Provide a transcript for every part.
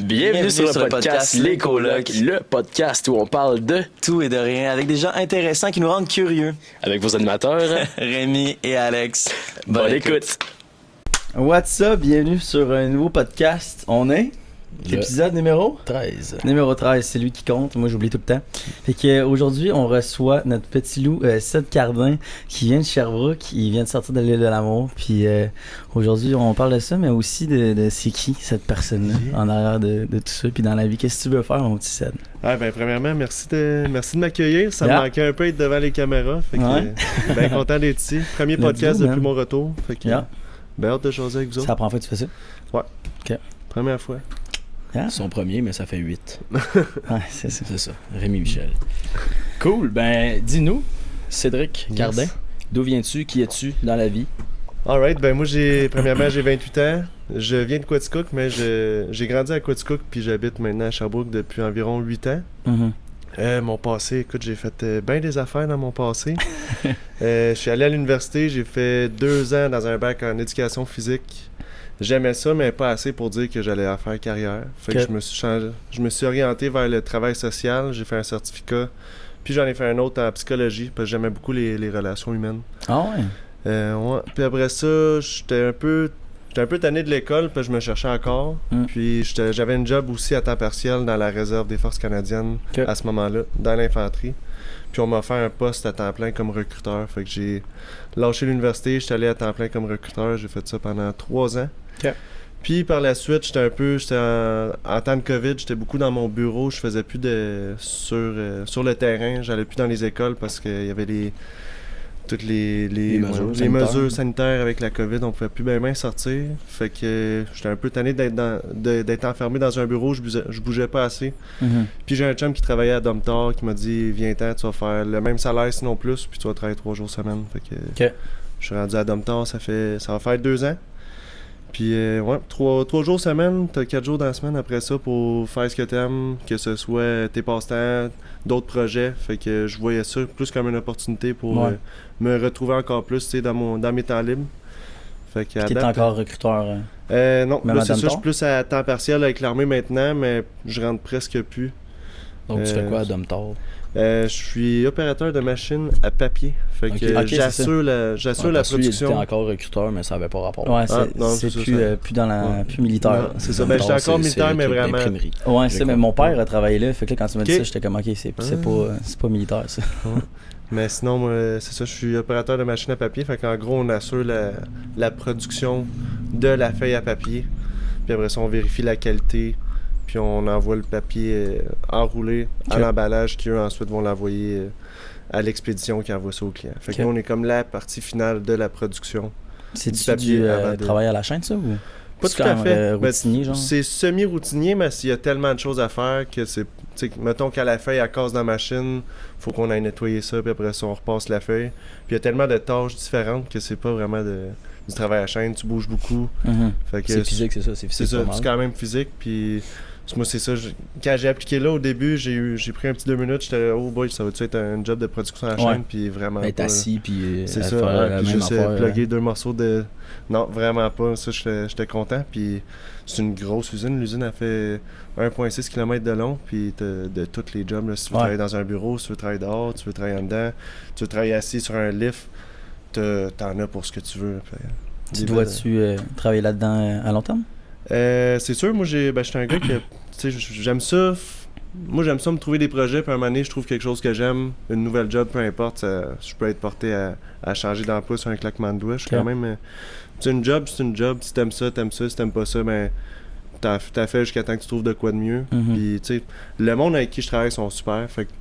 Bienvenue sur le podcast Les Colocs, le podcast où on parle de tout et de rien avec des gens intéressants qui nous rendent curieux. Avec vos animateurs, Rémi et Alex. Bonne écoute. What's up? Bienvenue sur un nouveau podcast. On est l'épisode numéro 13. Numéro 13, c'est lui qui compte. Moi, j'oublie tout le temps. Fait qu'aujourd'hui, on reçoit notre petit loup, Seth Cardin, qui vient de Sherbrooke. Il vient de sortir de l'île de l'amour. Puis aujourd'hui, on parle de ça, mais aussi de c'est qui cette personne-là en arrière de tout ça. Puis dans la vie, qu'est-ce que tu veux faire, mon petit Seth? Ah ben premièrement, merci de m'accueillir. Ça me manquait un peu d'être devant les caméras. Fait que ben content d'être ici. Premier podcast depuis mon retour. Fait que ben hâte de jaser avec vous autres. C'est la première fois que tu fais ça? Ouais. OK. Première fois. Son premier, mais ça fait 8. Ouais, c'est ça. C'est ça. Rémi Michel. Cool. Ben, dis-nous, Cédric Cardin, d'où viens-tu? Qui es-tu dans la vie? Alright, ben moi premièrement j'ai 28 ans. Je viens de Quaticook, mais j'ai grandi à Quaticook puis j'habite maintenant à Sherbrooke depuis environ 8 ans. Mm-hmm. Mon passé, écoute, j'ai fait bien des affaires dans mon passé. Je suis allé à l'université, j'ai fait 2 ans dans un bac en éducation physique. J'aimais ça, mais pas assez pour dire que j'allais faire carrière. Fait que je me suis orienté vers le travail social, j'ai fait un certificat, puis j'en ai fait un autre en psychologie, parce que j'aimais beaucoup les relations humaines. Ah ouais? Ouais. Puis après ça, j'étais un peu tanné de l'école, puis je me cherchais encore. Puis j'avais une job aussi à temps partiel dans la réserve des forces canadiennes à ce moment-là, dans l'infanterie. Puis on m'a offert un poste à temps plein comme recruteur. Fait que j'ai lâché l'université, j'étais allé à temps plein comme recruteur. J'ai fait ça pendant 3 ans. Okay. Puis par la suite, j'étais en temps de COVID, j'étais beaucoup dans mon bureau. Je faisais plus sur le terrain. J'allais plus dans les écoles parce qu'il y avait toutes les mesures sanitaires avec la COVID, on pouvait plus bien sortir. Fait que j'étais un peu tanné d'être enfermé dans un bureau, je bougeais pas assez. Mm-hmm. Puis j'ai un chum qui travaillait à Domtar qui m'a dit viens-t'en, tu vas faire le même salaire sinon plus, puis tu vas travailler 3 jours semaine. Fait que je suis rendu à Domtar, ça va faire 2 ans. Puis 3 jours semaine, t'as 4 jours dans la semaine après ça pour faire ce que t'aimes, que ce soit tes passe-temps, d'autres projets. Fait que je voyais ça plus comme une opportunité pour me retrouver encore plus dans mes temps libres. Fait que t'es encore recruteur? Non, là c'est ça, je suis plus à temps partiel avec l'armée maintenant, mais je rentre presque plus. Donc tu fais quoi à Domtar? Je suis opérateur de machines à papier. Fait que j'assure la production. T'es encore recruteur, mais ça avait pas rapport. Ouais, c'est plus militaire. C'est ça, j'étais encore militaire, mais vraiment. Ouais, c'est ça, mais mon père a travaillé là. Fait que là, quand tu m'as dit ça, j'étais comme, ok, c'est pas militaire, ça. Mais sinon, moi, c'est ça, je suis opérateur de machines à papier. Fait qu'en gros, on assure la production de la feuille à papier. Puis après ça, on vérifie la qualité. Puis on envoie le papier enroulé à l'emballage qui, eux, ensuite vont l'envoyer à l'expédition qui envoie ça au client. Fait que nous, on est comme la partie finale de la production. C'est du travail à la chaîne, ça? Ou? Pas tout à fait. Routinier, genre? C'est semi-routinier, mais s'il y a tellement de choses à faire que c'est... mettons qu'à la feuille, elle casse dans la machine, faut qu'on aille nettoyer ça, puis après ça, on repasse la feuille. Puis il y a tellement de tâches différentes que c'est pas vraiment du travail à la chaîne, tu bouges beaucoup. Mm-hmm. C'est physique, c'est ça? C'est physique. C'est ça, c'est quand même physique, puis... Moi, c'est ça. Quand j'ai appliqué là, au début, j'ai pris un petit 2 minutes. J'étais là, oh boy, ça va-tu être un job de production à la chaîne? Puis vraiment. Être assis, puis. C'est ça. Puis juste plugger 2 morceaux de. Non, vraiment pas. Ça, j'étais content. Puis c'est une grosse usine. L'usine a fait 1,6 km de long. Puis de tous les jobs. Là, si tu veux travailler dans un bureau, si tu veux travailler dehors, tu veux travailler en dedans, tu veux travailler assis sur un lift, t'en as pour ce que tu veux. Tu dois-tu travailler là-dedans à long terme? C'est sûr, moi j'étais un gars que j'aime ça. Moi j'aime ça me trouver des projets, puis à un moment donné je trouve quelque chose que j'aime, une nouvelle job, peu importe, je peux être porté à changer d'emploi sur un claquement de doigts. Je suis quand même. Une job, c'est une job. Si t'aimes ça, si t'aimes pas ça, ben t'as fait jusqu'à temps que tu trouves de quoi de mieux. Mm-hmm. Puis tu sais, le monde avec qui je travaille sont super. Fait que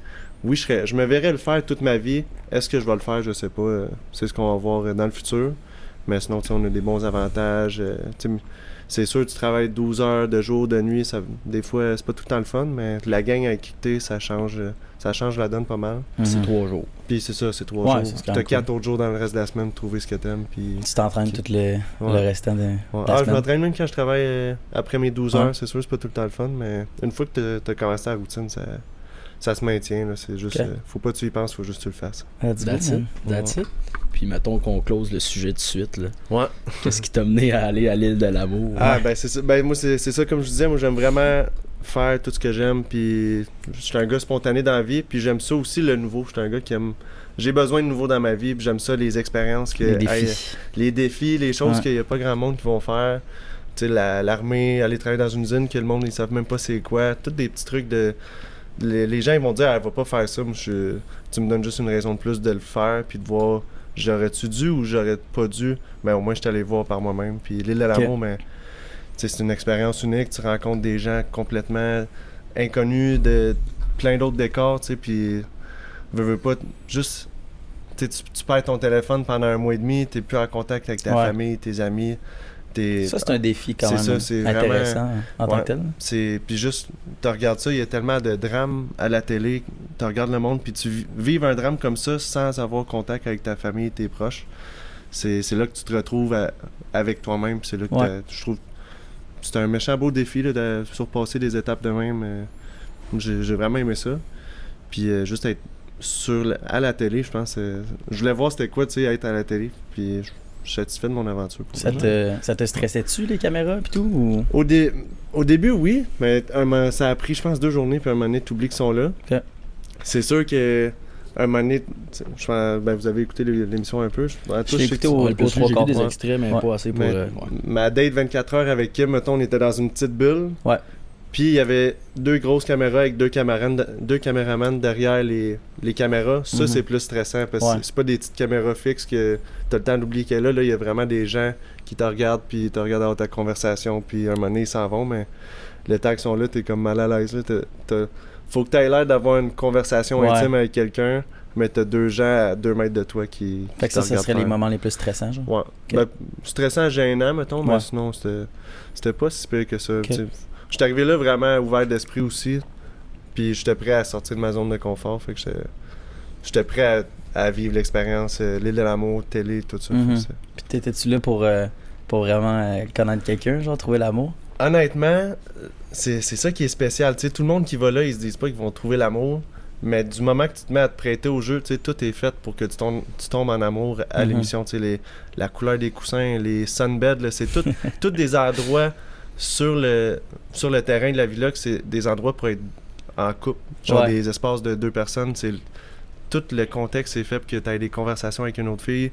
oui, je me verrais le faire toute ma vie. Est-ce que je vais le faire? Je sais pas. C'est ce qu'on va voir dans le futur. Mais sinon, on a des bons avantages. C'est sûr, tu travailles 12 heures de jour, de nuit, des fois, c'est pas tout le temps le fun, mais la gang avec qui t'es, ça change la donne pas mal. C'est 3 jours. Puis c'est ça, c'est 3 jours. T'as 4 autres jours dans le reste de la semaine pour trouver ce que t'aimes. Puis tu t'entraînes tout le restant de la semaine. Je m'entraîne même quand je travaille après mes 12 heures, c'est sûr, c'est pas tout le temps le fun, mais une fois que t'as commencé la routine, ça se maintient. Là, c'est juste, faut pas que tu y penses, faut juste que tu le fasses. That's it. Puis mettons qu'on close le sujet tout de suite. Là. Ouais. Qu'est-ce qui t'a mené à aller à l'île de l'amour? Ben c'est ça. Ben moi c'est ça, comme je disais, moi j'aime vraiment faire tout ce que j'aime, puis je suis un gars spontané dans la vie, puis j'aime ça aussi le nouveau. Je suis un gars qui aime... J'ai besoin de nouveau dans ma vie, puis j'aime ça, les expériences, les défis, les choses qu'il n'y a pas grand monde qui vont faire. Tu sais, l'armée, aller travailler dans une usine que le monde, ils savent même pas c'est quoi. Tous des petits trucs de... Les gens, ils vont dire, va pas faire ça. Moi, tu me donnes juste une raison de plus de le faire, puis de voir, j'aurais-tu dû ou j'aurais pas dû. Mais au moins, je suis allé voir par moi-même. Puis l'île de l'amour, mais c'est une expérience unique. Tu rencontres des gens complètement inconnus de plein d'autres décors, tu sais, puis veux pas, juste, tu perds ton téléphone pendant 1 mois et demi, t'es plus en contact avec ta famille, tes amis. Ça, c'est un défi quand même c'est intéressant vraiment, en tant que tel. Puis juste, tu regardes ça, il y a tellement de drames à la télé, tu regardes le monde, puis tu vives un drame comme ça sans avoir contact avec ta famille et tes proches. C'est là que tu te retrouves avec toi-même, puis c'est là que je trouve c'est un méchant beau défi là, de surpasser des étapes de même. J'ai vraiment aimé ça. Puis juste être à la télé, je pense, je voulais voir c'était quoi, tu sais, être à la télé, puis je suis satisfait de mon aventure. Ça te stressait-tu, les caméras et tout? Ou... Au début, oui, mais ça a pris, je pense, 2 journées, puis un moment donné, t'oublies qu'ils sont là. Okay. C'est sûr que un moment donné, vous avez écouté l'émission un peu. J'ai écouté au 3 j'ai vu des quarts. extraits, mais pas assez pour... Ma date 24 heures avec Kim, mettons, on était dans une petite bulle. Ouais. Puis il y avait 2 grosses caméras avec 2 caméramans derrière les caméras. Ça, c'est plus stressant parce que c'est pas des petites caméras fixes que t'as le temps d'oublier qu'elle est là. Il y a vraiment des gens qui te regardent, puis te regardent dans ta conversation, puis un moment donné, ils s'en vont, mais le temps qu'ils sont là, t'es comme mal à l'aise. Faut que t'aies l'air d'avoir une conversation intime avec quelqu'un, mais t'as 2 gens à 2 mètres de toi qui fait que ça serait les moments les plus stressants, genre? Ouais. Okay. Ben, stressant, gênant, mettons, mais sinon, c'était pas si pire que ça. Okay. J'étais arrivé là vraiment ouvert d'esprit aussi, puis j'étais prêt à sortir de ma zone de confort, fait que j'étais prêt à vivre l'expérience, l'île de l'amour, télé, tout ça. Puis t'étais-tu là pour vraiment connaître quelqu'un, genre trouver l'amour? Honnêtement, c'est ça qui est spécial, tu sais, tout le monde qui va là, ils se disent pas qu'ils vont trouver l'amour, mais du moment que tu te mets à te prêter au jeu, tu sais, tout est fait pour que tu tombes en amour à l'émission, tu sais, la couleur des coussins, les sunbeds, là, c'est tous des endroits sur le terrain de la villa, que c'est des endroits pour être en couple, genre des espaces de 2 personnes. Tout le contexte est fait pour que tu aies des conversations avec une autre fille.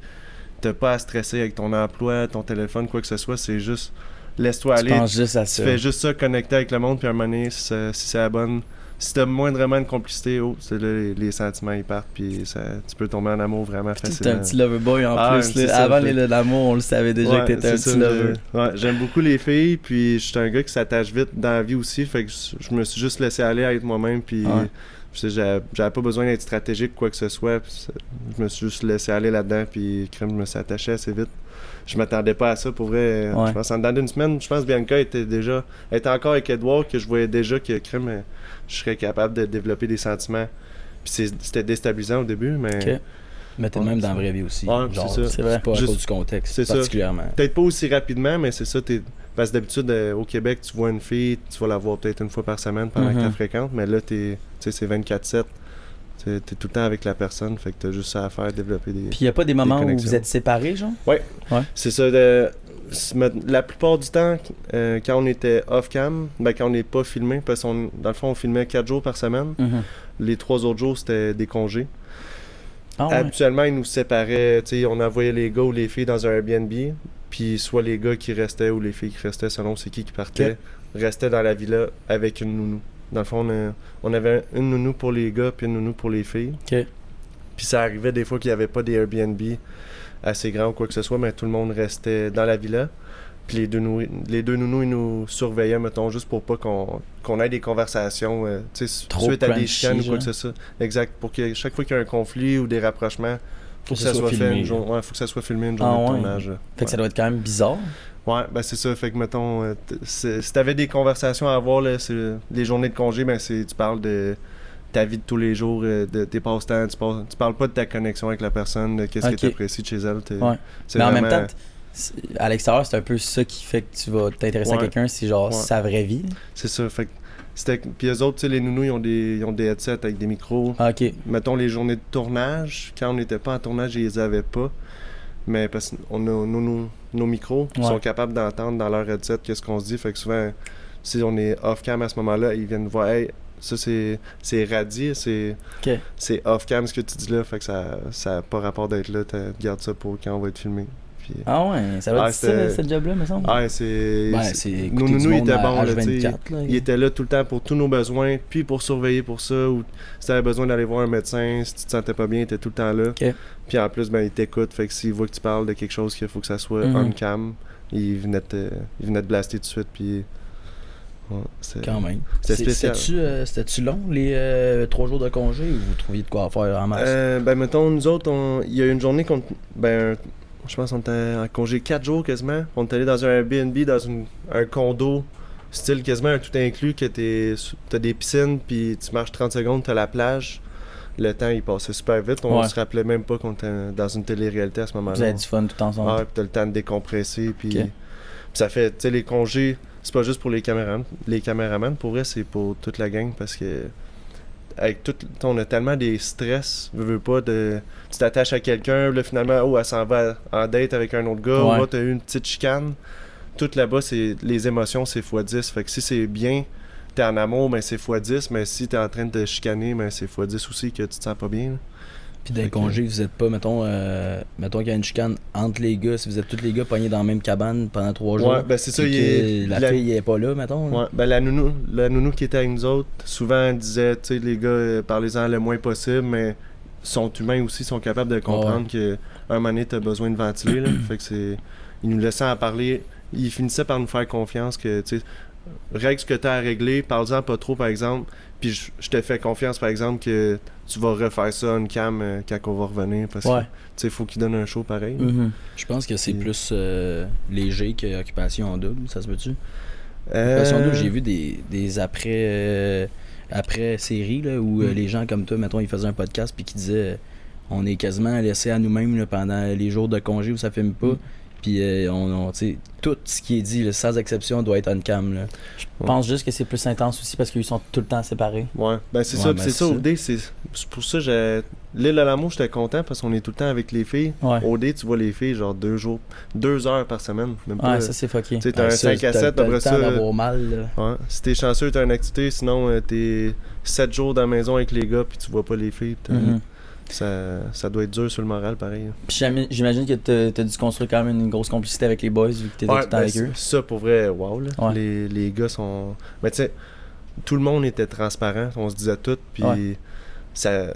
T'as pas à stresser avec ton emploi, ton téléphone, quoi que ce soit. C'est juste, laisse-toi aller. Tu penses juste à ça. Tu fais juste ça, connecter avec le monde, puis à un moment donné, si c'est la bonne... Si t'as moindrement une complicité, c'est là, les sentiments ils partent, puis tu peux tomber en amour vraiment facilement. T'es un petit lover boy en plus. Là. Avant l'île de l'amour, on le savait déjà que t'étais un petit lover. J'aime beaucoup les filles, puis je suis un gars qui s'attache vite dans la vie aussi, fait que je me suis juste laissé aller à être moi-même, puis j'avais pas besoin d'être stratégique ou quoi que ce soit. Je me suis juste laissé aller là-dedans, puis je me suis attaché assez vite. Je m'attendais pas à ça, pour vrai. Je pense en dedans d'une semaine, je pense que Bianca était encore avec Edouard, que je voyais déjà que je serais capable de développer des sentiments. Puis c'était déstabilisant au début, mais... Okay. Mais t'es même dans la vraie vie aussi. Ouais, genre, c'est vrai. C'est pas à cause du contexte, particulièrement. Peut-être pas aussi rapidement, mais c'est ça. Parce que d'habitude, au Québec, tu vois une fille, tu vas la voir peut-être 1 fois par semaine pendant que tu fréquentes, mais là, c'est 24/7. T'es tout le temps avec la personne, fait que t'as juste ça à faire, développer des... Puis y a pas des moments où vous êtes séparés, genre? Ouais. C'est ça. La plupart du temps, quand on était off-cam, quand on n'est pas filmé, parce qu'on dans le fond, on filmait 4 jours par semaine. Les 3 autres jours, c'était des congés. Habituellement, ils nous séparaient, on envoyait les gars ou les filles dans un Airbnb, puis soit les gars qui restaient ou les filles qui restaient, selon c'est qui partait, restaient dans la villa avec une nounou. Dans le fond, on avait une nounou pour les gars puis une nounou pour les filles. Okay. Puis ça arrivait des fois qu'il n'y avait pas des Airbnb assez grands ou quoi que ce soit, mais tout le monde restait dans la villa. Puis les deux nounous, ils nous surveillaient, mettons, juste pour pas qu'on ait des conversations suite à des chicanes ou quoi que ce soit. Exact. Pour que chaque fois qu'il y a un conflit ou des rapprochements, faut que ça soit filmé. Faut que ça soit filmé une journée de tournage. Fait que ça doit être quand même bizarre. Ouais, c'est ça. Fait que, mettons, si t'avais des conversations à avoir, là, les journées de congé, tu parles de ta vie de tous les jours, de tes passe-temps. Tu parles pas de ta connexion avec la personne, de qu'est-ce que tu apprécies de chez elle. Mais en même temps, à l'extérieur, c'est un peu ça qui fait que tu vas t'intéresser à quelqu'un, c'est genre sa vraie vie. C'est ça, fait que puis eux autres, tu sais, les nounous, ils ont des headsets avec des micros. Ah, ok. Mettons les journées de tournage, quand on n'était pas en tournage, ils les avaient pas. Mais parce qu'on a nos micros, ils sont capables d'entendre dans leur headset qu'est-ce qu'on se dit. Fait que souvent, si on est off-cam à ce moment-là, ils viennent voir, hey, ça c'est radié, c'est off-cam ce que tu dis là. Fait que ça a pas rapport d'être là, garde ça pour quand on va être filmé. Puis, ah ouais, ça va être ça, ce job-là, me semble. Ah, c'est nos nounous étaient bons, là, H24, là. Ils étaient là tout le temps pour tous nos besoins, puis pour surveiller pour ça, ou si t'avais besoin d'aller voir un médecin, si tu te sentais pas bien, ils étaient tout le temps là. Puis en plus, ben, ils t'écoutent, fait que s'ils voient que tu parles de quelque chose qu'il faut que ça soit on-cam, ils venaient te blaster tout de suite, puis... Ouais, quand même. C'était spécial. C'était-tu long, les 3 jours de congé, ou vous trouviez de quoi faire en masse? Ben, mettons, nous autres, il y a une journée qu'on... Je pense qu'on était en congé 4 jours quasiment. On est allé dans un Airbnb, dans un condo, style quasiment un tout inclus, que t'as des piscines, puis tu marches 30 secondes, t'as la plage. Le temps, il passait super vite. On se rappelait même pas qu'on était dans une télé-réalité à ce moment-là. Vous avez du fun tout ensemble. Ouais, puis t'as le temps de décompresser, puis ça fait, tu sais, les congés, c'est pas juste pour les caméramans. Pour vrai, c'est pour toute la gang, parce que avec tout, on a tellement des stress, veux pas, tu t'attaches à quelqu'un, là finalement, elle s'en va en date avec un autre gars, ou t'as eu une petite chicane. Tout là-bas, les émotions, c'est x10. Fait que si c'est bien, t'es en amour, ben c'est x10, mais si t'es en train de te chicaner, ben c'est x10 aussi, que tu te sens pas bien. Là. Puis dans les congés, vous êtes pas, mettons qu'il y a une chicane entre les gars, si vous êtes tous les gars pognés dans la même cabane pendant 3 jours. Ouais, ben c'est ça, la fille est pas là, mettons. Ouais, ben la nounou qui était avec nous autres, souvent elle disait, tu sais, les gars, parlez-en le moins possible, mais sont humains aussi, sont capables de comprendre qu'un moment donné, t'as besoin de ventiler, là. Fait que ils nous laissaient en parler, ils finissaient par nous faire confiance que, tu sais, règle ce que t'as à régler, parle-en pas trop, par exemple. Puis je te fais confiance, par exemple, que tu vas refaire ça on cam quand on va revenir. Parce que, tu sais, il faut qu'il donne un show pareil. Je pense que c'est plus léger qu'Occupation Double, ça se peut-tu? Occupation Double, j'ai vu des après-séries, là, où les gens comme toi, mettons, ils faisaient un podcast puis qui disaient on est quasiment laissés à nous-mêmes là, pendant les jours de congé où ça filme pas. Puis tout ce qui est dit, là, sans exception, doit être on cam. Là. Je pense juste que c'est plus intense aussi parce qu'ils sont tout le temps séparés. Ouais, ben c'est ça. C'est ça, OD, c'est pour ça que l'île de l'amour, j'étais content parce qu'on est tout le temps avec les filles. OD, tu vois les filles genre 2 heures par semaine. Même pas, ouais, ça c'est fucké. Tu sais, t'as un 5 à 7, après ça. D'avoir mal, là. Ouais. Si t'es chanceux, t'as une activité, sinon t'es 7 jours dans la maison avec les gars puis tu vois pas les filles. Ça doit être dur sur le moral, pareil. Puis j'imagine que t'as dû construire quand même une grosse complicité avec les boys vu que t'étais tout le temps avec eux. Ça, pour vrai, wow, là. Les gars sont... Mais tu sais, tout le monde était transparent, on se disait tout, puis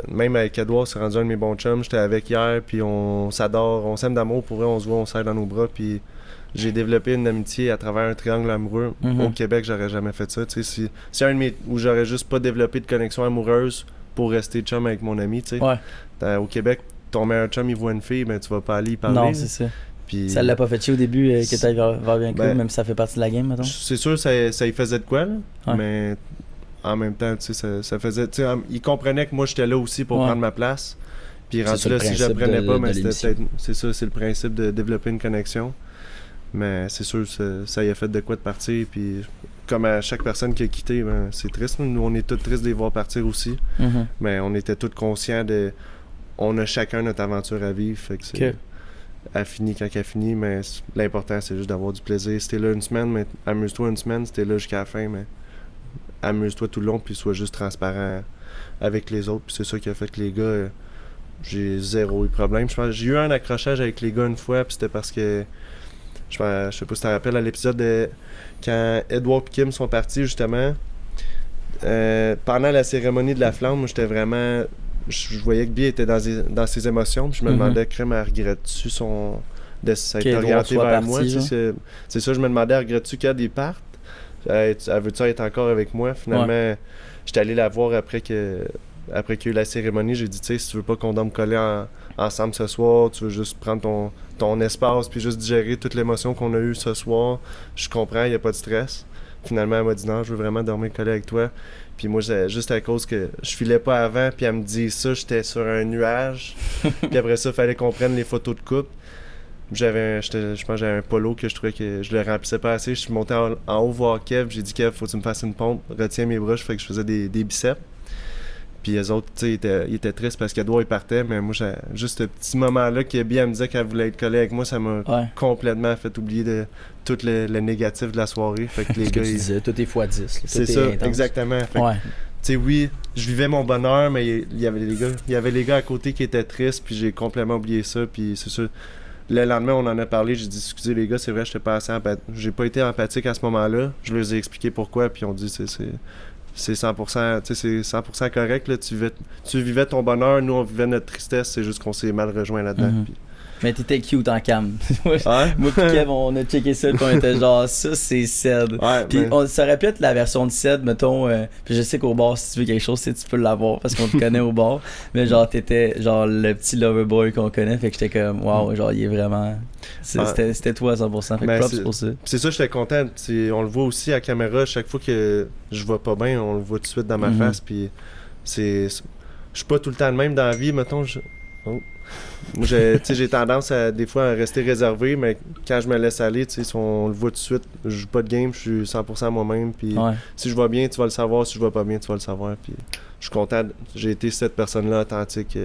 même avec Edouard, c'est rendu un de mes bons chums, j'étais avec hier, puis on s'adore, on s'aime d'amour, pour vrai, on se voit, on serre dans nos bras, puis j'ai développé une amitié à travers un triangle amoureux. Au Québec, j'aurais jamais fait ça, tu sais, c'est un de mes... où j'aurais juste pas développé de connexion amoureuse pour rester chum avec mon ami, tu sais. Au Québec, ton meilleur chum, il voit une fille, ben tu vas pas aller y parler. Non, c'est ça. Puis... Ça l'a pas fait chier au début que t'ailles vers bien cool, même si ça fait partie de la game, mettons. C'est sûr, ça y faisait de quoi, là, mais en même temps, tu sais, ça faisait... Tu sais, il comprenait que moi, j'étais là aussi pour prendre ma place. Puis rendu là, si j'apprenais pas, mais c'était peut-être... C'est ça, c'est le principe de développer une connexion. Mais c'est sûr, ça y a fait de quoi de partir, puis... Comme à chaque personne qui a quitté, ben, c'est triste. Nous, on est tous tristes de les voir partir aussi. Mais on était tous conscients de... On a chacun notre aventure à vivre. Fait que c'est... Elle finit quand elle finit, mais l'important, c'est juste d'avoir du plaisir. Si t'es là une semaine, mais amuse-toi une semaine. Si t'es là jusqu'à la fin, mais amuse-toi tout le long, puis sois juste transparent avec les autres. Puis c'est ça qui a fait que les gars... j'ai zéro eu de problème. Je pense j'ai eu un accrochage avec les gars une fois, puis c'était parce que... Je sais pas si tu te rappelles à l'épisode de quand Edouard et Kim sont partis, justement. Pendant la cérémonie de la flamme, moi, j'étais vraiment... Je voyais que Bia était dans ses émotions. Puis je me demandais, crème, elle regrette-tu de s'être orientée vers moi? C'est ça, je me demandais, elle regrette-tu qu'elle parte? Elle veut-tu être encore avec moi? Finalement, j'étais allé la voir après qu'il y a eu la cérémonie. J'ai dit, tu sais, si tu veux pas qu'on dorme collés ensemble ce soir, tu veux juste prendre ton espace puis juste digérer toute l'émotion qu'on a eue ce soir, je comprends, il n'y a pas de stress. Finalement, elle m'a dit non, je veux vraiment dormir collé avec toi. Puis moi, juste à cause que je filais pas avant, puis elle me dit ça, j'étais sur un nuage. Puis après ça, il fallait qu'on prenne les photos de couple. Je pense que j'avais un polo que je trouvais que je le remplissais pas assez. Je suis monté en haut voir Kev. J'ai dit, Kev, faut que tu me fasses une pompe. Retiens mes bras. Fait que je faisais des biceps. Puis les autres, tu sais, ils étaient tristes parce qu'Edouard, il partait. Mais moi, juste ce petit moment-là qu'Abby, elle me disait qu'elle voulait être collée avec moi, ça m'a complètement fait oublier de tout le négatif de la soirée. Fait que les gars, tu disais, tout est x10. C'est ça, intense. Exactement. Fait que, tu sais, oui, je vivais mon bonheur, mais il y avait les gars à côté qui étaient tristes, puis j'ai complètement oublié ça. Puis c'est sûr, le lendemain, on en a parlé. J'ai dit, excusez les gars, c'est vrai, j'étais pas assez j'ai pas été empathique à ce moment-là. Je leur ai expliqué pourquoi, puis on dit, c'est 100%, tu sais, c'est 100% correct, là. Tu vivais ton bonheur, nous on vivait notre tristesse, c'est juste qu'on s'est mal rejoint là-dedans. Puis... Mais t'étais cute en cam. Moi pis Kev, on a checké ça, pis on était genre, ça c'est Ced. Pis ça aurait pu être la version de Ced, mettons, pis je sais qu'au bar, si tu veux quelque chose, tu peux l'avoir parce qu'on te connaît au bar. Mais genre, t'étais genre le petit lover boy qu'on connaît, fait que j'étais comme, wow, genre, il est vraiment. C'était toi à 100%, fait que props pour ça. C'est ça, j'étais content. On le voit aussi à caméra, chaque fois que je vais pas bien, on le voit tout de suite dans ma face, pis je suis pas tout le temps le même dans la vie, mettons. Moi, j'ai tendance à des fois à rester réservé, mais quand je me laisse aller, on le voit tout de suite. Je joue pas de game, je suis 100% moi-même. Puis si je vais bien, tu vas le savoir. Si je vais pas bien, tu vas le savoir. Puis je suis content. J'ai été cette personne-là authentique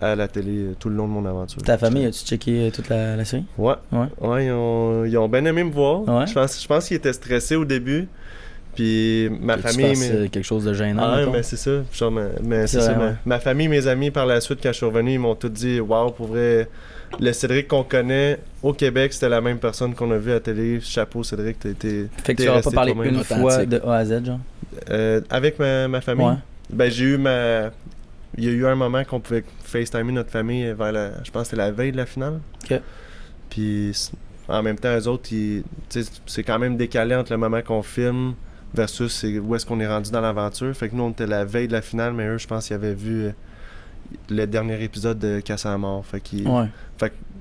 à la télé tout le long de mon aventure. Ta famille, as-tu checké toute la série? Ouais, ils ont bien aimé me voir. Ouais. Je pense qu'ils étaient stressés au début. Puis ma famille. C'est quelque chose de gênant. Mais c'est ça. Genre, ma famille, mes amis, par la suite, quand je suis revenu, ils m'ont tous dit, waouh, pour vrai, le Cédric qu'on connaît au Québec, c'était la même personne qu'on a vu à la télé. Chapeau, Cédric, t'as été. Fait que tu n'auras pas parlé une fois de A à Z, genre? Avec ma famille. Ben, j'ai eu il y a eu un moment qu'on pouvait FaceTimer notre famille vers je pense que c'était la veille de la finale. OK. Puis en même temps, eux autres, c'est quand même décalé entre le moment qu'on filme versus où est-ce qu'on est rendu dans l'aventure. Fait que nous, on était la veille de la finale, mais eux, je pense qu'ils avaient vu le dernier épisode de Casse à la mort. Fait que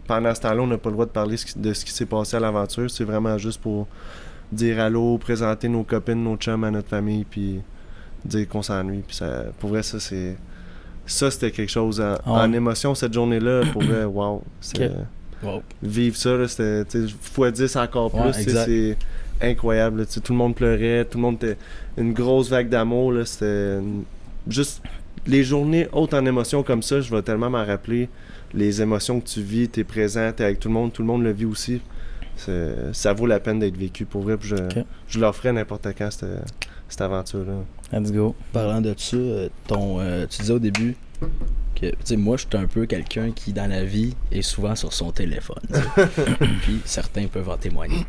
pendant ce temps-là, on n'a pas le droit de parler de ce qui s'est passé à l'aventure. C'est vraiment juste pour dire allô, présenter nos copines, nos chums à notre famille, puis dire qu'on s'ennuie. Puis pour vrai, c'était quelque chose en émotion cette journée-là. Pour vrai, wow. Vivre ça, là, c'était x10 encore plus. C'est incroyable. Tout le monde pleurait, tout le monde était une grosse vague d'amour. C'était juste les journées hautes en émotions comme ça, je vais tellement m'en rappeler. Les émotions que tu vis, t'es présent, t'es avec tout le monde le vit aussi. Ça vaut la peine d'être vécu pour vrai. Je leur ferai n'importe quand cette aventure-là. Let's go. Parlant de ça, tu disais au début que moi je suis un peu quelqu'un qui dans la vie est souvent sur son téléphone. Puis certains peuvent en témoigner.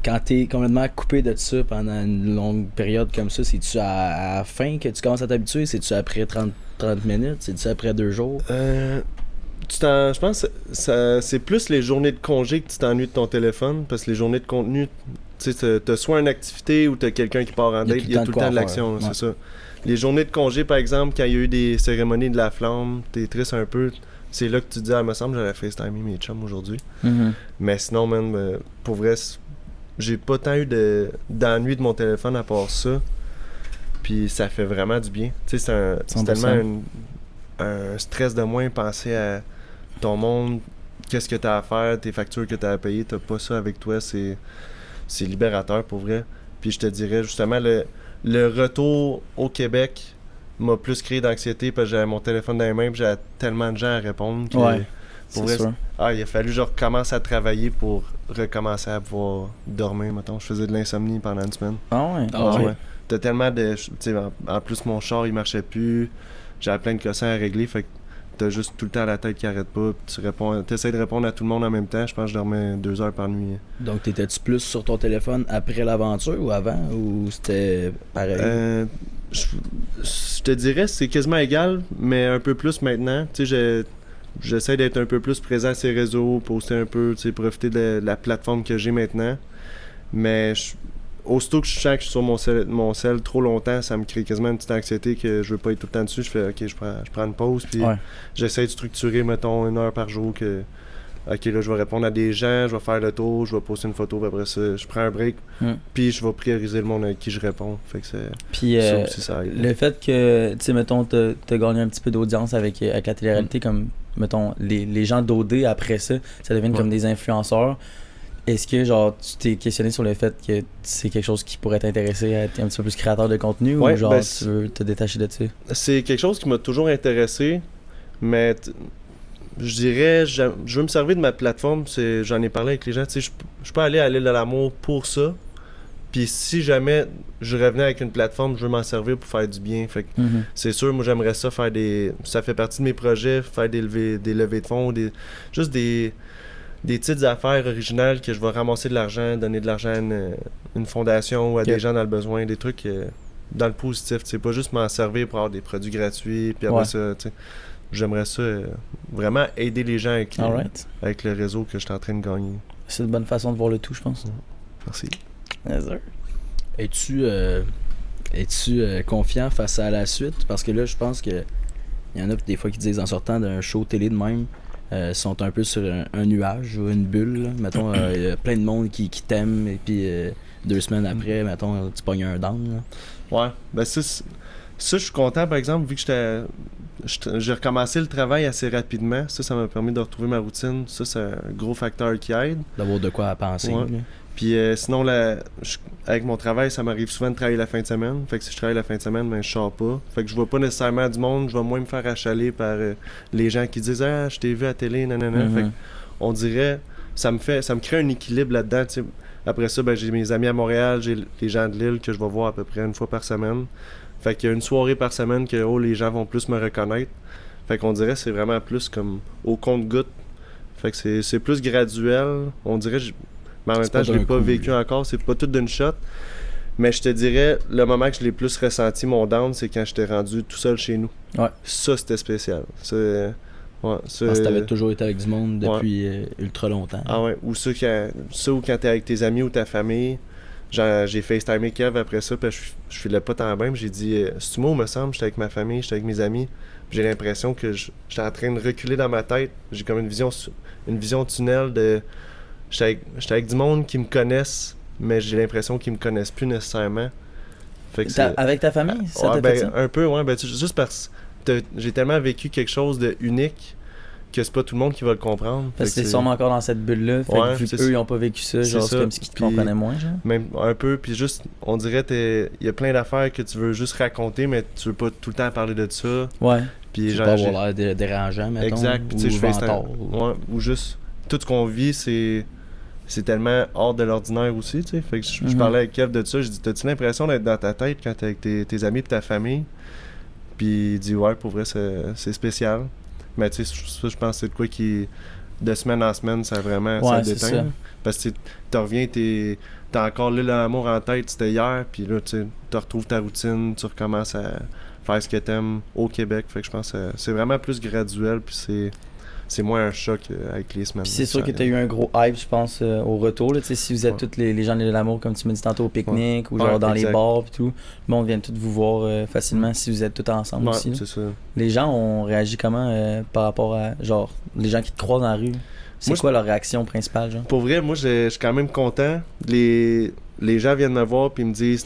Quand t'es complètement coupé de ça pendant une longue période comme ça, c'est-tu à la fin que tu commences à t'habituer? C'est-tu après 30 minutes? C'est-tu après 2 jours? Je pense que c'est plus les journées de congé que tu t'ennuies de ton téléphone, parce que les journées de contenu, tu sais, t'as soit une activité ou t'as quelqu'un qui part en date, il y a tout le temps de l'action, c'est ça. Les journées de congé, par exemple, quand il y a eu des cérémonies de la flamme, t'es triste un peu, c'est là que tu te dis, me semble que j'aurais FaceTimer mes chums aujourd'hui. Mais sinon, man, pour vrai, j'ai pas tant eu d'ennui de mon téléphone à part ça. Puis ça fait vraiment du bien. Tu sais, c'est tellement un stress de moins, penser à ton monde, qu'est-ce que t'as à faire, tes factures que t'as à payer, t'as pas ça avec toi, c'est libérateur pour vrai. Puis je te dirais justement, le retour au Québec m'a plus créé d'anxiété parce que j'avais mon téléphone dans les mains et j'avais tellement de gens à répondre. Pour vrai, il a fallu que je recommence à travailler pour recommencer à pouvoir dormir, mettons. Je faisais de l'insomnie pendant une semaine. Ouais. T'as tellement de... En plus, mon char, il marchait plus. J'avais plein de cossins à régler, fait que t'as juste tout le temps la tête qui arrête pas. T'essaies de répondre à tout le monde en même temps. Je pense que je dormais 2 heures par nuit. Donc, t'étais-tu plus sur ton téléphone après l'aventure ou avant? Ou c'était pareil? Je te dirais c'est quasiment égal, mais un peu plus maintenant. Tu sais, j'essaie d'être un peu plus présent sur les réseaux, poster un peu, tu sais, profiter de la plateforme que j'ai maintenant. Mais aussitôt que je sens que je suis sur mon cell trop longtemps, ça me crée quasiment une petite anxiété que je veux pas être tout le temps dessus. Je fais OK, je prends une pause, puis j'essaie de structurer, mettons, 1 heure par jour que OK, là, je vais répondre à des gens, je vais faire le tour, je vais poster une photo, puis après ça, je prends un break, puis je vais prioriser le monde avec qui je réponds. Fait que puis ça aussi, ça aide. Le fait que, tu sais, mettons, t'as gagné un petit peu d'audience avec la télé-réalité, comme mettons, les gens d'OD après ça deviennent comme des influenceurs. Est-ce que genre tu t'es questionné sur le fait que c'est quelque chose qui pourrait t'intéresser à être un petit peu plus créateur de contenu ou genre tu veux te détacher de ça? C'est quelque chose qui m'a toujours intéressé, mais je dirais, je veux me servir de ma plateforme, j'en ai parlé avec les gens, tu sais, je peux aller à l'île de l'amour pour ça, puis si jamais je revenais avec une plateforme, je veux m'en servir pour faire du bien, fait que c'est sûr, moi j'aimerais ça faire ça fait partie de mes projets, faire des levées de fonds, juste des petites affaires originales que je vais ramasser de l'argent, donner de l'argent à une fondation ou à des gens dans le besoin, des trucs dans le positif, c'est pas juste m'en servir pour avoir des produits gratuits, puis après ça, tu sais, j'aimerais ça vraiment aider les gens avec le réseau que je suis en train de gagner. C'est une bonne façon de voir le tout, je pense. Merci. Yes, sir. Es-tu confiant face à la suite? Parce que là, je pense que il y en a des fois qui disent en sortant d'un show télé de même, sont un peu sur un nuage ou une bulle. Là. Mettons, il y a plein de monde qui t'aime et puis 2 semaines après, mettons, tu pognes un down. Là. Ouais, ben ça, je suis content par exemple, vu que j'ai recommencé le travail assez rapidement. Ça m'a permis de retrouver ma routine. Ça, c'est un gros facteur qui aide. D'avoir de quoi à penser. Ouais. Puis sinon, avec mon travail, ça m'arrive souvent de travailler la fin de semaine. Fait que si je travaille la fin de semaine, ben je sors pas. Fait que je vois pas nécessairement du monde. Je vais moins me faire achaler par les gens qui disent « Ah, je t'ai vu à télé, nanana. Fait que on dirait, ça me crée un équilibre là-dedans. T'sais. Après ça, ben j'ai mes amis à Montréal, j'ai les gens de l'île que je vais voir à peu près une fois par semaine. Fait qu'il y a une soirée par semaine que les gens vont plus me reconnaître. Fait qu'on dirait que c'est vraiment plus comme au compte-goutte. Fait que c'est plus graduel. On dirait... Mais en même temps, je l'ai pas vécu encore, c'est pas tout d'une shot. Mais je te dirais, le moment que je l'ai plus ressenti, mon down, c'est quand j'étais rendu tout seul chez nous. Ouais. Ça, c'était spécial. Parce que t'avais toujours été avec du monde depuis ultra longtemps. Ah ouais, ou ça ou quand t'es avec tes amis ou ta famille. Genre, j'ai FaceTimé Kev après ça, puis je filais pas tant bien, j'ai dit « C'est-tu moi, me semble, j'étais avec ma famille, j'étais avec mes amis. » J'ai l'impression que j'étais en train de reculer dans ma tête. J'ai comme une vision tunnel de... J'étais avec du monde qui me connaissent, mais j'ai l'impression qu'ils me connaissent plus nécessairement. Fait que avec ta famille, ça t'a fait ça? Un peu, ouais. Ben, juste parce que j'ai tellement vécu quelque chose de unique que c'est pas tout le monde qui va le comprendre. Parce que t'es sûrement encore dans cette bulle-là. Fait que vu qu'eux, ils ont pas vécu ça, genre, c'est comme si ils te comprenaient moins, genre. Même un peu, puis juste, on dirait, il y a plein d'affaires que tu veux juste raconter, mais tu veux pas tout le temps parler de ça. Ouais. Puis genre, pas avoir l'air dérangeant, mettons. Exact. Puis tu sais, je fais ça. Ouais, ou juste, tout ce qu'on vit, c'est tellement hors de l'ordinaire aussi, tu sais. Fait que je parlais avec Kev de ça, je dis, t'as-tu l'impression d'être dans ta tête quand t'es avec tes amis et ta famille? Puis il dit, ouais, pour vrai, c'est spécial. Mais tu sais, ça, je pense que c'est de quoi qui, de semaine en semaine, ça vraiment, ça déteint. Parce que tu reviens, t'as encore l'île de l'amour en tête, c'était hier, puis là, tu retrouves ta routine, tu recommences à faire ce que t'aimes au Québec. Fait que je pense que c'est vraiment plus graduel, puis c'est moins un choc avec les semaines. Puis c'est sûr que tu as eu un gros hype, je pense, au retour. Là, si vous êtes tous les gens de l'amour, comme tu me dis tantôt, au pique-nique ou genre dans les bars, puis tout, le monde vient tous vous voir facilement si vous êtes tous ensemble aussi. C'est ça. Les gens ont réagi comment par rapport à, genre, les gens qui te croisent dans la rue? C'est quoi leur réaction principale, genre? Pour vrai, moi, je suis quand même content. Les gens viennent me voir puis me disent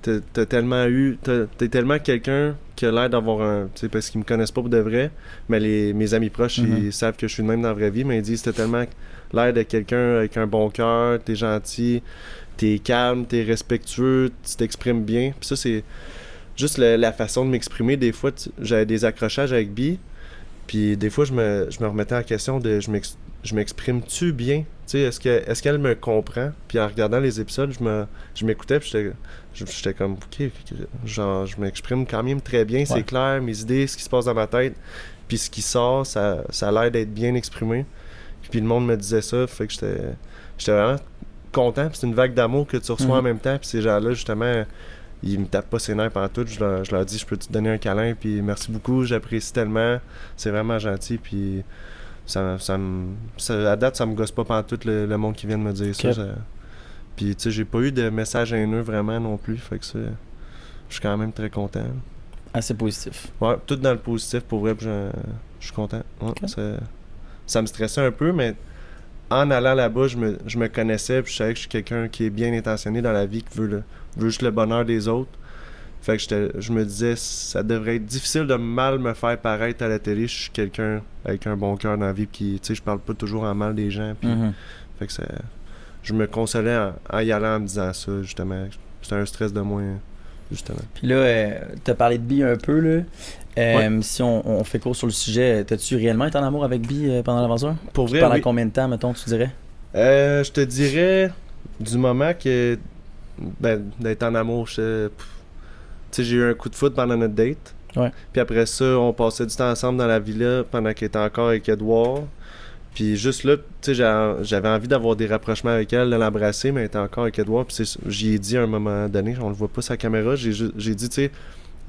t'es tellement quelqu'un qui a l'air d'avoir un... Tu sais, parce qu'ils me connaissent pas pour de vrai, mais mes amis proches, ils savent que je suis de même dans la vraie vie, mais ils disent t'as tellement l'air de quelqu'un avec un bon cœur, t'es gentil, t'es calme, t'es respectueux, tu t'exprimes bien. Puis ça, c'est juste la façon de m'exprimer. Des fois, j'avais des accrochages avec Bi, puis des fois, je me remettais en question de je m'exprime-tu bien? Tu sais, est-ce qu'elle me comprend? Puis en regardant les épisodes, je m'écoutais, puis j'étais comme, OK, genre, je m'exprime quand même très bien, c'est clair, mes idées, ce qui se passe dans ma tête, puis ce qui sort, ça a l'air d'être bien exprimé. Puis le monde me disait ça, fait que j'étais vraiment content, puis c'est une vague d'amour que tu reçois en même temps, puis ces gens-là, justement, ils me tapent pas ses nerfs pendant tout, je leur dis, je peux te donner un câlin, puis merci beaucoup, j'apprécie tellement, c'est vraiment gentil, puis... à date, ça me gosse pas pantoute le monde qui vient de me dire ça. Puis, tu sais, j'ai pas eu de message haineux vraiment non plus. Fait que ça, je suis quand même très content. Assez positif. Ouais, tout dans le positif pour vrai. Je suis content. Ouais, ça me stressait un peu, mais en allant là-bas, je me connaissais. Puis je savais que je suis quelqu'un qui est bien intentionné dans la vie, qui veut juste le bonheur des autres. Fait que je me disais, ça devrait être difficile de mal me faire paraître à la télé. Je suis quelqu'un avec un bon cœur dans la vie, puis tu sais, je parle pas toujours en mal des gens. Puis, fait que je me consolais en y allant en me disant ça, justement. C'était un stress de moins, justement. Puis là, t'as parlé de Bi un peu, là. Si on fait court sur le sujet, t'as-tu réellement été en amour avec Bi pendant l'aventure? Pour vrai, pendant oui. combien de temps, mettons, tu dirais? Je te dirais, du moment que d'être en amour, tu sais, j'ai eu un coup de foot pendant notre date. Ouais. Puis après ça, on passait du temps ensemble dans la villa pendant qu'elle était encore avec Edouard. Puis juste là, tu sais, j'avais envie d'avoir des rapprochements avec elle, de l'embrasser, mais elle était encore avec Edouard. Puis j'y ai dit à un moment donné, on le voit pas sur la caméra, j'ai dit, tu sais,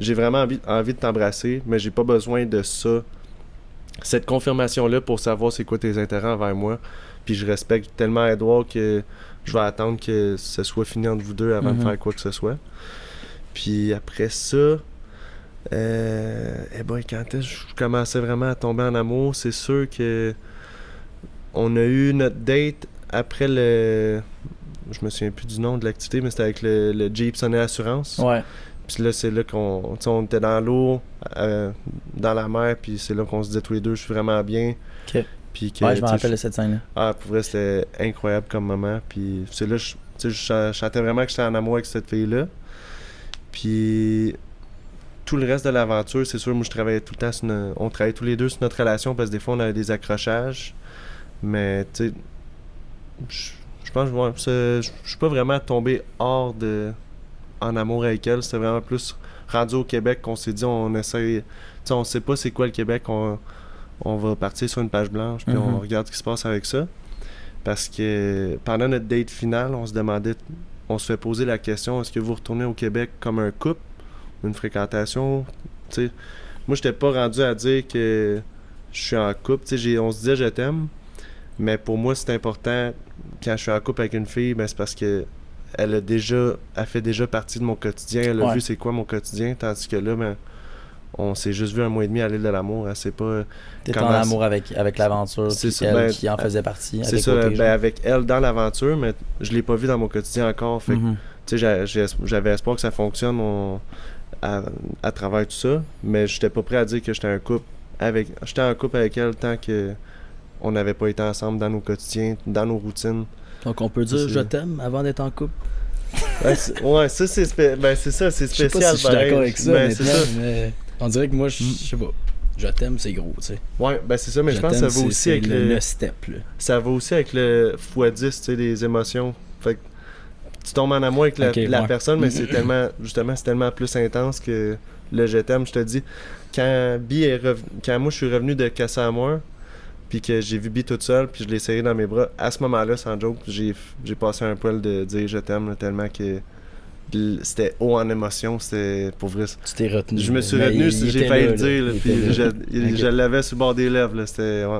j'ai vraiment envie de t'embrasser, mais j'ai pas besoin de ça, cette confirmation-là pour savoir c'est quoi tes intérêts envers moi. Puis je respecte tellement Edouard que je vais attendre que ce soit fini entre vous deux avant de faire quoi que ce soit. Puis après ça, quand est-ce que je commençais vraiment à tomber en amour, c'est sûr que on a eu notre date après je me souviens plus du nom de l'activité, mais c'était avec le Jeep Sonnet Assurance. Ouais. Puis là, c'est là qu'on était dans l'eau, dans la mer, puis c'est là qu'on se disait tous les deux, je suis vraiment bien. OK. Puis Je me rappelle de cette scène-là. Ah, pour vrai, c'était incroyable comme moment. Puis c'est là, je sentais vraiment que j'étais en amour avec cette fille-là. Puis tout le reste de l'aventure, c'est sûr, moi je travaillais tout le temps on travaillait tous les deux sur notre relation parce que des fois on avait des accrochages. Mais tu sais, je pense que je suis pas vraiment tombé en amour avec elle. C'était vraiment plus rendu au Québec qu'on s'est dit on essaye. Tu sais, on sait pas c'est quoi le Québec, on va partir sur une page blanche puis on regarde ce qui se passe avec ça. Parce que pendant notre date finale, on se fait poser la question, est-ce que vous retournez au Québec comme un couple, une fréquentation? Tu sais, moi j'étais pas rendu à dire que je suis en couple. Tu sais, on se disait je t'aime. Mais pour moi, c'est important, quand je suis en couple avec une fille, ben c'est parce que elle fait déjà partie de mon quotidien. Elle a vu c'est quoi mon quotidien, tandis que là, ben, on s'est juste vu 1 mois et demi à l'île de l'amour. Elle sait pas. T'es en amour avec l'aventure, puis elle qui en faisait partie. C'est ça, avec elle dans l'aventure, mais je l'ai pas vu dans mon quotidien encore. Fait tu sais, j'avais espoir que ça fonctionne à travers tout ça, mais j'étais pas prêt à dire que j'étais en couple avec elle tant que on n'avait pas été ensemble dans nos quotidiens, dans nos routines. Donc on peut dire je t'aime avant d'être en couple. Ça c'est spécial. Je sais pas si je suis d'accord avec ça, mais on dirait que moi je sais pas. Je t'aime, c'est gros, tu sais. Ouais, ben c'est ça, mais je pense que ça va aussi avec le step là. Ça va aussi avec le x10, tu sais, des émotions. Fait que tu tombes en amour avec la personne, mais c'est tellement justement c'est tellement plus intense que le je t'aime, je te dis. Quand moi je suis revenu de Cassamoir, puis que j'ai vu Bi toute seule, puis je l'ai serré dans mes bras, à ce moment-là, sans joke, j'ai passé un poil de dire je t'aime, là, tellement que c'était haut en émotion, c'était pour vrai. Tu t'es retenu. Je me suis retenu, j'ai failli le dire, là, puis je l'avais sur le bord des lèvres, là, c'était... Ouais.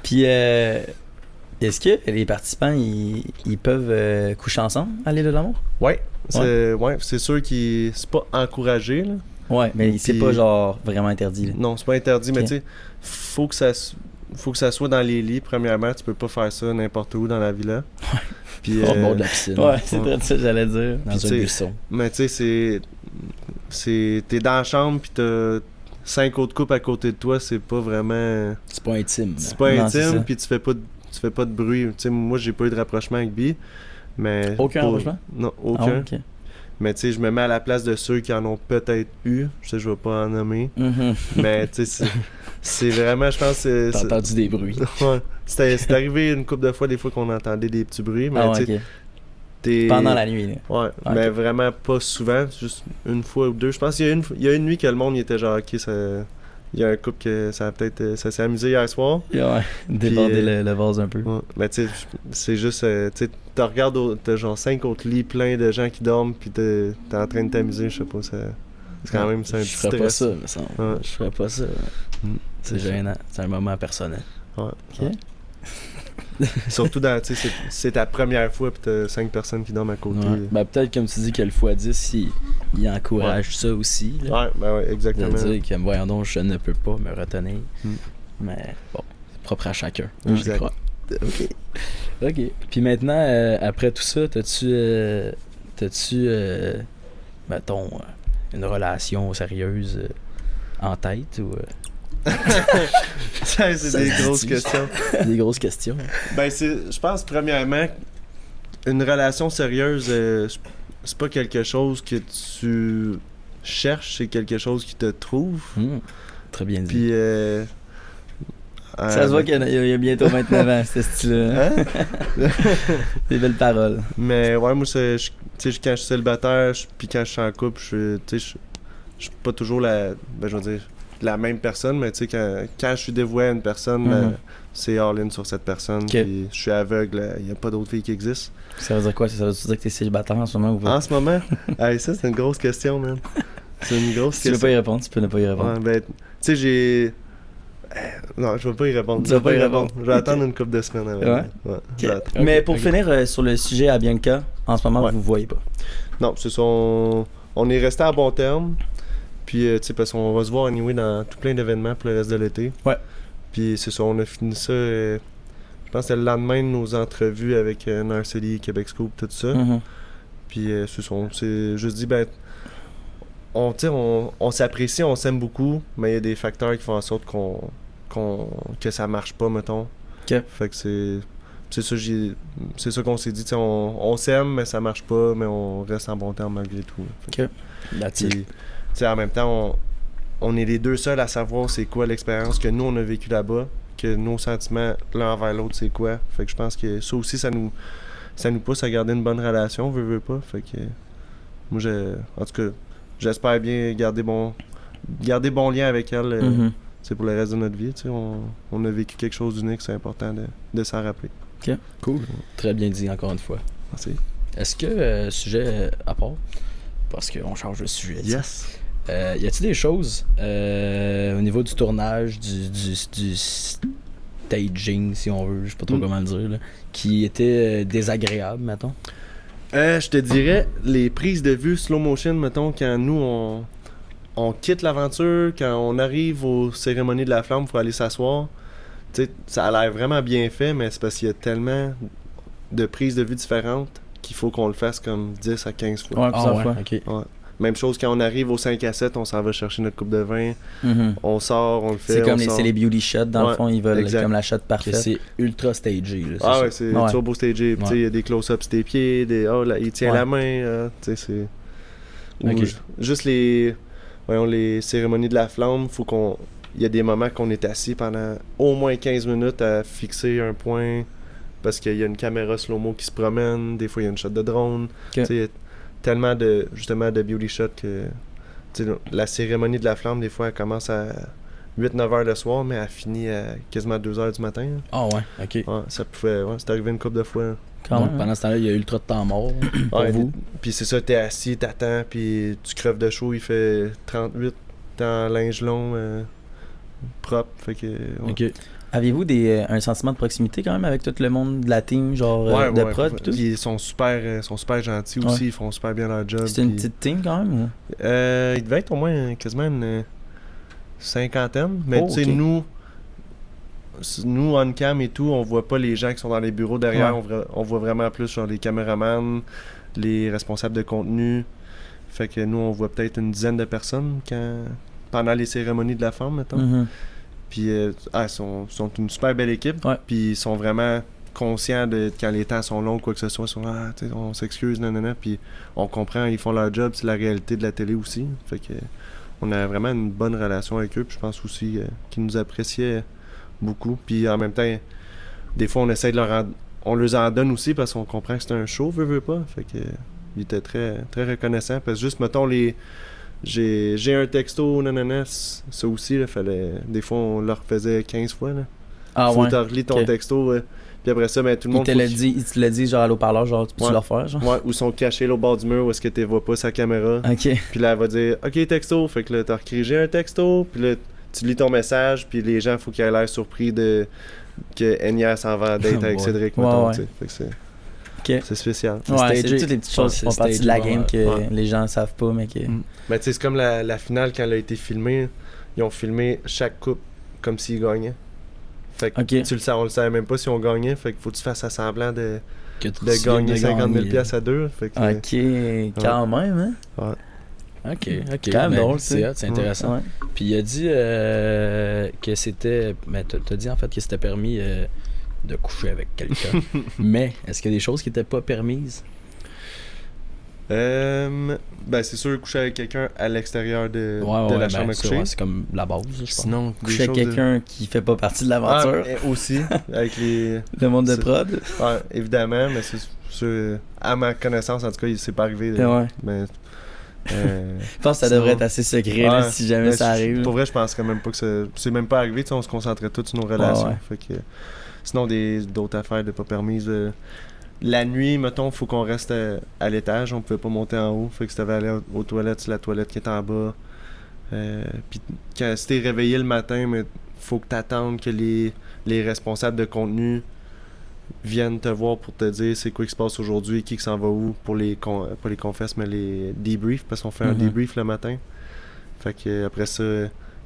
Puis, est-ce que les participants, ils peuvent coucher ensemble à l'île de l'amour? Ouais, c'est sûr que c'est pas encouragé, là. Ouais, mais c'est pas genre vraiment interdit, là. Non, c'est pas interdit, mais tu sais, faut que ça soit dans les lits, premièrement. Tu peux pas faire ça n'importe où dans la villa. Puis, au bord de la piscine. Ouais, c'est peut-être ça que j'allais dire. Dans un buisson. Mais tu sais, t'es dans la chambre, puis t'as 5 autres couples à côté de toi, c'est pas vraiment... C'est pas intime. C'est pas intime, puis tu fais pas de bruit. Tu sais, moi, j'ai pas eu de rapprochement avec Bi, mais... Aucun rapprochement? Non, aucun. Ah, okay. Mais tu sais, je me mets à la place de ceux qui en ont peut-être eu. Je sais, je vais pas en nommer. Mais tu sais, c'est vraiment, je pense... T'as entendu des bruits. Ouais. C'est arrivé une couple de fois, des fois qu'on entendait des petits bruits. Mais tu sais, pendant la nuit, là. Ouais, mais vraiment pas souvent. Juste une fois ou deux. Je pense qu'il y a une nuit que le monde il était genre, ok, ça... Il y a un couple que ça s'est amusé hier soir. Ouais, déborder le vase un peu. Ouais. Mais tu sais, c'est juste, tu sais, tu regardes, t'as genre 5 autres lits pleins de gens qui dorment, puis t'es en train de t'amuser, je sais pas, c'est quand même, c'est un petit stress. Je ferais pas ça, me semble. Ouais. Je ferais pas ça. C'est gênant, c'est un moment personnel. Ouais. Ok. Surtout dans, tu sais, c'est ta première fois, puis t'as 5 personnes qui dorment à côté. Ouais. Ben peut-être, comme tu dis, que le x10, il encourage ça aussi. Là. Ouais, ben ouais, exactement. De dire que, voyons donc, je ne peux pas me retenir. Mais bon, c'est propre à chacun. Je crois. OK. Puis maintenant, après tout ça, t'as-tu mettons, une relation sérieuse en tête ou C'est Ça des se grosses dit-tu? questions. des grosses questions? Ben, je pense, premièrement, une relation sérieuse, c'est pas quelque chose que tu cherches, c'est quelque chose qui te trouve. Très bien dit. Puis, Ça se voit qu'il y a bientôt 29 ans, ce style-là. Hein? Des belles paroles. Mais ouais, moi, tu sais, quand je suis célibataire, puis quand je suis en couple, je suis pas toujours la même personne, mais tu sais, quand je suis dévoué à une personne, c'est all-in sur cette personne. Puis je suis aveugle, il n'y a pas d'autres filles qui existent. Ça veut dire quoi? Ça veut dire que t'es célibataire en ce moment ou pas? En ce moment? Ça, c'est une grosse question, man. C'est une grosse Si tu veux question. pas y répondre, tu peux ne pas y répondre. Ouais, ben, tu sais, j'ai... Non, je vais pas y répondre. Tu vas pas y répondre. Je vais attendre une couple de semaines avant. Je vais attendre. Mais pour finir sur le sujet à Bianca, en ce moment, vous voyez pas. Non, c'est ça. On est resté à bon terme. Puis, tu sais, parce qu'on va se voir anyway dans tout plein d'événements pour le reste de l'été. Ouais. Puis, c'est ça, on a fini ça, je pense que c'était le lendemain de nos entrevues avec Narcely, Québec Scoop, tout ça. Puis, c'est ça, on s'est juste dit, ben, on s'apprécie, on s'aime beaucoup, mais il y a des facteurs qui font en sorte que ça marche pas, mettons. Fait que c'est ça qu'on s'est dit, on s'aime, mais ça marche pas, mais on reste en bon terme malgré tout. Puis, en même temps, on est les deux seuls à savoir c'est quoi l'expérience que nous on a vécu là-bas, que nos sentiments l'un envers l'autre c'est quoi. Fait que je pense que ça aussi ça nous pousse à garder une bonne relation, veut pas. Fait que moi en tout cas, j'espère bien garder bon lien avec elle. C'est pour le reste de notre vie, on a vécu quelque chose d'unique, c'est important de s'en rappeler. Ok, cool. Très bien dit encore une fois. Merci. Est-ce que sujet à part, parce qu'on change de sujet. Yes. Y a-t-il des choses au niveau du tournage, du staging, si on veut, je sais pas trop comment le dire, là, qui étaient désagréables, mettons? Je te dirais, les prises de vue slow motion, mettons, quand nous, on quitte l'aventure, quand on arrive aux cérémonies de la flamme pour aller s'asseoir, tu sais, ça a l'air vraiment bien fait, mais c'est parce qu'il y a tellement de prises de vue différentes qu'il faut qu'on le fasse comme 10 à 15 fois. Ouais, plusieurs fois. Okay. Ouais. Même chose quand on arrive au 5 à 7, on s'en va chercher notre coupe de vin, on sort, on le fait. C'est comme c'est les beauty shots, dans le fond, ils veulent comme la shot parfaite. C'est ultra stagé. Là, ça. Ouais, c'est turbo stagé. Il y a des close-ups des pieds, il tient la main, tu sais, c'est... Juste les cérémonies de la flamme, il y a des moments qu'on est assis pendant au moins 15 minutes à fixer un point parce qu'il y a une caméra slow-mo qui se promène, des fois il y a une shot de drone. Il y a tellement de beauty shots que la cérémonie de la flamme, des fois, elle commence à 8-9 heures le soir, mais elle finit à quasiment 2 heures du matin. Ah ouais, ok. Ouais, c'est arrivé une couple de fois. Donc, pendant ce temps-là, il y a ultra de temps mort pour vous. Puis c'est ça, t'es assis, t'attends, puis tu creves de chaud, il fait 38, t'es en linge long, propre, fait que... Ouais. Ok. Aviez-vous un sentiment de proximité quand même avec tout le monde de la team, genre de prod pis tout? Ils sont super gentils aussi, ils font super bien leur job. C'est une petite team quand même? Ou? Il devait être au moins quasiment une cinquantaine, mais tu sais, nous on cam et tout, on voit pas les gens qui sont dans les bureaux derrière, on voit vraiment plus genre les caméramans, les responsables de contenu. Fait que nous, on voit peut-être une dizaine de personnes pendant les cérémonies de la femme, mettons. Puis ils sont une super belle équipe. Puis ils sont vraiment conscients de quand les temps sont longs ou quoi que ce soit. Ils sont on s'excuse, nanana. Puis on comprend, ils font leur job, c'est la réalité de la télé aussi. Fait que on a vraiment une bonne relation avec eux. Puis je pense aussi qu'ils nous appréciaient beaucoup. Puis en même temps, des fois on essaie de on leur en donne aussi parce qu'on comprend que c'est un show, veut pas. Fait que ils étaient très, très reconnaissants. Parce que juste, mettons, j'ai un texto, nanana, ça aussi, là, fallait... Des fois, on le refaisait 15 fois, là. Faut que tu relis ton texto, puis après ça, tout le monde... Il te l'a dit, genre, à l'eau-parleur, genre, tu peux le refaire, genre? Ouais, ou sont cachés là, au bord du mur, où est-ce que tu vois pas sa caméra. Puis là, elle va dire, OK, texto, fait que là, t'as rédigé un texto, puis là, tu lis ton message, puis les gens, faut qu'ils aient l'air surpris que Enya s'en va à date avec Cédric, mettons, tu sais. Fait que c'est spécial. C'est toutes les petites choses qui font partie de la game que les gens savent pas, mais que... Mais tu sais, c'est comme la finale quand elle a été filmée. Ils ont filmé chaque coupe comme s'ils gagnaient. Fait que on le savait même pas si on gagnait. Fait qu'il faut que tu fasses semblant de gagner 50 000 $ à deux. Fait que, quand même, hein? Ouais. Ok. Quand même Ben, drôle, c'est hot, c'est intéressant. Ouais. Puis il a dit que c'était. Ben, t'as dit en fait que c'était permis de coucher avec quelqu'un. Mais est-ce qu'il y a des choses qui n'étaient pas permises? Ben, c'est sûr, coucher avec quelqu'un à l'extérieur de la chambre à coucher. Ouais, c'est comme la base, je pense. Sinon, Coucher avec quelqu'un qui fait pas partie de l'aventure. Aussi, avec les... Le monde de prod. Ouais, évidemment, mais c'est sûr, à ma connaissance, en tout cas, c'est pas arrivé. Ouais. Mais, Je pense que ça devrait être assez secret là, si jamais ça arrive. Pour vrai, je pense quand même pas que c'est même pas arrivé. On se concentrait tous sur nos relations. Ouais. Fait que, sinon, d'autres affaires de pas permises. La nuit, mettons, faut qu'on reste à l'étage. On pouvait pas monter en haut. Fait que si t'avais allé aux toilettes, c'est la toilette qui est en bas. Puis si t'es réveillé le matin, mais faut que t'attendes que les responsables de contenu viennent te voir pour te dire c'est quoi qui se passe aujourd'hui, qui s'en va où, pour pas les confesses, mais les debriefs, parce qu'on fait un debrief le matin. Fait que après ça,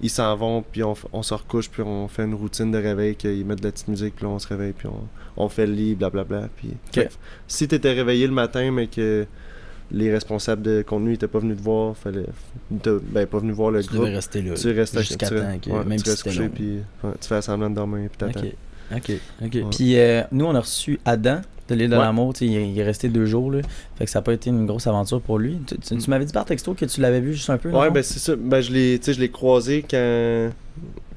ils s'en vont, puis on se recouche, puis on fait une routine de réveil, qu'ils mettent de la petite musique, puis là, on se réveille, puis on fait le lit, blablabla. Puis si t'étais réveillé le matin, mais que les responsables de contenu n'étaient pas venus te voir, pas venus voir le groupe. Tu devais rester là. Tu restes jusqu'à temps que même tu si restes c'était couché, long. puis tu fais semblant de dormir, puis t'attends. Ok. Ouais. Puis nous, on a reçu Adam de l'île de l'amour. Il est resté 2 jours. Là. Fait que ça n'a pas été une grosse aventure pour lui. Tu m'avais dit par texto que tu l'avais vu juste un peu. Ouais, non? ben c'est ça. Ben je l'ai croisé quand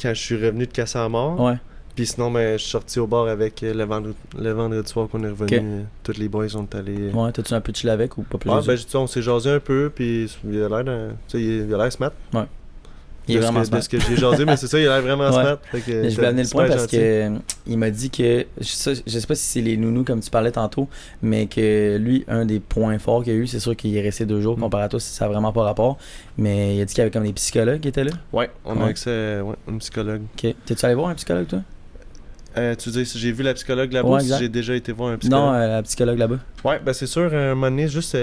je suis revenu de Casser à mort. Ouais. Puis sinon, ben, je suis sorti au bar avec le vendredi soir qu'on est revenu. Tous les boys sont allés. Ouais, t'as-tu un peu chillé avec ou pas plus? Ouais, ben on s'est jasé un peu, puis il a l'air smart. Ouais. Il est vraiment smart. De ce que j'ai jasé, mais c'est ça, il a l'air vraiment smart. Fait que, je vais amener le point parce gentil. que il m'a dit que, je sais pas si c'est les nounous comme tu parlais tantôt, mais que lui, un des points forts qu'il y a eu, c'est sûr qu'il est resté 2 jours, comparé à toi, ça n'a vraiment pas rapport, mais il a dit qu'il y avait comme des psychologues qui étaient là. Ouais, on a accès à un psychologue. Ok. T'es-tu allé voir un psychologue, toi? Tu dis si j'ai vu la psychologue là-bas ou si j'ai déjà été voir un Non, psychologue? la psychologue là-bas. Ouais, ben c'est sûr, à un moment donné, juste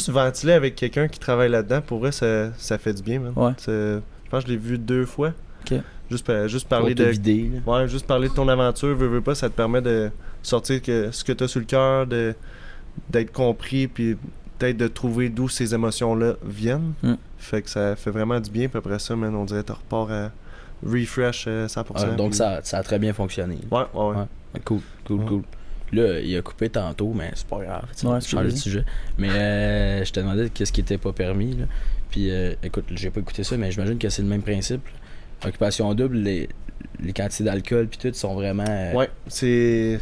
ventiler avec quelqu'un qui travaille là-dedans, pour vrai, ça fait du bien, man. Ouais. Je pense que je l'ai vu 2 fois. Ok. Juste parler Pour te vider, là. Ouais, juste parler de ton aventure, veux pas, ça te permet de sortir ce que t'as sur le cœur, d'être compris, puis peut-être de trouver d'où ces émotions-là viennent. Fait que ça fait vraiment du bien, puis après ça, man, on dirait que tu repars à refresh 100%. Donc ça a très bien fonctionné. Ouais. Cool. Là, il a coupé tantôt, mais c'est pas grave. Ouais, Je change de sujet. Mais je te demandais qu'est-ce qui était pas permis. Là. Puis écoute, j'ai pas écouté ça, mais j'imagine que c'est le même principe. Là. Occupation double, les quantités d'alcool puis tout sont vraiment c'est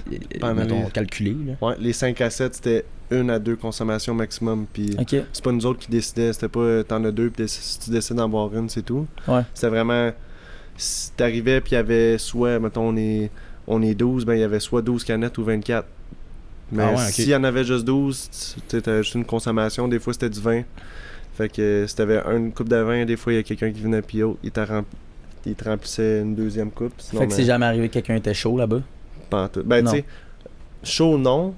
calculées. Là. Ouais, les 5 à 7, c'était 1 à 2 consommations maximum. Puis c'est pas nous autres qui décidaient. C'était pas t'en as 2, puis si tu décides d'en boire une, c'est tout. Ouais. C'était vraiment... Si t'arrivais, puis il y avait soit, mettons, on est 12, ben il y avait soit 12 canettes ou 24. Mais s'il y en avait juste 12, t'avais juste une consommation. Des fois, c'était du vin. Fait que si t'avais une coupe de vin, des fois, il y a quelqu'un qui venait puis il te remplissait une deuxième coupe. Sinon, fait que c'est jamais arrivé que quelqu'un était chaud là-bas? Pas en tout. Ben, tu sais, chaud, non.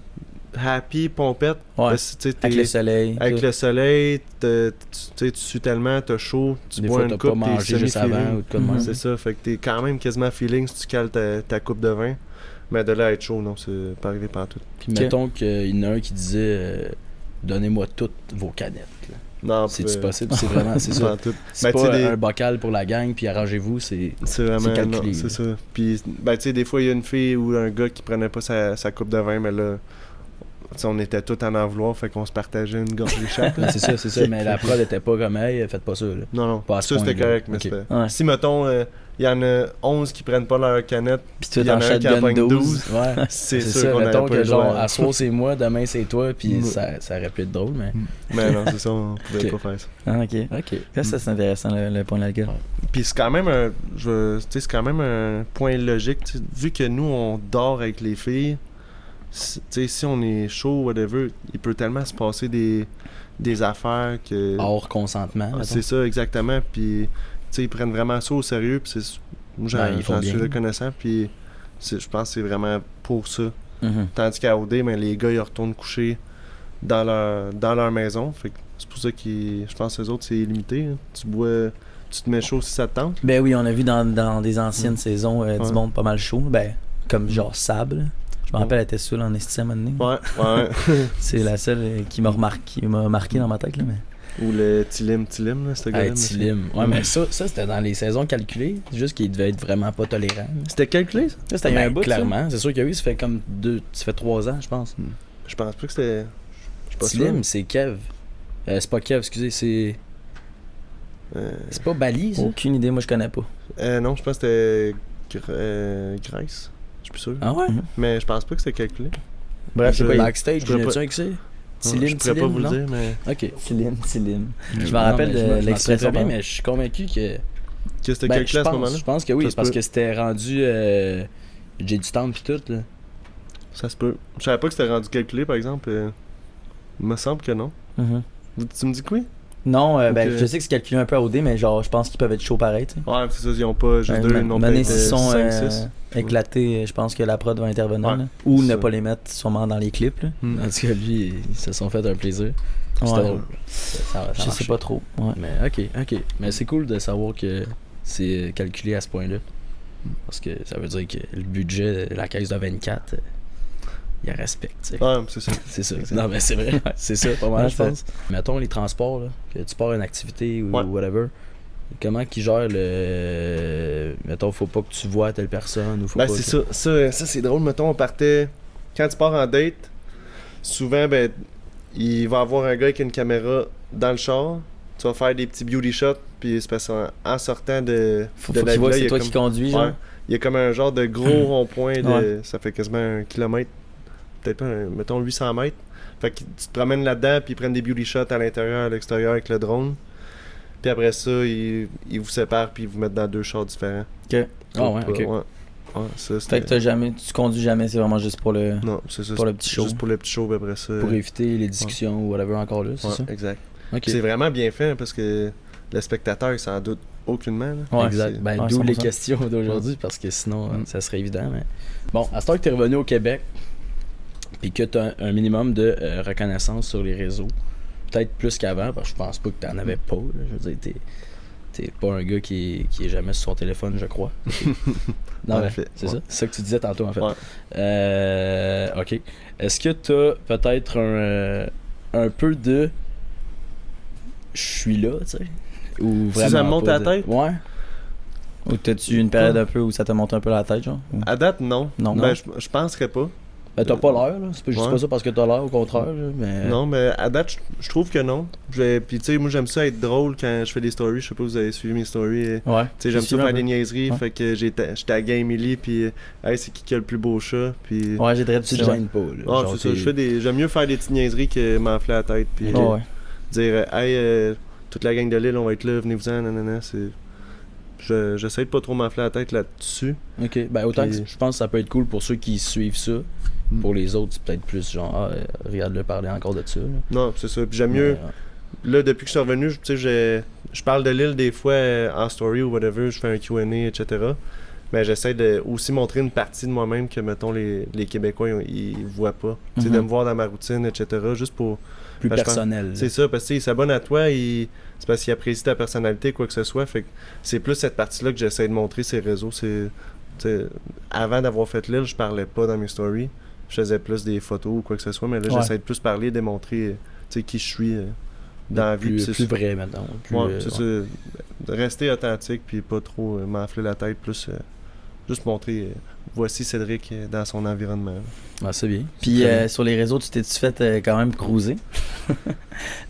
Happy, pompette. Ouais. Avec le soleil. Avec le soleil, tu sues tellement, t'as chaud, tu des bois fois, une t'as coupe, pas mangé juste avant ou de quoi de même. C'est ça, fait que t'es quand même quasiment feeling si tu cales ta coupe de vin. Mais de là à être chaud, non, c'est pas arrivé partout. Puis mettons qu'il y en a un qui disait donnez-moi toutes vos canettes. Là. Non, c'est possible, c'est vraiment c'est ça. C'est pas un bocal pour la gang puis arrangez-vous, c'est vraiment calculé. C'est ça. Puis ben tu sais des fois il y a une fille ou un gars qui prenait pas sa coupe de vin, mais là on était tous en vouloir, fait qu'on se partageait une gorgée chaque. C'est ça, mais la prod était pas comme hey, faites pas ça. Là. Non, pas ça c'était correct, mais si mettons il y en a 11 qui prennent pas leur canette, puis tu es dans shotgun 12. Ouais, c'est sûr ça, qu'on mettons pas que genre à soir c'est moi, demain c'est toi, puis ça aurait pu être drôle, mais non, c'est ça, on pouvait pas faire ça. Ah, ok. Ça c'est intéressant le point de la gueule. Puis c'est quand même un point logique, t'sais, vu que nous on dort avec les filles. Si on est chaud, whatever, il peut tellement se passer des affaires que... Hors consentement. C'est ça, exactement. Puis, ils prennent vraiment ça au sérieux. Puis moi, j'en suis reconnaissant. Puis, je pense que c'est vraiment pour ça. Tandis qu'à OD, les gars, ils retournent coucher dans leur maison. Fait que c'est pour ça que je pense que les autres, c'est limité. Hein. Tu te mets chaud si ça te tente. Ben oui, on a vu dans des anciennes saisons du monde pas mal chaud. Ben, comme genre Sable. Je me rappelle, elle était saoule en estime à un moment donné. Ouais. C'est la seule qui m'a marqué dans ma tête. Là, mais... Ou le Tilim, là, ce gars-là. Hey, Tilim. Ouais, mais ça c'était dans les saisons calculées. C'est juste qu'il devait être vraiment pas tolérant. C'était calculé, ça? Ça, c'était il y a un bout, clairement. C'est sûr que oui, ça fait comme 3 ans, je pense. Je pense pas que c'était... Je suis pas Tilim, sûr. c'est Kev. C'est pas Kev, excusez, c'est... C'est pas Bali, ça? Aucune idée, moi je connais pas. Non, je pense que c'était Grace. Je suis plus sûr. Ah ouais? Mais je pense pas que c'était calculé. Bref, c'est Je- quoi? Backstage, je pourrais tu pas- sais avec ça? Je Tilim, pourrais pas vous le non? dire, mais... Ok. Tilim. Je me Non, rappelle mais je de m'en souviens l'expression. très bien, mais je suis convaincu que... Que c'était Ben, calculé à ce moment-là? je pense que oui, Ça c'est se parce peut. que c'était rendu J'ai du temps pis tout, là. Ça se peut. Je savais pas que c'était rendu calculé, par exemple. Il me semble que non. Mhm. Tu me dis que oui? Non, ben, Ok. je sais que c'est calculé un peu à OD, mais genre, je pense qu'ils peuvent être chauds pareil, tu sais. Ouais, c'est ça, ils ont pas juste deux, ils n'ont pas Mané, été s'ils sont 5-6. éclatés, je pense que la prod va intervenir. Ouais, là. Ou c'est ne ça. pas les mettre sûrement dans les clips. Là. En tout cas, lui, ils se sont fait un plaisir. C'était Ouais. drôle. Ça Je sais marchait. pas trop. Ouais. Mais ok. Mais c'est cool de savoir que c'est calculé à ce point-là. Parce que ça veut dire que le budget de la caisse de 24, il respecte, tu sais. Ouais, c'est ça. C'est ça. Exact. Non, mais c'est vrai. C'est ça, pas mal, Ouais, je c'est- pense. Mettons les transports, là, que tu pars une activité ou Ouais. whatever. Comment qu'ils gèrent le. Mettons, faut pas que tu vois telle personne ou faut Ben, pas. c'est ça. Ça, c'est drôle. Mettons, on partait. Quand tu pars en date, souvent, ben, il va y avoir un gars avec une caméra dans le char. Tu vas faire des petits beauty shots. Puis c'est parce qu'en sortant de Faut la qu'ils voient que villa, il y c'est a toi comme- qui conduis, genre. Ouais. Il y a comme un genre de gros rond-point. De... Ouais. Ça fait quasiment 1 kilomètre. Peut-être pas, mettons 800 mètres. Fait que tu te promènes là-dedans, puis ils prennent des beauty shots à l'intérieur, à l'extérieur avec le drone. Puis après ça, ils vous séparent, puis ils vous mettent dans 2 chars différents. Ok. Ah ouais, ok. Ouais, ça, Fait c'était... que tu conduis jamais, c'est vraiment juste pour le. Non, c'est ça. Pour le petit show. Juste pour le petit show, puis après ça... Pour éviter les discussions ou whatever encore là, c'est ouais, ça? exact. Ok. Puis c'est vraiment bien fait, parce que le spectateur, il s'en doute aucunement. Là. Ouais, Exact. c'est- Ben, ouais, d'où les 100%. questions d'aujourd'hui, parce que sinon, Mm. ça serait évident. Mais... Bon, à ce temps que tu es revenu au Québec, puis que tu as un minimum de reconnaissance sur les réseaux, peut-être plus qu'avant, parce que je pense pas que tu n'en avais pas. Là. Je veux dire, t'es pas un gars qui est jamais sur son téléphone, je crois. Non, En mais effet, c'est ouais. ça? C'est ça que tu disais tantôt, en fait. Ouais. Ok. Est-ce que tu as peut-être un peu de je suis là, tu sais? Ou Si ça vraiment me monte pas à la tête? Ouais. Ou t'as-tu une période un peu où ça te monte un peu la tête, genre? Ou- À date, non. Non. Ben, je penserais pas. Ben, t'as pas l'air, là. C'est pas juste Ouais. pas ça parce que t'as l'air, au contraire, là, mais... Non, mais à date, je trouve que non. Puis tu sais, moi, j'aime ça être drôle quand je fais des stories. Je sais pas si vous avez suivi mes stories. Ouais. Tu sais, j'aime ça faire des niaiseries. Ouais. Fait que j'étais à Emily, puis hey, c'est qui a le plus beau chat. Puis Ouais, j'ai très Tu te ouais. gênes pas, là. Ah, Genre, c'est ça. t'es- J'aime mieux faire des petites niaiseries que m'enfler la tête. Puis Ouais, ouais. dire, hey, toute la gang de Lille, on va être là, venez-vous-en, nanana. J'essaie de pas trop m'enfler la tête là-dessus. Ok, ben autant Puis- que je pense que ça peut être cool pour ceux qui suivent ça. Mm. Pour les autres, c'est peut-être plus genre, regarde-le parler encore de ça. Là. Non, c'est ça. Puis j'aime mieux. Là, depuis que je suis revenu, tu sais, je parle de Lille des fois en story ou whatever, je fais un Q&A, etc. Mais j'essaie de aussi montrer une partie de moi-même que, mettons, les Québécois, ils voient pas. Tu sais, de Mhm. me voir dans ma routine, etc. Juste pour... Plus Ben, je pense- personnel. C'est ça, parce que ils s'abonnent à toi, c'est parce qu'ils apprécient ta personnalité, quoi que ce soit. Fait que c'est plus cette partie-là que j'essaie de montrer ces réseaux. Tu sais, avant d'avoir fait Lille, je parlais pas dans mes stories. Je faisais plus des photos ou quoi que ce soit, mais là, Ouais. j'essaie de plus parler, démontrer tu sais, qui je suis dans la vie. plus, puis c'est plus ça. vrai maintenant. Plus, Ouais, c'est ça. De rester authentique puis pas trop m'enfler la tête, plus juste montrer voici Cédric dans son environnement. Ah, c'est bien. Puis C'est très bien. sur les réseaux, tu t'es-tu fait quand même cruiser?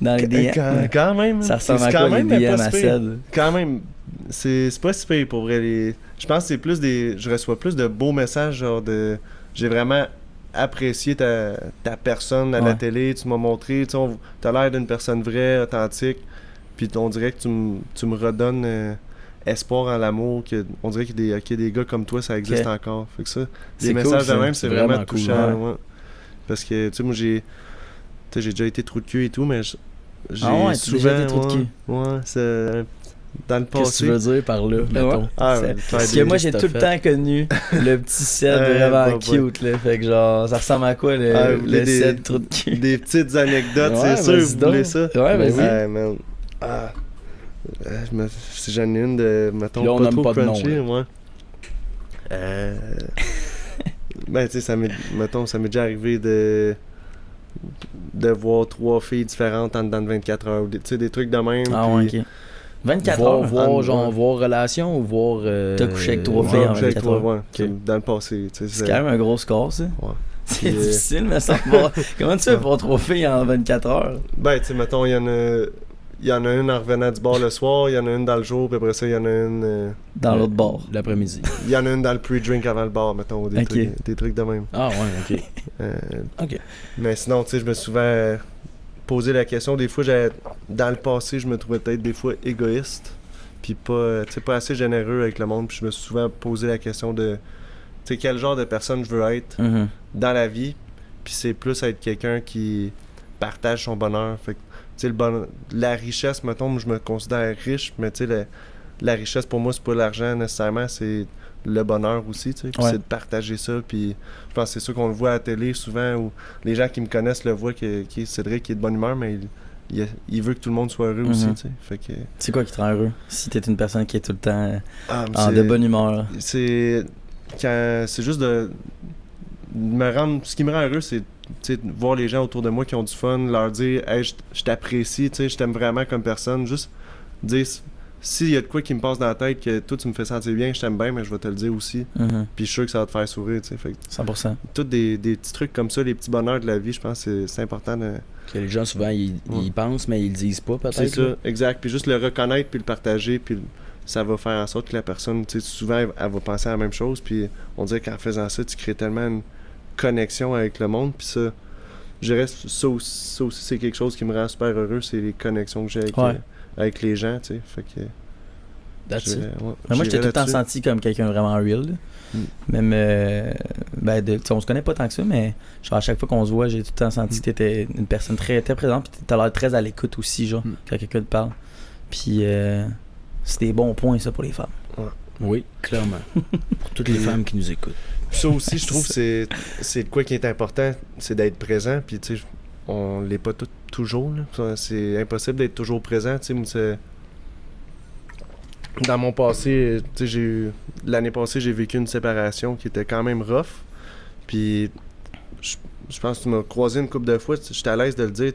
Dans les DM? Quand même, Ça ressemble c'est à quand quoi les même DM pas à si pire. Ced? Quand même, c'est pas si pire pour vrai. Je pense que c'est plus je reçois plus de beaux messages, genre de. J'ai vraiment apprécié ta personne à la Ouais. télé, tu m'as montré, tu sais, t'as l'air d'une personne vraie, authentique, puis on dirait que tu me redonnes espoir en l'amour, on dirait qu'il y a des gars comme toi, ça existe Ok. encore. Fait que ça, C'est des cool, messages ça. de même, c'est vraiment cool, touchant. ouais. Ouais. Parce que, tu sais, moi, j'ai déjà été trou de cul et tout, mais j'ai Ah ouais, t'as souvent... déjà été trou de cul? Ouais, c'est... Dans le Qu'est-ce que passé... tu veux dire par là, mettons? Ah, C'est- ouais, faire Parce des- que moi, j'ai t'as tout le fait. temps connu le petit Ced vraiment bah, cute, là. Fait que genre, ça ressemble à quoi Ah, vous voulez le des- Ced trou de cul? Des petites anecdotes, Ouais, c'est sûr, vas-y vous voulez donc. ça? Ouais, vas-y. Ouais, man. Ah. Si j'en ai une de, mettons, Là, on pas nomme trop pas de nom, crunchy, là. moi. Ben, tu sais, ça m'est déjà arrivé de de voir 3 filles différentes en dedans de 24 heures. Tu sais, des trucs de même. Ah ouais, ok. 24 heures? Voir relation ou voir... T'as couché avec 3 filles en 24 heures? Ouais, dans le passé. C'est quand même un gros score, ça. Ouais. C'est difficile, mais ça va. Comment tu fais pour 3 filles en 24 heures? Ben, tu sais, mettons, il y en a une en revenant du bar le soir, il y en a une dans le jour, puis après ça, il y en a une... dans l'autre bar. L'après-midi. Il y en a une dans le pre-drink avant le bar, mettons, des trucs de même. Ah ouais, ok. Ok. Mais sinon, tu sais, je me suis souvent posé la question, des fois, dans le passé, je me trouvais peut-être des fois égoïste, puis pas assez généreux avec le monde, puis je me suis souvent posé la question de, tu sais, quel genre de personne je veux être dans la vie, puis c'est plus être quelqu'un qui partage son bonheur. Fait que, tu sais, la richesse, mettons, je me considère riche, mais tu sais, la richesse pour moi, c'est pas l'argent nécessairement, c'est le bonheur aussi, tu sais, puis c'est de partager ça, puis je pense que c'est ça qu'on le voit à la télé souvent, où les gens qui me connaissent le voient que Cédric qui est de bonne humeur, mais il veut que tout le monde soit heureux aussi, tu sais. Fait que... C'est quoi qui te rend heureux, si t'es une personne qui est tout le temps de bonne humeur? C'est juste de me rendre... Ce qui me rend heureux, c'est voir les gens autour de moi qui ont du fun, leur dire « Hey, je t'apprécie, tu sais, je t'aime vraiment comme personne », juste dire... S'il y a de quoi qui me passe dans la tête que toi tu me fais sentir bien, je t'aime bien, mais je vais te le dire aussi. Puis je suis sûr que ça va te faire sourire, tu sais. Fait 100%. Tous des petits trucs comme ça, les petits bonheurs de la vie, je pense que c'est important de... Que les gens souvent ils pensent, mais ils le disent pas peut-être. C'est ça, exact. Puis juste le reconnaître, puis le partager, puis ça va faire en sorte que la personne, tu sais, souvent elle va penser à la même chose, puis on dirait qu'en faisant ça, tu crées tellement une connexion avec le monde, puis ça, je dirais, ça aussi c'est quelque chose qui me rend super heureux, c'est les connexions que j'ai avec les gens, tu sais, fait que... moi, j'étais tout le temps senti comme quelqu'un vraiment real. Même, on se connaît pas tant que ça, mais genre, à chaque fois qu'on se voit, j'ai tout le temps senti que t'étais une personne très, très présente, puis t'as l'air très à l'écoute aussi, genre, quand quelqu'un te parle. Puis, c'est des bons points, ça, pour les femmes. Ouais. Oui, clairement. Pour toutes les femmes qui nous écoutent. Puis ça aussi, je trouve que c'est quoi qui est important, c'est d'être présent, puis tu sais, on l'est pas toujours, là. C'est impossible d'être toujours présent, tu sais, dans mon passé, tu sais, l'année passée, j'ai vécu une séparation qui était quand même rough. Puis, je pense que tu m'as croisé une couple de fois. J'étais à l'aise de le dire.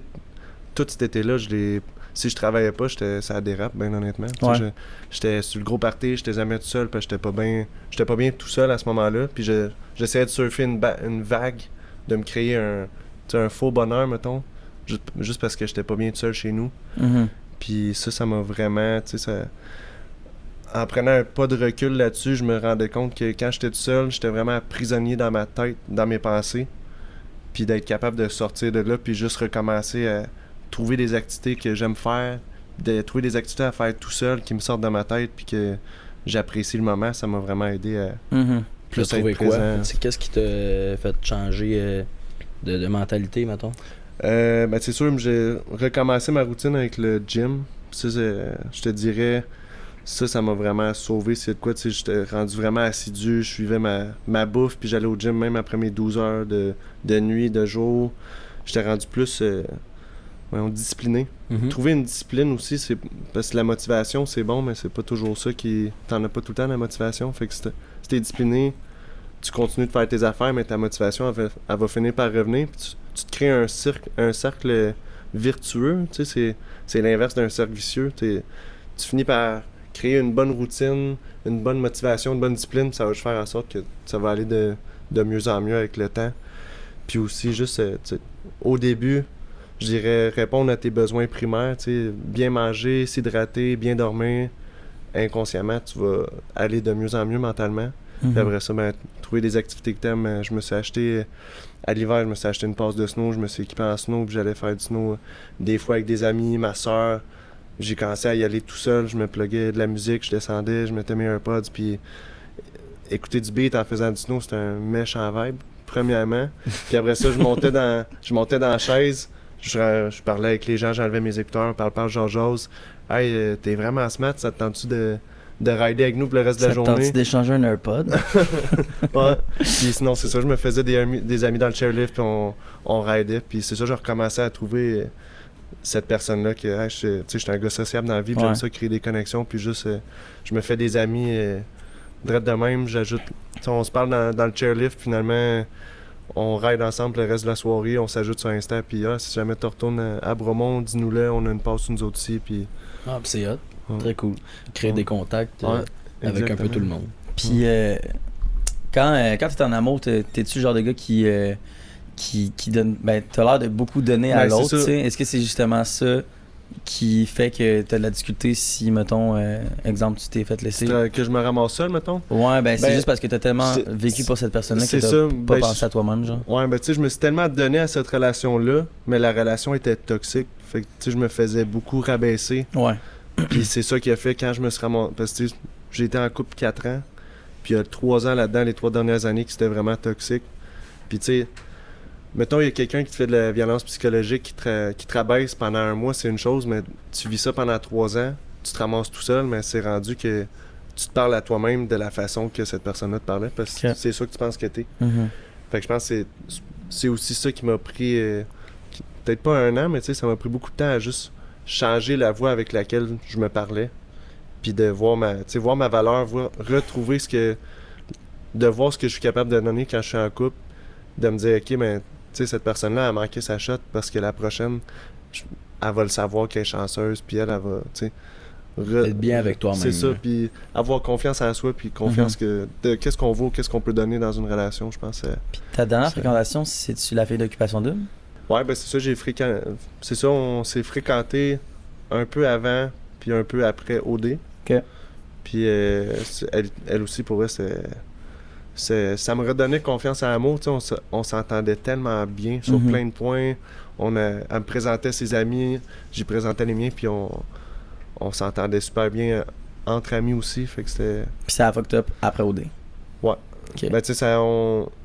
Tout cet été-là, si je travaillais pas, ça dérape, bien honnêtement. Ouais. J'étais sur le gros party, j'étais jamais tout seul, parce que j'étais pas bien tout seul à ce moment-là. Puis, j'essayais de surfer une vague, de me créer un faux bonheur, mettons, juste parce que j'étais pas bien tout seul chez nous. Puis, ça m'a vraiment, tu sais, en prenant un pas de recul là-dessus, je me rendais compte que quand j'étais tout seul, j'étais vraiment prisonnier dans ma tête, dans mes pensées. Puis d'être capable de sortir de là, puis juste recommencer à trouver des activités que j'aime faire, de trouver des activités à faire tout seul qui me sortent de ma tête, puis que j'apprécie le moment, ça m'a vraiment aidé à plus être présent. Qu'est-ce qui t'a fait changer de mentalité, mettons? C'est sûr, j'ai recommencé ma routine avec le gym. Ça, je te dirais... Ça m'a vraiment sauvé. C'est de quoi, tu sais, j'étais rendu vraiment assidu. Je suivais ma bouffe, puis j'allais au gym même après mes 12 heures de nuit, de jour. J'étais rendu plus discipliné. Trouver une discipline aussi, c'est parce que la motivation, c'est bon, mais c'est pas toujours ça qui... T'en as pas tout le temps, la motivation. Fait que si t'es discipliné, tu continues de faire tes affaires, mais ta motivation, elle va finir par revenir. Puis tu te crées un cercle vertueux. Tu sais, c'est l'inverse d'un cercle vicieux. Tu finis par créer une bonne routine, une bonne motivation, une bonne discipline, ça va juste faire en sorte que ça va aller de mieux en mieux avec le temps. Puis aussi, juste, au début, je dirais répondre à tes besoins primaires, bien manger, s'hydrater, bien dormir. Inconsciemment, tu vas aller de mieux en mieux mentalement. Puis après ça, trouver des activités que t'aimes. Je me suis acheté, à l'hiver, je me suis acheté une passe de snow, je me suis équipé en snow, puis j'allais faire du snow des fois avec des amis, ma soeur. J'ai commencé à y aller tout seul, je me pluguais de la musique, je descendais, je mettais mes AirPods, puis écouter du beat en faisant du snow, c'était un méchant vibe, premièrement. Puis après ça, je montais dans la chaise, je parlais avec les gens, j'enlevais mes écouteurs, parle, j'ose. Hey, t'es vraiment smart, ça te tente-tu de rider avec nous pour le reste de la journée? Ça te tente-tu d'échanger un AirPod? Ouais. Puis sinon, c'est ça, je me faisais des amis dans le chairlift, puis on ridait, puis c'est ça, je recommençais à trouver... cette personne-là que je suis un gars sociable dans la vie, j'aime ça créer des connexions, puis juste je me fais des amis direct de même, j'ajoute, on se parle dans le chairlift, finalement on ride ensemble le reste de la soirée, on s'ajoute sur Insta, puis si jamais tu retournes à Bromont, dis-nous-le, on a une passe sur nous autres ici, puis... Ah, puis c'est hot. Ouais. Très cool. Créer des contacts avec exactement. un peu tout le monde. Puis quand t'es en amour, t'es-tu le genre de gars qui donne. Ben, t'as l'air de beaucoup donner à Ben, c'est l'autre, ça. tu sais. Est-ce que c'est justement ça qui fait que t'as de la difficulté si, mettons, exemple, tu t'es fait laisser? Que je me ramasse seul, mettons? Ouais, c'est Ben, juste parce que t'as tellement c'est- vécu pour cette personne-là que c'est t'as ça, pas ben, pensé à toi-même, genre. Ouais, ben tu sais, je me suis tellement donné à cette relation-là, mais la relation était toxique. Fait que tu sais, je me faisais beaucoup rabaisser. Ouais. Puis c'est ça qui a fait quand je me suis ramassé. Parce que tu sais, j'ai été en couple 4 ans. Puis il y a 3 ans là-dedans, les 3 dernières années, qui c'était vraiment toxique. Puis tu sais, mettons, il y a quelqu'un qui te fait de la violence psychologique, qui te rabaisse pendant 1 mois, c'est une chose, mais tu vis ça pendant 3 ans, tu te ramasses tout seul, mais c'est rendu que tu te parles à toi-même de la façon que cette personne-là te parlait, parce que Ok. c'est ça que tu penses que t'es. Mhm. Fait que je pense que c'est aussi ça qui m'a pris, peut-être pas 1 an, mais tu sais, ça m'a pris beaucoup de temps à juste changer la voix avec laquelle je me parlais. Puis de voir ma valeur, retrouver de voir ce que je suis capable de donner quand je suis en couple, de me dire, ok, mais tu sais, cette personne-là a manqué sa shot parce que la prochaine, elle va le savoir qu'elle est chanceuse, puis elle va, tu sais, Être bien avec toi-même. c'est ça, puis avoir confiance en soi, puis confiance de qu'est-ce qu'on vaut, qu'est-ce qu'on peut donner dans une relation, je pense. Puis ta dernière fréquentation, c'est-tu la fille d'Occupation Double? Ouais, ben c'est ça, c'est ça, on s'est fréquenté un peu avant, puis un peu après OD. Ok. Puis elle aussi, pour elle, ça me redonnait confiance en l'amour. Tu sais, on s'entendait tellement bien sur plein de points. Elle me présentait ses amis, j'y présentais les miens, puis on s'entendait super bien entre amis aussi. Fait que c'était... Puis ça a fucked up après OD. Ouais. Ok. Ben, tu sais,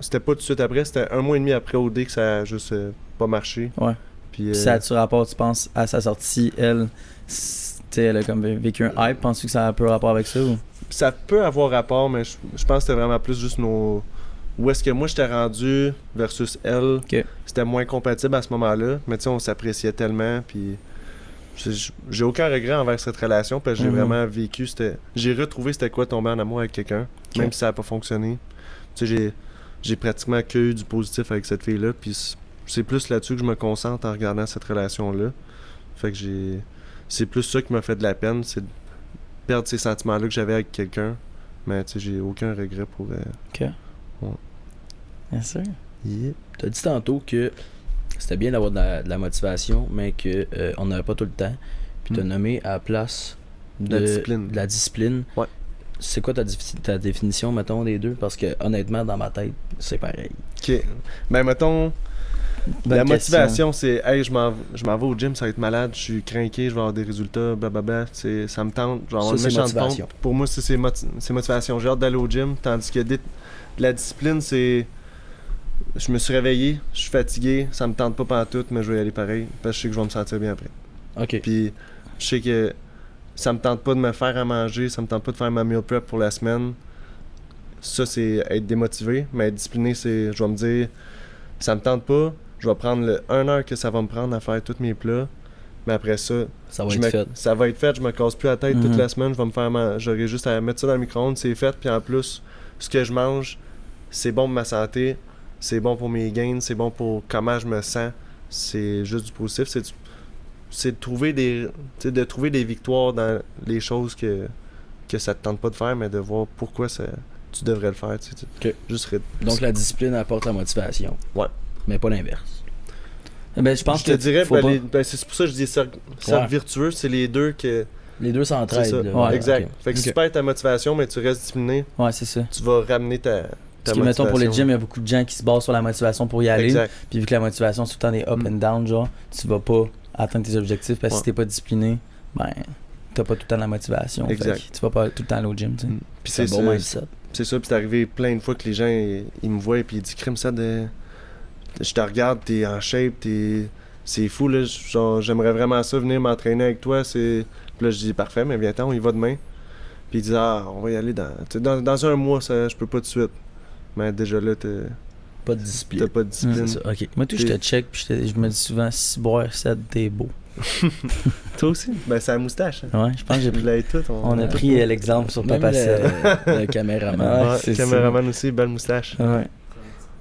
c'était pas tout de suite après, c'était 1 mois et demi après OD que ça a juste pas marché. Ouais. Puis, Puis ça a-tu rapport, tu penses, à sa sortie, elle, tu sais, elle a comme vécu un hype, penses-tu que ça a un peu rapport avec ça ou? ça peut avoir rapport, mais je pense que c'était vraiment plus juste nos... Où est-ce que moi j'étais rendu versus elle, c'était moins compatible à ce moment-là, mais tu sais, on s'appréciait tellement, puis j'ai aucun regret envers cette relation, parce que j'ai vraiment vécu, j'ai retrouvé c'était quoi tomber en amour avec quelqu'un, même si ça n'a pas fonctionné. Tu sais, j'ai pratiquement que eu du positif avec cette fille-là, puis c'est plus là-dessus que je me concentre en regardant cette relation-là. Fait que c'est plus ça qui m'a fait de la peine, c'est de perdre ces sentiments-là que j'avais avec quelqu'un, mais tu sais, j'ai aucun regret pour... Ok. Ouais. Bien sûr. Yeah. T'as dit tantôt que c'était bien d'avoir de la motivation, mais que on n'avait pas tout le temps. Puis t'as nommé à la place de la discipline. Ouais. C'est quoi ta définition, mettons, des deux? Parce que honnêtement, dans ma tête, c'est pareil. Ok. Ben, mettons, Bonne la question. motivation, c'est hey, je m'en vais au gym, ça va être malade, je suis craqué, je vais avoir des résultats, blablabla. Ça me tente, je vais avoir une Ça, c'est méchante motivation. pompe. Pour moi, c'est motivation. J'ai hâte d'aller au gym, tandis que la discipline, c'est. Je me suis réveillé, je suis fatigué, ça me tente pas pantoute, mais je vais y aller pareil, parce que je sais que je vais me sentir bien après. OK. Puis, je sais que ça me tente pas de me faire à manger, ça me tente pas de faire ma meal prep pour la semaine. Ça, c'est être démotivé, mais être discipliné, c'est, je vais me dire, ça me tente pas, je vais prendre le 1 heure que ça va me prendre à faire tous mes plats, mais après ça, Ça va être fait. ça va être fait, je me casse plus la tête toute la semaine, je vais me faire j'aurai juste à mettre ça dans le micro-ondes, c'est fait, puis en plus, ce que je mange, c'est bon pour ma santé, c'est bon pour mes gains, c'est bon pour comment je me sens, c'est juste du positif, c'est de trouver des victoires dans les choses que ça te tente pas de faire, mais de voir pourquoi tu devrais le faire. Ok. Donc la discipline apporte la motivation. Ouais. Mais pas l'inverse. Ben, je pense je te dirais, faut pas- c'est pour ça que je dis cercle vertueux, c'est les deux que... Les deux C'est s'entraident. ça, là. Ouais, exact. ok. Fait que si Ok. tu perds ta motivation, mais tu restes discipliné, Ouais, c'est ça. tu vas ramener ta Parce que, mettons, pour le motivation. gym, il y a beaucoup de gens qui se basent sur la motivation pour y aller. Exact. Puis vu que la motivation, c'est tout le temps des up and down, genre, tu vas pas atteindre tes objectifs parce que si t'es pas discipliné, ben, t'as pas tout le temps la motivation. Exact. Fait que tu vas pas tout le temps aller au gym, tu sais. Puis C'est un bon mindset. C'est ça, puis c'est arrivé plein de fois que les gens, ils me voient et ils disent crime ça je te regarde, t'es en shape, c'est fou là, genre, j'aimerais vraiment ça venir m'entraîner avec toi, Puis là je dis parfait, mais viens-t'en, on y va demain. Puis ils disent on va y aller dans 1 mois, ça je peux pas tout de suite. Mais déjà là Pas de discipline. t'as pas de discipline. C'est ça. OK. Moi, tout, je te check, puis je me dis souvent, si boire 7, t'es beau. Toi aussi? Ben c'est la moustache. Hein. Ouais, je pense que j'ai Je pris. l'ai tout. On a pris l'exemple sur Même Papa Seb. le caméraman. Ouais, Ouais, c'est ça. caméraman aussi, belle moustache. Ouais.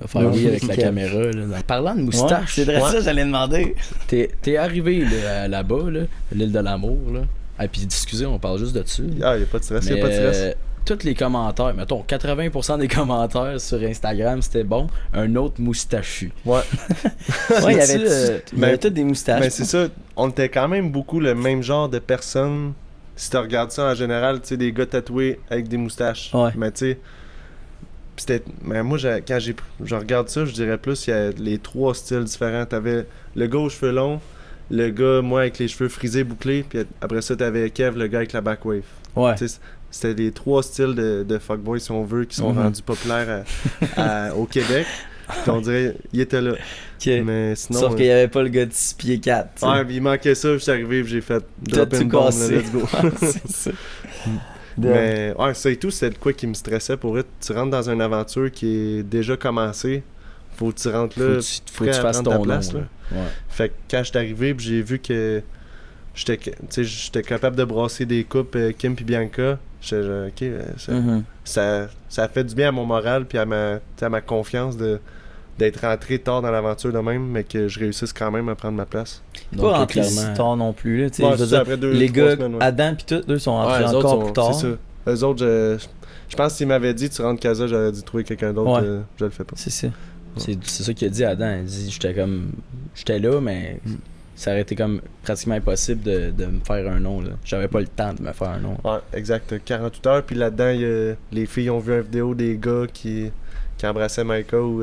Va faire oui avec la caméra. Là. Parlant de moustache. C'est vrai ça, j'allais demander. T'es arrivé là-bas, là, l'île de l'amour. Là. Ah, puis excusez, on parle juste de dessus. Ah, y a pas de stress, y a pas de stress. Tous les commentaires, mettons 80% des commentaires sur Instagram, c'était bon, un autre moustachu. Ouais. Ouais, il y avait tous des moustaches. Mais c'est ça, on était quand même beaucoup le même genre de personnes. Si tu regardes ça en général, tu sais, des gars tatoués avec des moustaches. Ouais. Mais tu sais, mais moi, quand je regarde ça, je dirais plus, il y a les 3 styles différents. T'avais le gars aux cheveux longs, le gars, moi, avec les cheveux frisés, bouclés, puis après ça, t'avais Kev, le gars avec la backwave. Ouais. Tu sais, c'était les 3 styles de fuckboy, si on veut, qui sont rendus populaires au Québec. Puis on dirait, il était là. Okay. Mais sinon, sauf qu'il n'y avait pas le gars de 6 pieds 4. Ouais, puis il manquait ça, puis je suis arrivé, puis j'ai fait drop in bomb, là, let's go. C'est ça. Mais ouais, ça et tout, c'est de quoi qui me stressait pour être. Tu rentres dans une aventure qui est déjà commencée, faut que tu rentres là, faut que tu fasses ton place. nom, Là. Ouais. Fait que quand je suis arrivé, puis j'ai vu que j'étais capable de brasser des coupes Kim puis Bianca, j'étais ok, ça a fait du bien à mon moral puis à ma confiance d'être rentré tard dans l'aventure de même, mais que je réussisse quand même à prendre ma place. Pas rentré si tard non plus. Là, ouais, je veux dire, après les gars, semaines, Adam pis tout, eux sont rentrés encore plus tard. C'est ça. Eux autres, je pense que s'ils m'avaient dit tu rentres casa, j'aurais dû trouver quelqu'un d'autre, je le fais pas. C'est ça. C'est ça qu'il a dit Adam. Il dit j'étais là, mais ça aurait été comme pratiquement impossible de me faire un nom. Là. J'avais pas le temps de me faire un nom. Ouais, exact. 48 heures, puis là-dedans, les filles ont vu une vidéo des gars qui embrassaient Micah ou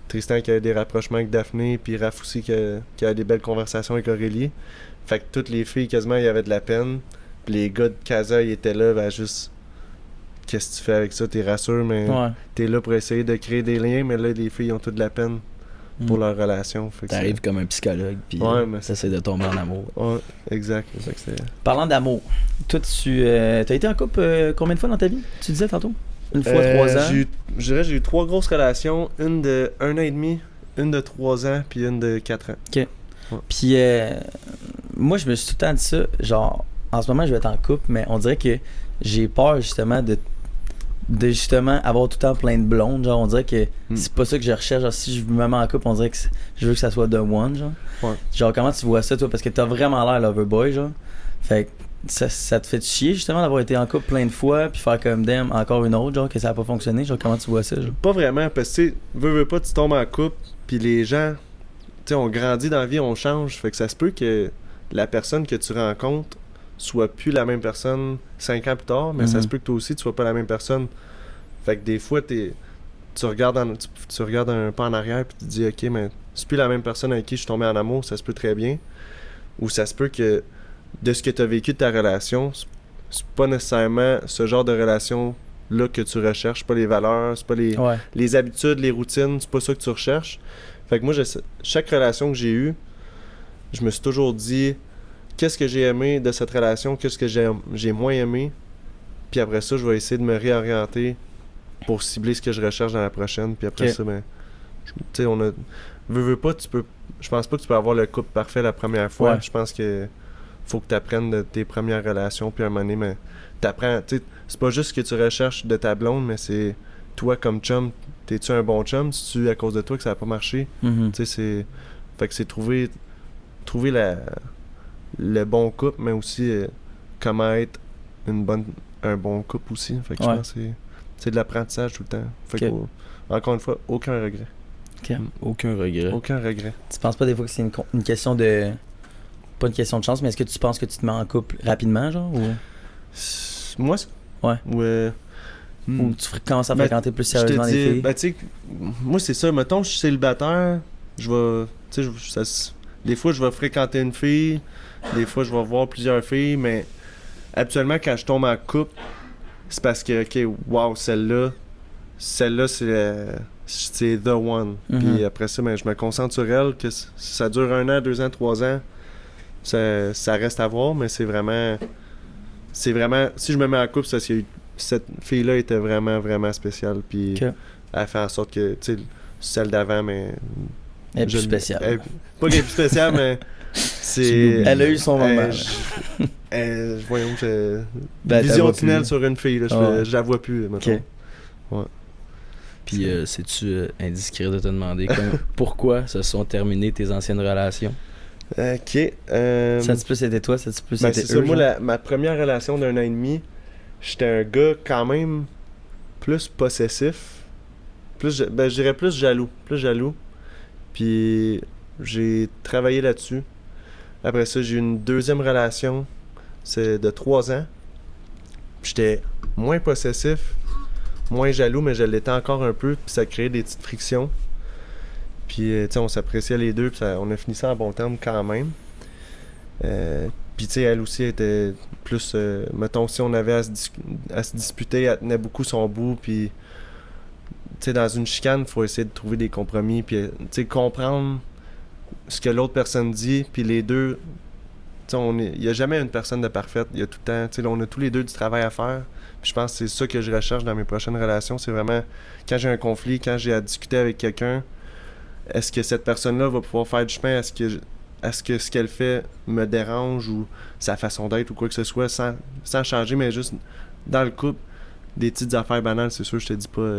Tristan qui a des rapprochements avec Daphné, puis Raph aussi qui a des belles conversations avec Aurélie. Fait que toutes les filles, quasiment, il y avait de la peine. Puis les gars de Casa, ils étaient là, ben juste... Qu'est-ce que tu fais avec ça? T'es rassure, mais t'es là pour essayer de créer des liens, mais là, les filles ont toutes de la peine pour leur relation. T'arrives comme un psychologue, puis t'essaies de tomber en amour. Ouais, exact. Parlant d'amour, toi, t'as été en couple combien de fois dans ta vie? Tu disais tantôt? Une fois 3 ans? Je dirais j'ai eu 3 grosses relations, une de 1 an et demi, une de 3 ans, puis une de 4 ans. Ok. Ouais. Puis moi, je me suis tout le temps dit ça, genre, en ce moment, je vais être en couple, mais on dirait que j'ai peur justement de justement avoir tout le temps plein de blondes, genre, on dirait que c'est pas ça que je recherche, genre, si je me mets en couple, on dirait que je veux que ça soit the one, genre. Ouais. Genre, comment tu vois ça, toi? Parce que t'as vraiment l'air loverboy, genre. Fait que ça te fait chier, justement, d'avoir été en couple plein de fois, puis faire comme damn, encore une autre, genre, que ça a pas fonctionné, genre, comment tu vois ça, genre? Pas vraiment, parce que, tu sais, veux pas, tu tombes en couple, puis les gens, tu sais, on grandit dans la vie, on change, fait que ça se peut que la personne que tu rencontres soit plus la même personne 5 ans plus tard, mais ça se peut que toi aussi tu sois pas la même personne. Fait que des fois tu regardes tu regardes un pas en arrière puis tu te dis ok, mais c'est plus la même personne avec qui je suis tombé en amour, ça se peut très bien. Ou ça se peut que de ce que tu as vécu de ta relation, c'est pas nécessairement ce genre de relation là que tu recherches, pas les valeurs, c'est pas les habitudes, les routines, c'est pas ça que tu recherches. Fait que moi chaque relation que j'ai eue, je me suis toujours dit qu'est-ce que j'ai aimé de cette relation, qu'est-ce que j'ai moins aimé, puis après ça, je vais essayer de me réorienter pour cibler ce que je recherche dans la prochaine, puis après ça, ben, tu sais, on a... Veux pas, je pense pas que tu peux avoir le couple parfait la première fois, je pense que faut que tu apprennes de tes premières relations, puis à un moment donné, mais t'apprends, tu sais, c'est pas juste ce que tu recherches de ta blonde, mais c'est toi comme chum, t'es-tu un bon chum, c'est-tu à cause de toi que ça a pas marché, tu sais, c'est... Fait que c'est trouver le bon couple, mais aussi comment être un bon couple aussi. Fait que je pense que c'est de l'apprentissage tout le temps. Fait que, encore une fois, aucun regret. Aucun regret. Aucun regret. Tu penses pas des fois que c'est une question de... Pas une question de chance, mais est-ce que tu penses que tu te mets en couple rapidement, genre? Ou... Moi, ou tu commences à fréquenter plus sérieusement les filles? Ben, tu sais, moi, c'est ça. Mettons, je suis célibataire, je vais... Tu sais, des fois, je vais fréquenter une fille, des fois, je vais voir plusieurs filles, mais habituellement, quand je tombe en couple, c'est parce que, ok, wow, celle-là, c'est the one. Puis après ça, ben, je me concentre sur elle, que ça dure 1 an, 2 ans, 3 ans, ça reste à voir, mais c'est vraiment, si je me mets en couple, c'est parce que cette fille-là était vraiment, vraiment spéciale, puis elle fait en sorte que, tu sais, celle d'avant, mais... Elle est plus spéciale. Pas qu'elle est plus spéciale, mais c'est... Elle a eu son moment. Voyons, vision tunnel sur une fille, là, je la vois plus, mettons. Ouais. Puis c'est-tu indiscret de te demander pourquoi se sont terminées tes anciennes relations? Ok. Ça dit plus c'était toi, ça dit plus c'était c'est eux. ça, moi, ma première relation d'1 an et demi, j'étais un gars quand même plus possessif. Je dirais plus jaloux. Puis j'ai travaillé là-dessus. Après ça, j'ai eu une deuxième relation, c'est de 3 ans. J'étais moins possessif, moins jaloux, mais je l'étais encore un peu, puis ça créait des petites frictions. Puis, tu sais, on s'appréciait les deux, puis on a fini ça en bon terme quand même. Puis, tu sais, elle aussi était plus... mettons, si on avait à se disputer, elle tenait beaucoup son bout, puis... Tu sais, dans une chicane, il faut essayer de trouver des compromis, puis, tu sais, comprendre ce que l'autre personne dit, puis les deux... Tu sais, il n'y a jamais une personne de parfaite, il y a tout le temps... Tu sais, on a tous les deux du travail à faire, puis je pense que c'est ça que je recherche dans mes prochaines relations, c'est vraiment, quand j'ai un conflit, quand j'ai à discuter avec quelqu'un, est-ce que cette personne-là va pouvoir faire du chemin? Est-ce que ce qu'elle fait me dérange ou sa façon d'être ou quoi que ce soit sans changer, mais juste dans le couple, des petites affaires banales, c'est sûr, je te dis pas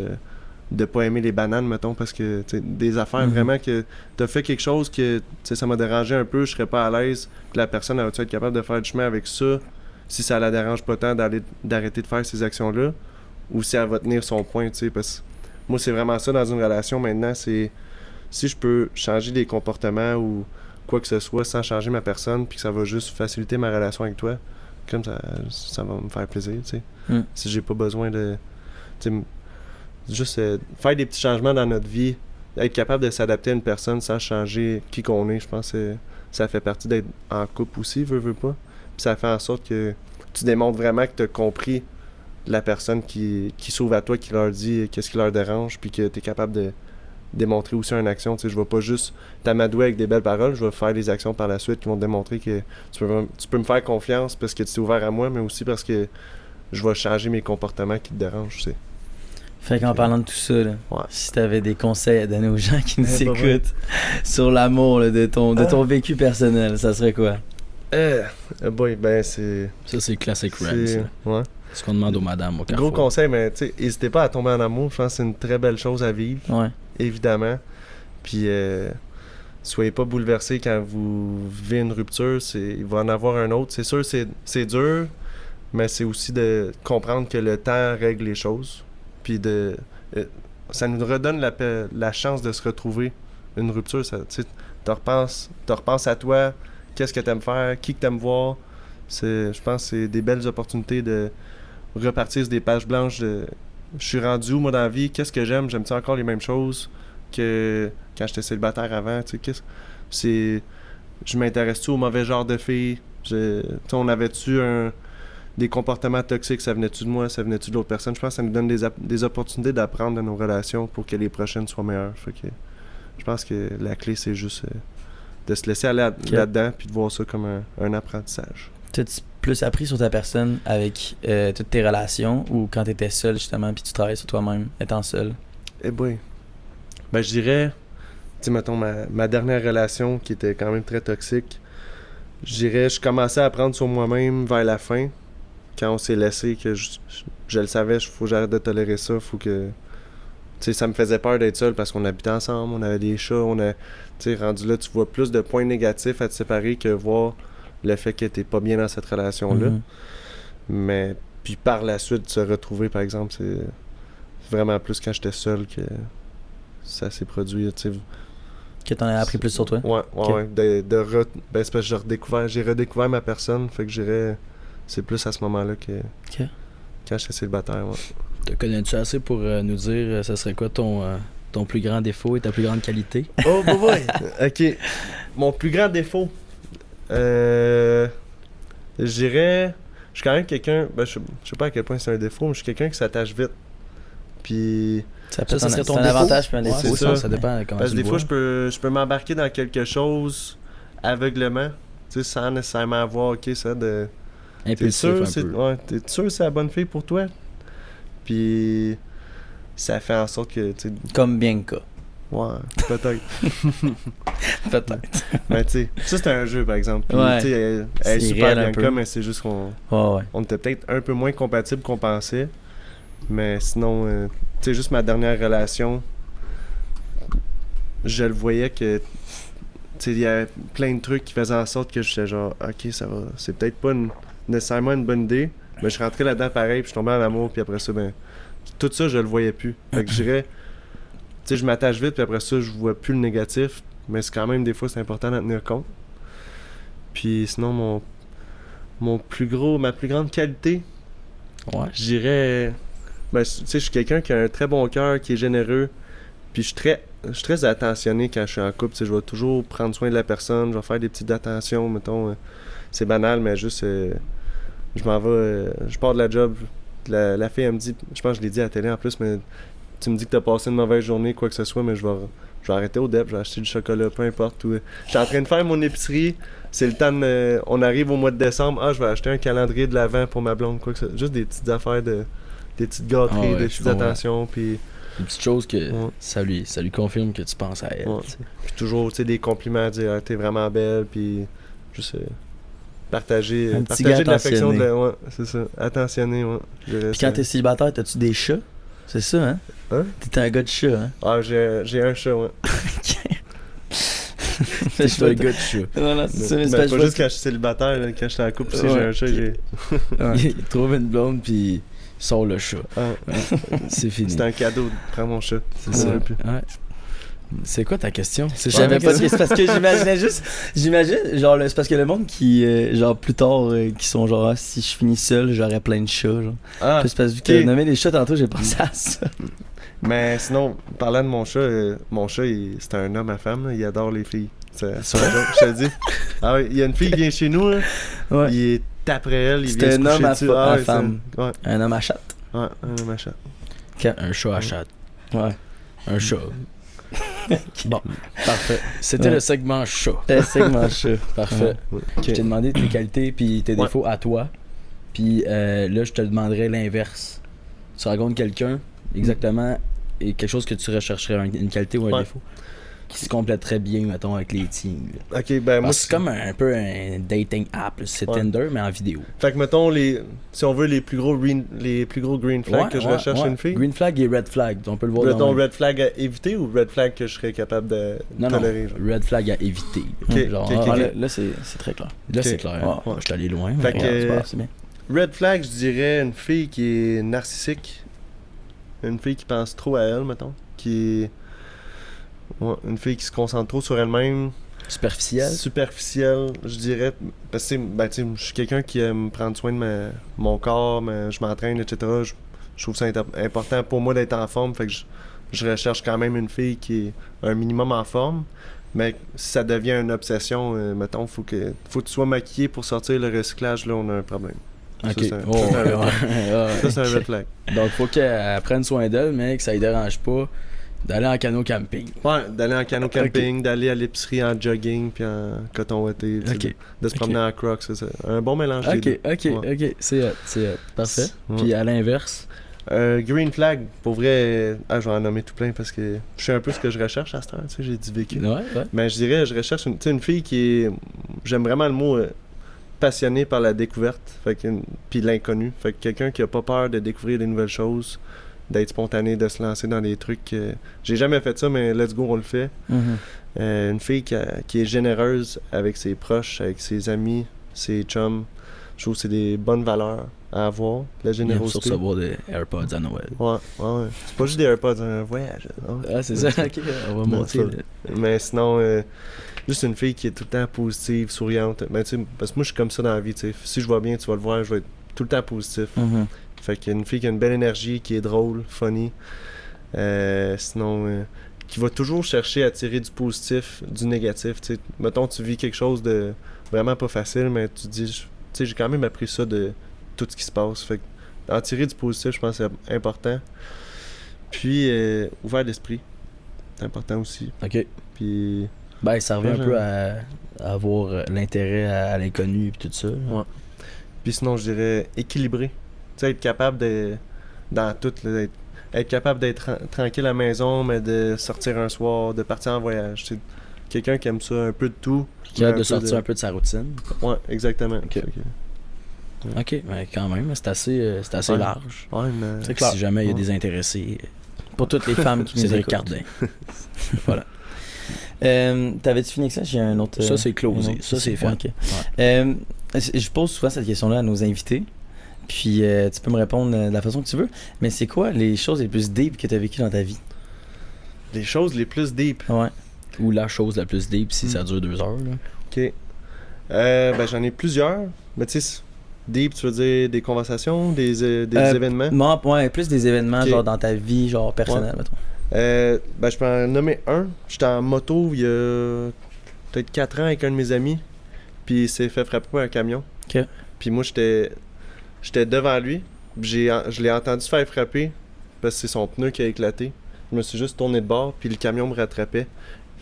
de pas aimer les bananes, mettons, parce que des affaires vraiment que t'as fait quelque chose que ça m'a dérangé un peu, je serais pas à l'aise, puis la personne va-tu être capable de faire du chemin avec ça, si ça la dérange pas tant d'arrêter de faire ces actions-là, ou si elle va tenir son point, tu sais, parce que moi, c'est vraiment ça dans une relation maintenant, c'est si je peux changer des comportements ou quoi que ce soit sans changer ma personne, puis que ça va juste faciliter ma relation avec toi, comme ça va me faire plaisir, tu sais. Si j'ai pas besoin de... juste faire des petits changements dans notre vie, être capable de s'adapter à une personne sans changer qui qu'on est, je pense que ça fait partie d'être en couple aussi, veux pas. Puis ça fait en sorte que tu démontres vraiment que tu as compris la personne qui s'ouvre à toi, qui leur dit qu'est-ce qui leur dérange, puis que tu es capable de démontrer aussi une action. Tu sais, je vais pas juste t'amadouer avec des belles paroles, je vais faire des actions par la suite qui vont te démontrer que tu peux me faire confiance parce que tu t'es ouvert à moi, mais aussi parce que je vais changer mes comportements qui te dérangent, tu sais. Fait qu'en parlant de tout ça, là, si t'avais des conseils à donner aux gens qui nous écoutent sur l'amour là, de ton vécu personnel, ça serait quoi? Ben c'est... Ça, c'est classic rap, ouais. Ce qu'on demande aux madames au Carrefour. Gros conseil, mais tu sais, n'hésitez pas à tomber en amour. Je pense que c'est une très belle chose à vivre. Ouais. Évidemment. Puis, soyez pas bouleversés quand vous vivez une rupture. Il va en avoir un autre. C'est sûr, c'est dur, mais c'est aussi de comprendre que le temps règle les choses. Puis, ça nous redonne la chance de se retrouver. Une rupture, tu sais, tu repenses à toi, qu'est-ce que tu aimes faire, qui que tu aimes voir. Je pense que c'est des belles opportunités de repartir sur des pages blanches de je suis rendu où moi dans la vie, qu'est-ce que j'aime-tu encore les mêmes choses que quand j'étais célibataire avant, tu sais, je m'intéresse-tu au mauvais genre de filles, on avait-tu des comportements toxiques, ça venait-tu de moi, ça venait-tu de l'autre personne. Je pense que ça nous donne des opportunités d'apprendre de nos relations pour que les prochaines soient meilleures. Fait que je pense que la clé, c'est juste de se laisser aller là-dedans puis de voir ça comme un apprentissage. T'as-tu plus appris sur ta personne avec toutes tes relations ou quand t'étais seul justement puis tu travailles sur toi-même étant seul? Eh boy. Ben je dirais, tu sais, mettons ma dernière relation qui était quand même très toxique, je commençais à apprendre sur moi-même vers la fin, quand on s'est laissé, que je le savais, faut que j'arrête de tolérer ça, faut que... Tu sais, ça me faisait peur d'être seul parce qu'on habitait ensemble, on avait des chats, tu sais, rendu là, tu vois plus de points négatifs à te séparer que voir le fait que t'es pas bien dans cette relation-là. Mais, puis par la suite, se retrouver, par exemple, c'est vraiment plus quand j'étais seul que ça s'est produit, tu sais. Que t'en as appris plus sur toi? Ouais. C'est parce que j'ai redécouvert ma personne, fait que j'irais... C'est plus à ce moment-là que quand j'étais célibataire, ouais. Te connais-tu assez pour nous dire ça serait quoi ton plus grand défaut et ta plus grande qualité? Oh, boy! OK. Mon plus grand défaut... je dirais... Je suis quand même quelqu'un... Ben, je sais pas à quel point c'est un défaut, mais je suis quelqu'un qui s'attache vite. Puis... Ça serait ton avantage puis un défaut. C'est ça dépend comment parce tu que le des vois. fois, je peux m'embarquer dans quelque chose aveuglement, tu sais, sans nécessairement avoir, OK, ça de... Impulsif un peu. Ouais, t'es sûr que c'est la bonne fille pour toi? Puis... Ça fait en sorte que... Comme Bianca. Ouais, peut-être. Peut-être. Mais tu sais, ça c'est un jeu par exemple. Puis, ouais. Tu sais, elle est super réel Bianca, mais c'est juste qu'on on était peut-être un peu moins compatibles qu'on pensait. Mais sinon, sais, juste ma dernière relation, je le voyais que, tu sais, il y avait plein de trucs qui faisaient en sorte que j'étais genre, ok, ça va, c'est peut-être pas nécessairement une bonne idée, mais je suis rentré là-dedans pareil, puis je tombais en amour, puis après ça, ben, tout ça, je le voyais plus. Fait que je dirais, tu sais, je m'attache vite, puis après ça, je vois plus le négatif, mais c'est quand même, des fois, c'est important d'en tenir compte. Puis sinon, ma plus grande qualité, je dirais, ben, tu sais, je suis quelqu'un qui a un très bon cœur, qui est généreux, puis je suis très attentionné quand je suis en couple, tu sais, je vais toujours prendre soin de la personne, je vais faire des petites attentions, mettons, c'est banal, mais juste, je m'en vais, je pars de la job, la fille, elle me dit, je pense que je l'ai dit à la télé en plus, mais tu me dis que t'as passé une mauvaise journée, quoi que ce soit, mais je vais arrêter au DEP, je vais acheter du chocolat, peu importe. Je suis en train de faire mon épicerie, c'est le temps on arrive au mois de décembre, je vais acheter un calendrier de l'Avent pour ma blonde, quoi que ce soit. Juste des petites affaires, des petites gâteries, des petites attentions, puis... Des petites choses que ça lui confirme que tu penses à elle. Puis toujours, tu sais, des compliments, à dire t'es vraiment belle, puis juste partager de l'affection, c'est ça, attentionner, Puis quand t'es célibataire, t'as-tu des chats? C'est ça, hein? T'es un gars de chat, hein? Ah, j'ai un chat, Je suis un gars de chat. Voilà, c'est ça, mais pas juste quand je suis célibataire, là, quand je suis en couple, si j'ai un chat, Il trouve une blonde, puis il sort le chat. C'est fini. C'est un cadeau, prends mon chat. C'est ça. C'est quoi ta question? J'avais pas de question parce que j'imagine, genre, c'est parce que le monde qui, genre, plus tard, qui sont genre, si je finis seul, j'aurais plein de chats, genre. C'est parce que nommer des chats tantôt, j'ai pensé à ça. Mais sinon, parlant de mon chat, c'est un homme à femme, là, il adore les filles. C'est un joke, je te dis. Ah oui, il y a une fille qui vient chez nous, là, il est après elle, il vient se coucher dessus. Un homme à femme. Un homme à chatte. Ouais, un homme à chatte. Un chat à chatte. Ouais. Un chat. Bon, parfait. C'était le segment chat. Le segment chat. Parfait. Je t'ai demandé tes qualités puis tes défauts à toi. Puis là, je te demanderais l'inverse. Tu rencontres quelqu'un, exactement, et quelque chose que tu rechercherais, une qualité ou un défaut, qui se compléterait bien, mettons, avec les tiens. Ok, ben moi. C'est comme un peu un dating app. C'est Tinder, mais en vidéo. Fait que, mettons, si on veut les plus gros green flags que je recherche une fille. Green flag et red flag, on peut le voir dans red flag à éviter ou red flag que je serais capable de tolérer? Non, red flag à éviter. Là, c'est très clair. Là, c'est clair. Je suis allé loin. Fait que, c'est bien. Red flag, je dirais une fille qui est narcissique. Une fille qui pense trop à elle, mettons. Une fille qui se concentre trop sur elle-même. Superficielle, je dirais. Parce que, je suis quelqu'un qui aime prendre soin de mon corps, je m'entraîne, etc. Je trouve ça important pour moi d'être en forme. Fait que je recherche quand même une fille qui est un minimum en forme. Mais si ça devient une obsession, mettons, faut que tu sois maquillé pour sortir le recyclage, là, on a un problème. Ok. Ça, c'est un red flag. Donc, faut qu'elle prenne soin d'elle, mais que ça ne dérange pas d'aller en canot camping. Ouais, d'aller en canot camping, d'aller à l'épicerie en jogging puis en coton ouaté, de se promener en Crocs, c'est un bon mélange des deux. Ok, c'est parfait. Puis à l'inverse? Green flag, pour vrai, je vais en nommer tout plein parce que je sais un peu ce que je recherche à cette heure, tu sais, j'ai dit vécu. Ouais. Mais je dirais, je recherche une fille qui est, j'aime vraiment le mot, passionnée par la découverte, puis l'inconnu. Fait que quelqu'un qui a pas peur de découvrir des nouvelles choses, d'être spontané, de se lancer dans des trucs. J'ai jamais fait ça, mais let's go, on le fait. Une fille qui est généreuse avec ses proches, avec ses amis, ses chums. Je trouve que c'est des bonnes valeurs à avoir, la générosité. Il faut recevoir des AirPods à Noël. Ouais. C'est pas juste des AirPods, c'est un voyage. C'est ça, ok, on va monter. Mais sinon, juste une fille qui est tout le temps positive, souriante. Mais tu sais, parce que moi, je suis comme ça dans la vie, tu sais. Si je vais bien, tu vas le voir, je vais être tout le temps positif. Fait qu'il y a une fille qui a une belle énergie, qui est drôle, funny. Sinon, qui va toujours chercher à tirer du positif, du négatif. T'sais. Mettons, tu vis quelque chose de vraiment pas facile, mais tu te dis, tu sais, j'ai quand même appris ça de tout ce qui se passe. Fait en tirer du positif, je pense que c'est important. Puis, ouvert d'esprit. C'est important aussi. Ok. Puis. Ça revient un peu à avoir l'intérêt à l'inconnu et tout ça. Ouais. Puis sinon, je dirais équilibré. Tu sais, être capable de. Dans tout, là, être capable d'être tranquille à la maison, mais de sortir un soir, de partir en voyage. C'est quelqu'un qui aime ça, un peu de tout. Qui a de sortir un peu de sa routine. Ouais, exactement. Ok, mais quand même, c'est assez large. Ouais, mais c'est clair. Si jamais il y a des intéressés, Pour toutes les femmes qui nous Cédric écoutent. Cardin. Voilà. T'avais-tu fini avec ça? J'ai un autre. Ça, c'est closé. un autre- Ça, c'est fait. ouais, ok. Je pose souvent cette question-là à nos invités. Puis tu peux me répondre de la façon que tu veux. Mais c'est quoi les choses les plus deep que tu as vécues dans ta vie? Les choses les plus deep. Ouais. Ou la chose la plus deep si ça dure 2 heures. Là. Ok. Ben, j'en ai plusieurs. Mais tu sais, deep, tu veux dire des conversations, des événements? Non, ouais, plus des événements Ok. genre dans ta vie, genre personnelle, Ouais. mettons. Ben, je peux en nommer un. J'étais en moto il y a peut-être 4 ans avec un de mes amis. Puis il s'est fait frapper par un camion. Ok. Puis moi, j'étais devant lui. Puis je l'ai entendu se faire frapper parce que c'est son pneu qui a éclaté. Je me suis juste tourné de bord, puis le camion me rattrapait.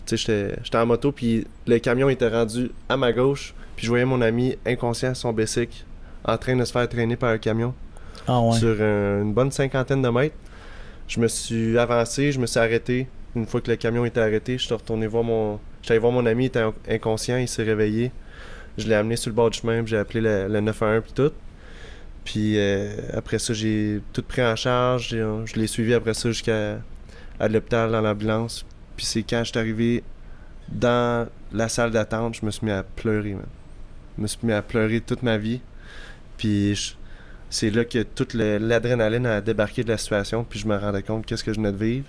Tu sais, j'étais en moto, puis le camion était rendu à ma gauche. Puis je voyais mon ami inconscient sur son bicycle en train de se faire traîner par un camion Ah ouais. sur une bonne 50aine de mètres. Je me suis avancé, je me suis arrêté. Une fois que le camion était arrêté, je suis retourné voir j'étais allé voir mon ami, il était inconscient, il s'est réveillé. Je l'ai amené sur le bord du chemin, puis j'ai appelé le 911 puis tout. Puis après ça, j'ai tout pris en charge. Je l'ai suivi après ça jusqu'à l'hôpital dans l'ambulance. Puis c'est quand je suis arrivé dans la salle d'attente, je me suis mis à pleurer, man. Je me suis mis à pleurer toute ma vie. Puis c'est là que toute l'adrénaline a débarqué de la situation, puis je me rendais compte qu'est-ce que je venais de vivre.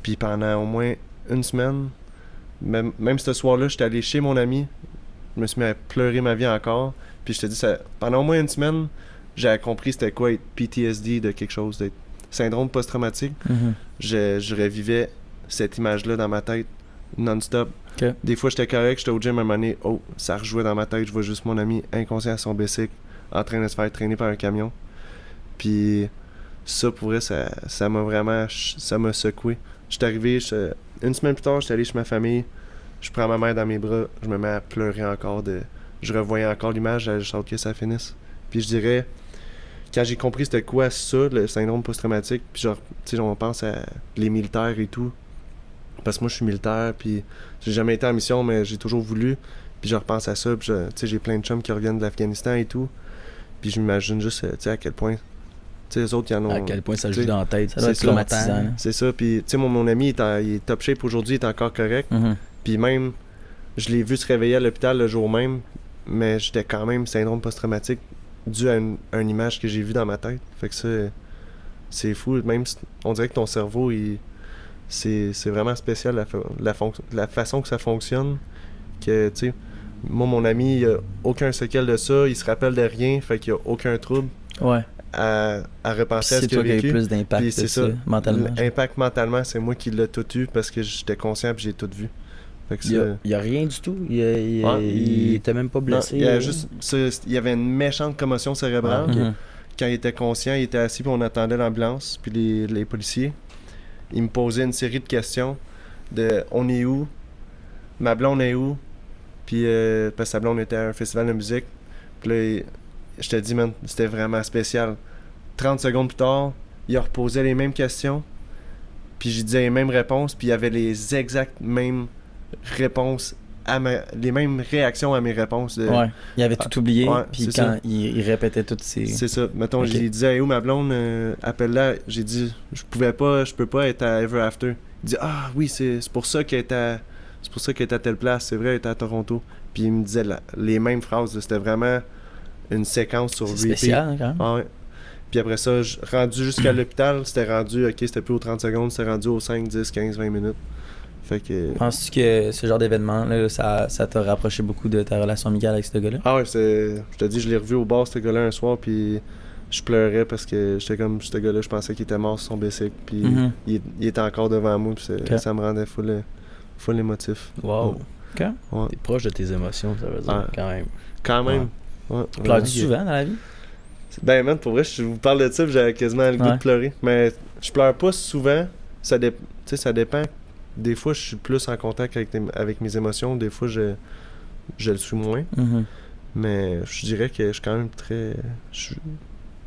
Puis pendant au moins une semaine, même ce soir-là, j'étais allé chez mon ami, je me suis mis à pleurer ma vie encore. Puis je te dis, pendant au moins une semaine, j'avais compris c'était quoi être PTSD de quelque chose, d'être syndrome post-traumatique. Mhm. Je revivais cette image-là dans ma tête non-stop. Ok. Des fois, j'étais correct, j'étais au gym à un moment donné, ça rejouait dans ma tête, je vois juste mon ami inconscient à son bicycle, en train de se faire traîner par un camion. Puis ça, pour vrai, ça m'a vraiment... ça m'a secoué. J'étais arrivé, une semaine plus tard, j'étais allé chez ma famille, je prends ma mère dans mes bras, je me mets à pleurer encore je revoyais encore l'image, j'avais juste hâte que ça finisse. Puis je dirais, quand j'ai compris c'était quoi ça, le syndrome post-traumatique, puis genre, tu sais, on pense à les militaires et tout, parce que moi je suis militaire, puis j'ai jamais été en mission, mais j'ai toujours voulu, puis je repense à ça, puis tu sais, j'ai plein de chums qui reviennent de l'Afghanistan et tout, puis je m'imagine juste, tu sais, à quel point, tu sais, les autres, ils en ont... À quel point ça t'sais, joue dans la tête. Ça doit être c'est traumatisant. là. C'est ça, puis tu sais, mon ami, il est top shape aujourd'hui, il est encore correct, Mhm. puis même, je l'ai vu se réveiller à l'hôpital le jour même, mais j'étais quand même syndrome post-traumatique dû à une image que j'ai vue dans ma tête. Fait que ça, c'est fou. Même on dirait que ton cerveau, c'est vraiment spécial la façon que ça fonctionne. Que, tu sais, moi, mon ami, il a aucun séquelle de ça, il se rappelle de rien, fait qu'il y a aucun trouble Ouais. à repenser à ce C'est qu'il a toi qui as eu vécu. plus d'impact Puis c'est dessus, ça, mentalement. L'impact mentalement, c'est moi qui l'ai tout eu parce que j'étais conscient et j'ai tout vu. Fait que Il y a rien du tout. Il Ouais, était même pas non, blessé. il y a juste il y avait une méchante commotion cérébrale. Ah, ok. Mhm. Quand il était conscient, il était assis puis on attendait l'ambulance puis les policiers. Il me posait une série de questions de on est où, ma blonde est où, puis parce que sa blonde était à un festival de musique. Puis là, je te dis, man, c'était vraiment spécial. 30 secondes plus tard, il a reposé les mêmes questions, puis j'ai disais les mêmes réponses, puis il y avait les exactes mêmes réponses les mêmes réactions à mes réponses. Ouais. Il avait tout oublié, ouais, puis c'est quand ça. il répétait toutes ses... C'est ça. Mettons, Ok. j'ai dit, hey, où ma blonde, appelle-la. J'ai dit, je peux pas être à Ever After. Il dit, ah oui, c'est pour ça qu'elle est à telle place. C'est vrai, elle est à Toronto. Puis il me disait les mêmes phrases. C'était vraiment une séquence sur C'est repeat. spécial, hein, quand même. Ah ouais. Puis après ça, rendu jusqu'à l'hôpital, c'était rendu, ok, c'était plus aux 30 secondes, c'était rendu aux 5, 10, 15, 20 minutes. Fait que... Penses-tu que ce genre d'événement, là, ça t'a rapproché beaucoup de ta relation amicale avec ce gars-là? Ah ouais, je te dis, je l'ai revu au bar, ce gars-là, un soir, puis je pleurais parce que j'étais comme, ce gars-là, je pensais qu'il était mort sur son bicycle, puis Mhm. il était encore devant moi, puis Ok. ça me rendait full émotif. Wow. Ok. Ouais. T'es proche de tes émotions, ça veut dire, Ouais. quand même. Quand même. Ouais. Pleures-tu Ouais. souvent dans la vie? Ben, man, pour vrai, je vous parle de ça, puis j'avais quasiment le goût Ouais. de pleurer. Mais je pleure pas souvent. Ça dépend. Des fois, je suis plus en contact avec mes émotions. Des fois, je le suis moins. Mhm. Mais je dirais que je suis quand même très... Je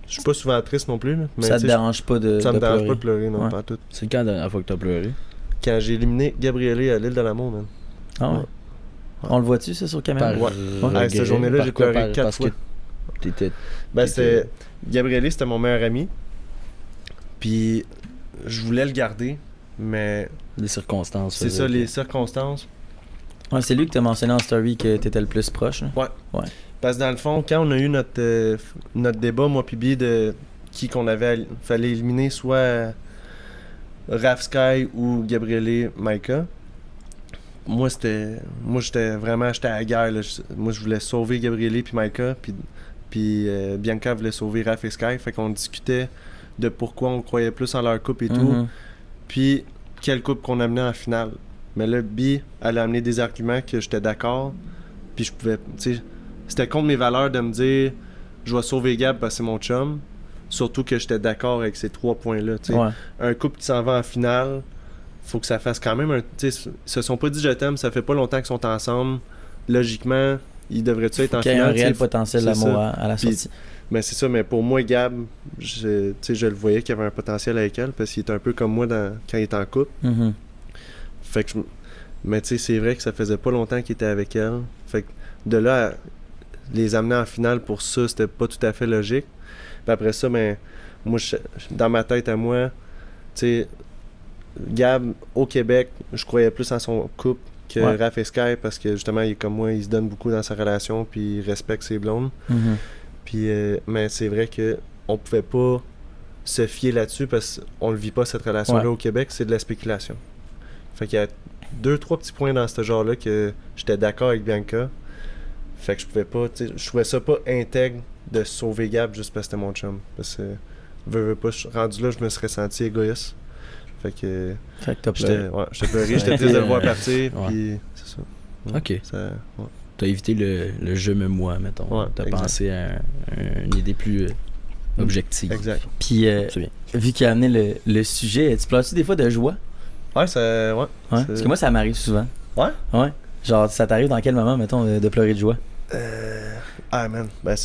suis pas souvent triste non plus. Là, mais Ça te tu sais, dérange pas de ça me dérange pleurer? pas de pleurer, non, Ouais. pas tout. C'est quand la dernière fois que t'as pleuré? Quand j'ai éliminé Gabrielé à l'île de l'amour, man. Ah ouais? Ouais. On le voit-tu, ça, sur caméra? Ouais. regret, Cette journée-là, par j'ai quoi? pleuré 4 Parce fois. que t'étais... Ben, c'était... Gabrielé, c'était mon meilleur ami. Puis je voulais le garder, mais Les circonstances. c'est ça, les circonstances. Ouais, c'est lui que t'as mentionné en story que t'étais le plus proche. Là. Ouais. Parce que dans le fond, quand on a eu notre débat, moi pis Bi, de qui qu'on fallait éliminer, soit Raph Sky ou Gabriele Maika, moi j'étais à la guerre. Là. Moi je voulais sauver Gabriele puis Maika, puis Bianca voulait sauver Raph et Sky. Fait qu'on discutait de pourquoi on croyait plus en leur couple et tout. Puis quelle couple qu'on amenait en finale. Mais là, Bi, elle a amené des arguments que j'étais d'accord. Puis je pouvais, tu sais, c'était contre mes valeurs de me dire je vais sauver Gab parce que c'est mon chum. Surtout que j'étais d'accord avec ces 3 points-là. Tu sais. Un couple qui s'en va en finale, faut que ça fasse quand même un. Tu sais, ils se sont pas dit je t'aime, ça fait pas longtemps qu'ils sont ensemble. Logiquement, ils devraient-tu être en finale. Il y a un réel potentiel d'amour à la sortie. Mais c'est ça, mais pour moi, Gab, je le voyais qu'il y avait un potentiel avec elle parce qu'il était un peu comme moi quand il était en couple. Fait que mais tu sais, c'est vrai que ça faisait pas longtemps qu'il était avec elle. Fait que de là à les amener en finale pour ça, c'était pas tout à fait logique. Puis après ça, ben, moi, dans ma tête à moi, tu sais, Gab, au Québec, je croyais plus en son couple que Raph et Sky parce que justement, il est comme moi, il se donne beaucoup dans sa relation puis il respecte ses blondes. Puis, mais c'est vrai que on pouvait pas se fier là-dessus parce qu'on le vit pas cette relation-là au Québec, c'est de la spéculation. Fait qu'il y a 2-3 petits points dans ce genre-là que j'étais d'accord avec Bianca. Fait que je pouvais pas, tu sais, je trouvais ça pas intègre de sauver Gab juste parce que c'était mon chum. Parce que, veux pas, rendu là, je me serais senti égoïste. Fait que j'étais pleuré, j'étais triste de le voir partir, puis c'est ça. Ok. T'as évité le je me moi, mettons. T'as pensé à une idée plus objective. Exact. Puis, vu qu'il a amené le sujet, tu pleures-tu des fois de joie? Ouais, ça. Ouais. Parce que moi, ça m'arrive souvent. Ouais? Ouais. Genre, ça t'arrive dans quel moment, mettons, de pleurer de joie? Ah, man. Ben,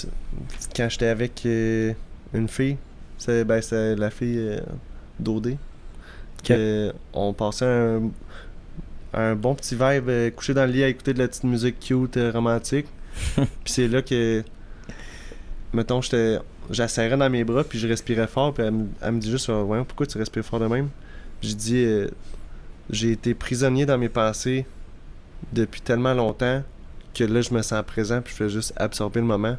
quand j'étais avec une fille, c'est la fille d'OD. On passait un bon petit vibe couché dans le lit à écouter de la petite musique cute, romantique. Puis c'est là que, mettons, j'asserrais dans mes bras, puis je respirais fort, puis elle me dit juste, ouais, pourquoi tu respires fort de même? J'ai dit, j'ai été prisonnier dans mes pensées depuis tellement longtemps que là, je me sens présent, puis je fais juste absorber le moment.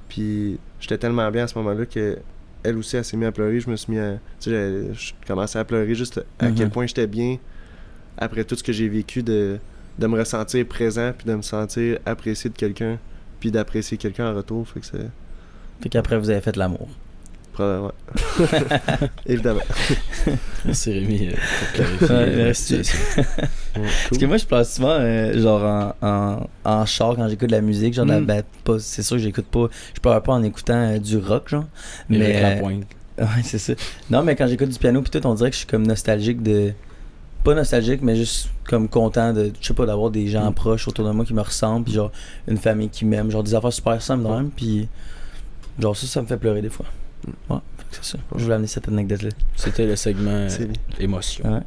Puis j'étais tellement bien à ce moment-là que elle aussi, elle s'est mise à pleurer. Je me suis mis à... Tu sais, je commençais à pleurer juste à quel point j'étais bien après tout ce que j'ai vécu de me ressentir présent, puis de me sentir apprécié de quelqu'un, puis d'apprécier quelqu'un en retour. Fait que c'est... Fait qu'après, vous avez fait l'amour. Probablement. Évidemment. Merci Rémi pour clarifier. Merci. Parce que moi, je pleure souvent genre en char quand j'écoute de la musique. Genre, c'est sûr que j'écoute pas. Je pleure pas en écoutant du rock, genre. Mais la pointe. Ouais, c'est ça. Non, mais quand j'écoute du piano, puis tout, on dirait que je suis comme nostalgique de. Pas nostalgique, mais juste comme content de, je sais pas, d'avoir des gens proches autour de moi qui me ressemblent, puis genre une famille qui m'aime, genre des affaires super simples de même, puis genre ça me fait pleurer des fois. Ouais, c'est ça. Je voulais amener cette anecdote-là. C'était le segment émotion. Ouais.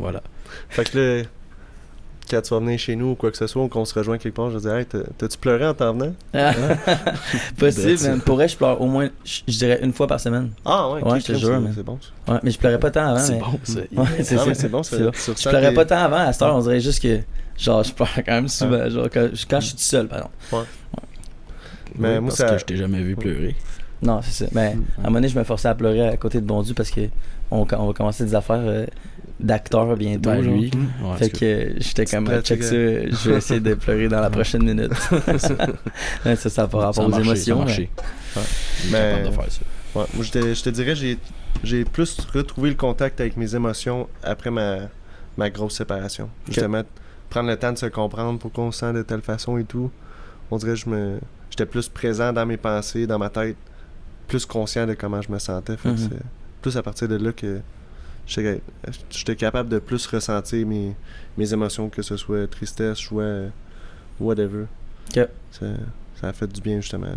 Voilà. Fait que là, quand tu vas venir chez nous ou quoi que ce soit, ou qu'on se rejoint quelque part, je vais dire, hey, t'as-tu pleuré en t'en venant? Possible, mais pour vrai, je pleure au moins, je dirais une fois par semaine. Ah ouais, ouais, je te jure, c'est bon ça. Ouais, mais je pleurais pas tant avant. C'est mais... bon ça. Ouais, c'est ça. C'est bon ça. Je pleurais pas tant avant, à cette heure, on dirait juste que, genre, je pleure quand même souvent, genre, quand je suis tout seul, par exemple. Ouais. Mais moi, parce que je t'ai jamais vu pleurer. Non, c'est ça. Mais à un moment donné, je me forçais à pleurer à côté de Bondu parce que on va commencer des affaires d'acteurs bientôt. Ben, lui. Ouais, fait que j'étais comme check ça, je vais essayer de pleurer dans la prochaine minute. ça n'a pas rapport aux émotions. Mais de faire ça. Ouais, moi, je te dirais, j'ai plus retrouvé le contact avec mes émotions après ma grosse séparation. Justement, prendre le temps de se comprendre pourquoi on se sent de telle façon et tout. On dirait que j'étais plus présent dans mes pensées, dans ma tête, plus conscient de comment je me sentais. Fait que c'est plus à partir de là que j'étais capable de plus ressentir mes émotions, que ce soit tristesse, joie, whatever. Okay. Ça a fait du bien, justement.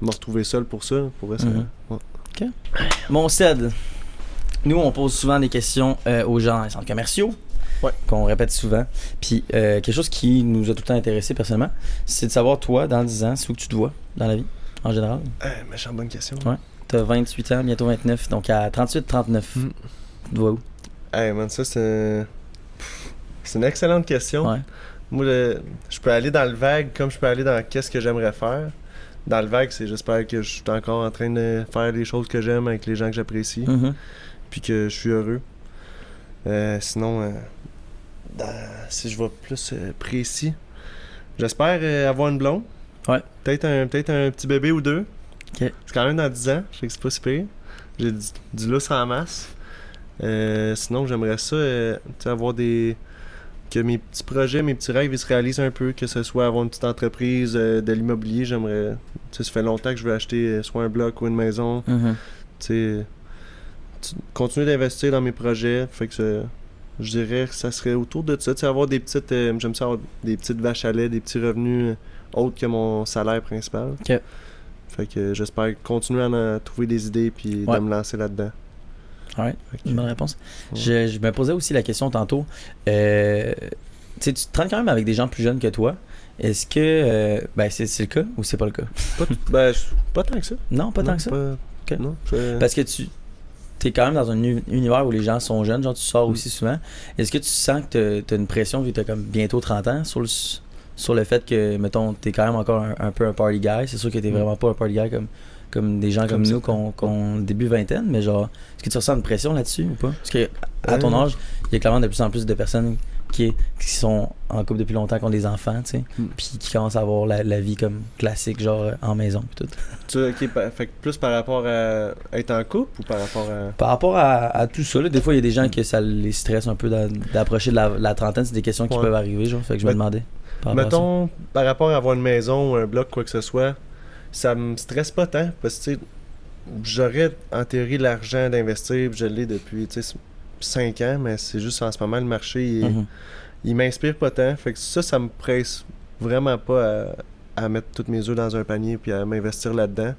Me retrouver seul pour ça, pour vrai, ouais. OK. Mon Ced, nous, on pose souvent des questions aux gens dans les centres commerciaux. Ouais. Qu'on répète souvent. Puis quelque chose qui nous a tout le temps intéressé personnellement, c'est de savoir, toi, dans 10 ans, c'est où que tu te vois dans la vie, en général. Méchante bonne question. Ouais. T'as 28 ans, bientôt 29, donc à 38-39. Tu te vois où? Hey man, ça c'est une excellente question. Ouais. Moi, je peux aller dans le vague comme je peux aller dans qu'est-ce que j'aimerais faire. Dans le vague, c'est j'espère que je suis encore en train de faire les choses que j'aime avec les gens que j'apprécie, puis que je suis heureux. Sinon, si je vais plus précis, j'espère avoir une blonde. Ouais. Peut-être un petit bébé ou deux. Ok. C'est quand même dans 10 ans, je sais que c'est pas si pire. J'ai du lousse en masse. Sinon, j'aimerais ça, avoir que mes petits projets, mes petits rêves, ils se réalisent un peu, que ce soit avoir une petite entreprise de l'immobilier, j'aimerais... Ça fait longtemps que je veux acheter soit un bloc ou une maison. Continuer d'investir dans mes projets, fait que je dirais que ça serait autour de ça, avoir des petites... j'aime ça avoir des petites vaches à lait, des petits revenus autres que mon salaire principal. Ok. Fait que j'espère continuer à en trouver des idées puis de me lancer là-dedans. Ouais, une bonne réponse. Ouais. Je me posais aussi la question tantôt. Tu te traînes quand même avec des gens plus jeunes que toi. Est-ce que c'est le cas ou c'est pas le cas? Pas tant que ça. Non, pas tant que ça. Okay. Non, Parce que tu es quand même dans un univers où les gens sont jeunes, genre tu sors aussi souvent. Est-ce que tu sens que tu as une pression vu que tu as comme bientôt 30 ans sur le fait que, mettons, tu es quand même encore un peu un party guy? C'est sûr que tu vraiment pas un party guy comme des gens comme nous qu'on début vingtaine, mais genre, est-ce que tu ressens une pression là-dessus ou pas? Parce que à ton âge, il y a clairement de plus en plus de personnes qui sont en couple depuis longtemps, qui ont des enfants, tu sais, puis qui commencent à avoir la vie comme classique, genre en maison et tout. Fait que plus par rapport à être en couple ou par rapport à... Par rapport à tout ça, là, des fois, il y a des gens que ça les stresse un peu d'approcher de la trentaine, c'est des questions qui peuvent arriver, genre, fait que je me demandais. Mettons, par rapport à avoir une maison ou un bloc, quoi que ce soit, ça me stresse pas tant, parce que, tu sais, j'aurais en théorie l'argent d'investir, je l'ai depuis, 5 ans, mais c'est juste en ce moment, le marché, il m'inspire pas tant. Fait que ça me presse vraiment pas à mettre tous mes œufs dans un panier puis à m'investir là-dedans.